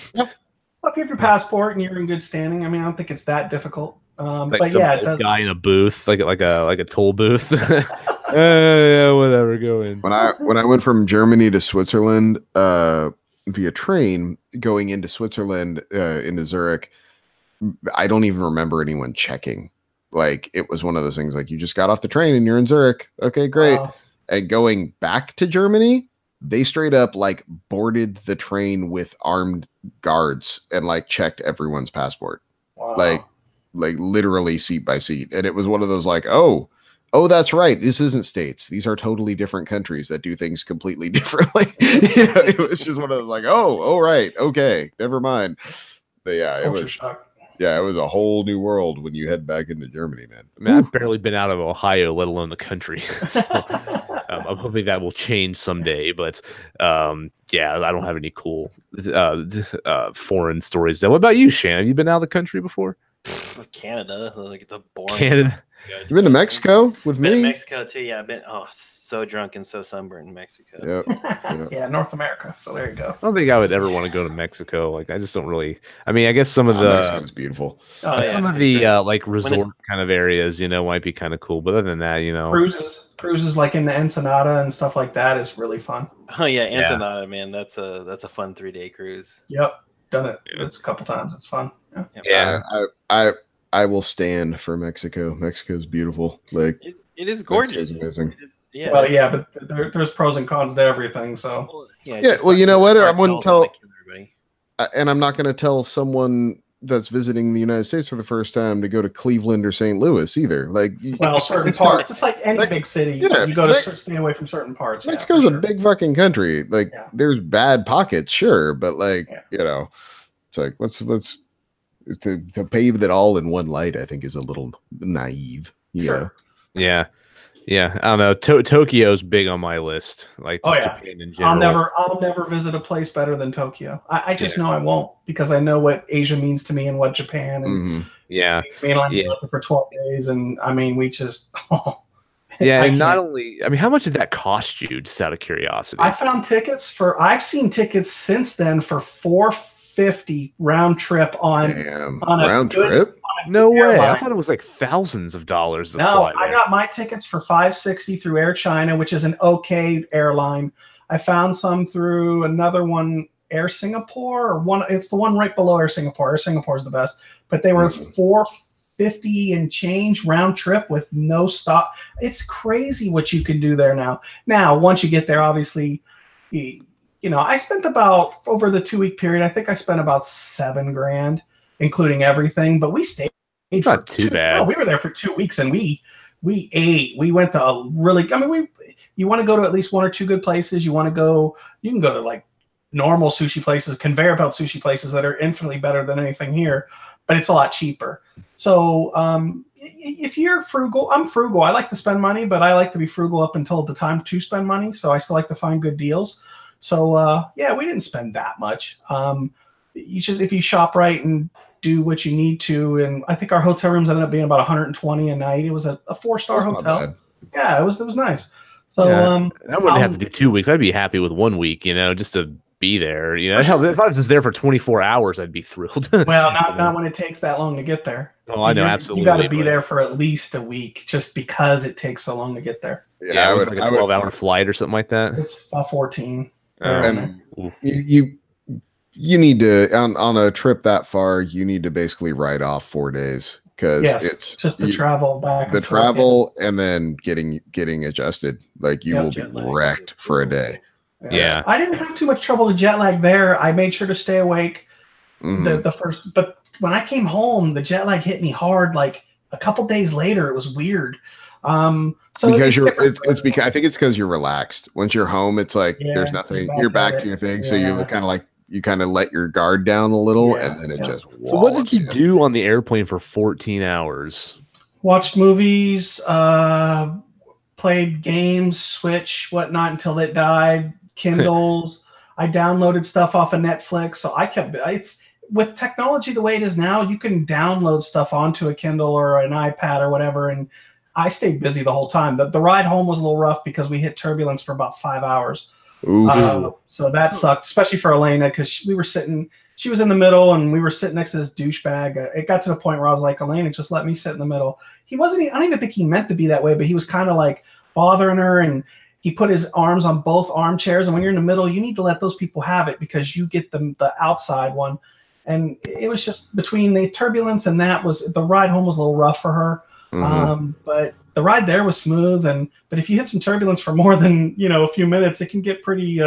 Speaker 4: Well, if you have your passport and you're in good standing, I mean, I don't think it's that difficult.
Speaker 1: Like
Speaker 4: but
Speaker 1: it does. Guy in a booth, like a toll booth. Whatever, go in.
Speaker 2: When I went from Germany to Switzerland via train, going into Switzerland into Zurich, I don't even remember anyone checking. Like, it was one of those things, like, you just got off the train and you're in Zurich. Okay, great. Wow. And going back to Germany, they straight up like boarded the train with armed guards and like checked everyone's passport. Wow. Like literally seat by seat. And it was one of those like, oh, that's right. This isn't states. These are totally different countries that do things completely differently. It was just one of those like, oh, right. Okay. Never mind. But it was a whole new world when you head back into Germany, man.
Speaker 1: I mean, I've barely been out of Ohio, let alone the country. So, I'm hoping that will change someday, but I don't have any cool foreign stories. What about you, Shannon? Have you been out of the country before?
Speaker 3: Canada, like the boring.
Speaker 1: Canada.
Speaker 2: You been to Mexico with me?
Speaker 3: Been to Mexico too. Yeah, I've been so drunk and so sunburned in Mexico.
Speaker 4: Yeah, North America. So there you go.
Speaker 1: I don't think I would ever want to go to Mexico. Like, I just don't really. I mean, I guess some of the
Speaker 2: Mexico's beautiful.
Speaker 1: Some of the like resort kind of areas, might be kind of cool. But other than that,
Speaker 4: cruises like in the Ensenada and stuff like that is really fun.
Speaker 3: Oh yeah, Ensenada, man, that's a fun 3-day cruise.
Speaker 4: Yep, done it. It's a couple times. It's fun.
Speaker 2: I will stand for Mexico. Mexico's beautiful. Like,
Speaker 3: it is gorgeous.
Speaker 2: Amazing.
Speaker 4: But there's pros and cons to everything. So
Speaker 2: well, you know what? I wouldn't tell, and I'm not going to tell someone that's visiting the United States for the first time to go to Cleveland or St. Louis either. Like,
Speaker 4: certain parts. It's like any big city. You go to stay away from certain parts.
Speaker 2: Mexico's a big fucking country. Like, there's bad pockets, sure, but like, it's like let's to pave that all in one light, I think, is a little naive.
Speaker 1: Sure. Yeah. Yeah, I don't know. Tokyo's big on my list. Like just Japan in general.
Speaker 4: I'll never visit a place better than Tokyo. I just know I won't, because I know what Asia means to me and what Japan and mainland Europe for 12 days. And I mean, we just
Speaker 1: and not only, I mean, how much did that cost you, just out of curiosity?
Speaker 4: I've seen tickets since then for $450 round trip on
Speaker 2: round trip.
Speaker 1: No way. I thought it was like thousands of dollars.
Speaker 4: No, I got my tickets for $560 through Air China, which is an okay airline. I found some through another one, Air Singapore, it's the one right below Air Singapore. Air Singapore is the best, but they were $450 and change round trip with no stop. It's crazy what you can do there now. Now, once you get there, obviously, I spent about, over the 2-week period, I think I spent about $7,000, including everything, but we stayed.
Speaker 1: Not too bad.
Speaker 4: No, we were there for 2 weeks and we ate. We went to you want to go to at least one or two good places. You can go to like normal sushi places, conveyor belt sushi places that are infinitely better than anything here, but it's a lot cheaper. So if you're frugal, I'm frugal. I like to spend money, but I like to be frugal up until the time to spend money. So I still like to find good deals. So we didn't spend that much. If you shop right and do what you need to, and I think our hotel rooms ended up being about $120 a night. It was a 4-star hotel. Yeah, it was nice. So
Speaker 1: I wouldn't have to do 2 weeks. I'd be happy with 1 week, just to be there. Hell, if I was just there for 24 hours, I'd be thrilled.
Speaker 4: Well, not when it takes that long to get there.
Speaker 1: Oh, I know, absolutely.
Speaker 4: You got to be there for at least a week, just because it takes so long to get there.
Speaker 1: Yeah, it was like a 12-hour flight or something like that.
Speaker 4: It's about 14.
Speaker 2: And you need to, on a trip that far, you need to basically write off 4 days, because it's
Speaker 4: just the travel back,
Speaker 2: the travel, and then getting adjusted. Like you will be wrecked for a day.
Speaker 1: Yeah,
Speaker 4: I didn't have too much trouble with jet lag there. I made sure to stay awake the first, but when I came home, the jet lag hit me hard. Like a couple days later, it was weird. So
Speaker 2: because it's because I think it's because you're relaxed. Once you're home, it's like there's nothing. You're back to your thing, so you kind of like. You kind of let your guard down a little, and then it just.
Speaker 1: So what did you do on the airplane for 14 hours?
Speaker 4: Watched movies, played games, Switch, whatnot, until it died. Kindles. I downloaded stuff off of Netflix, so I kept. It's with technology the way it is now. You can download stuff onto a Kindle or an iPad or whatever, and I stayed busy the whole time. The ride home was a little rough because we hit turbulence for about 5 hours. So that sucked, especially for Elena, because she was in the middle and we were sitting next to this douchebag. It got to the point where I was like, Elena, just let me sit in the middle. I don't even think he meant to be that way, but he was kind of like bothering her, and he put his arms on both armchairs. And when you're in the middle, you need to let those people have it, because you get the outside one. And it was just between the turbulence and the ride home was a little rough for her. But the ride there was smooth, but if you hit some turbulence for more than a few minutes, it can get pretty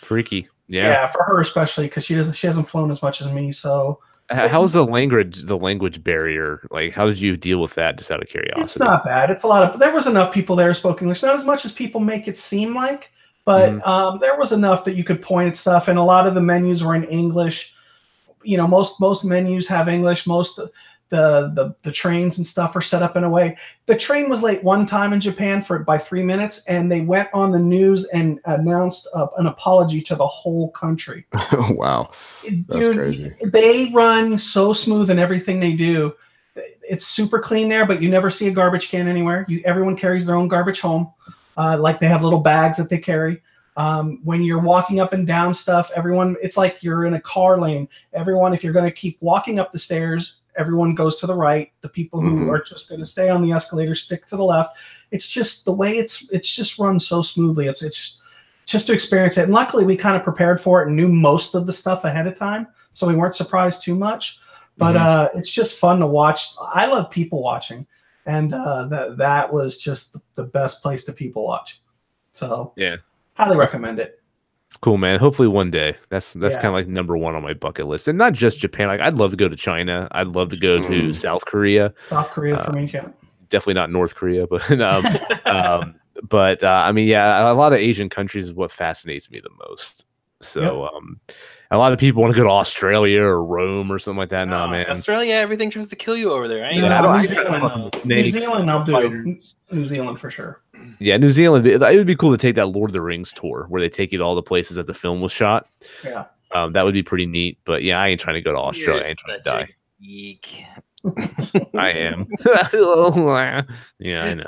Speaker 1: freaky.
Speaker 4: Yeah, for her especially, because she hasn't flown as much as me. So
Speaker 1: how's the language barrier? Like, how did you deal with that? Just out of curiosity.
Speaker 4: It's not bad. It's there was enough people there who spoke English, not as much as people make it seem like, but there was enough that you could point at stuff, and a lot of the menus were in English. Most menus have English. Most the trains and stuff are set up in a way. The train was late one time in Japan by 3 minutes, and they went on the news and announced an apology to the whole country.
Speaker 2: Wow. That's crazy.
Speaker 4: They run so smooth in everything they do. It's super clean there, but you never see a garbage can anywhere. Everyone carries their own garbage home. Like they have little bags that they carry. When you're walking up and down stuff, it's like you're in a car lane. Everyone, if you're going to keep walking up the stairs, everyone goes to the right. The people who are just going to stay on the escalator stick to the left. It's just the way it's just run so smoothly. It's just to experience it. And luckily we kind of prepared for it and knew most of the stuff ahead of time, so we weren't surprised too much. But it's just fun to watch. I love people watching, and that was just the best place to people watch. So
Speaker 1: yeah,
Speaker 4: highly recommend it.
Speaker 1: It's cool, man. Hopefully one day. That's kind of like number one on my bucket list. And not just Japan. Like, I'd love to go to China. I'd love to go to South Korea.
Speaker 4: South Korea for me, yeah.
Speaker 1: Definitely not North Korea, but I mean, yeah, a lot of Asian countries is what fascinates me the most. So a lot of people want to go to Australia or Rome or something like that. No, man.
Speaker 3: Australia, everything tries to kill you over there.
Speaker 4: New Zealand, I'll do. New Zealand for sure.
Speaker 1: Yeah, New Zealand. It would be cool to take that Lord of the Rings tour where they take you to all the places that the film was shot.
Speaker 4: Yeah.
Speaker 1: That would be pretty neat. But yeah, I ain't trying to go to Australia. I ain't trying to die.
Speaker 3: Geek.
Speaker 1: I am. Yeah, I know.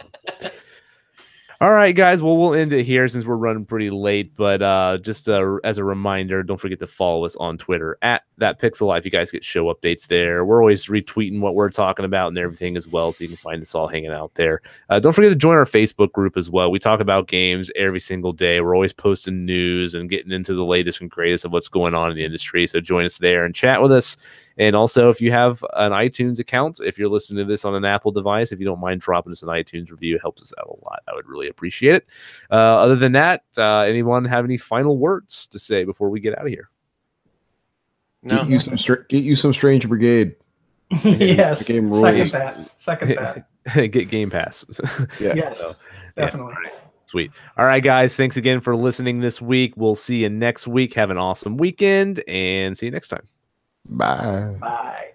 Speaker 1: All right, guys. Well, we'll end it here since we're running pretty late. But just as a reminder, don't forget to follow us on Twitter at @ThatPixelLife. You guys get show updates there. We're always retweeting what we're talking about and everything as well, so you can find us all hanging out there. Don't forget to join our Facebook group as well. We talk about games every single day. We're always posting news and getting into the latest and greatest of what's going on in the industry. So join us there and chat with us. And also, if you have an iTunes account, if you're listening to this on an Apple device, if you don't mind dropping us an iTunes review, it helps us out a lot. I would really appreciate it. Other than that, anyone have any final words to say before we get out of here?
Speaker 3: No.
Speaker 2: Get you some Strange Brigade.
Speaker 4: Yes.
Speaker 2: Second
Speaker 4: that.
Speaker 1: Get Game Pass.
Speaker 2: Yeah.
Speaker 4: Yes.
Speaker 1: So,
Speaker 4: definitely.
Speaker 1: Yeah, sweet. All right, guys. Thanks again for listening this week. We'll see you next week. Have an awesome weekend and see you next time.
Speaker 2: Bye.
Speaker 4: Bye.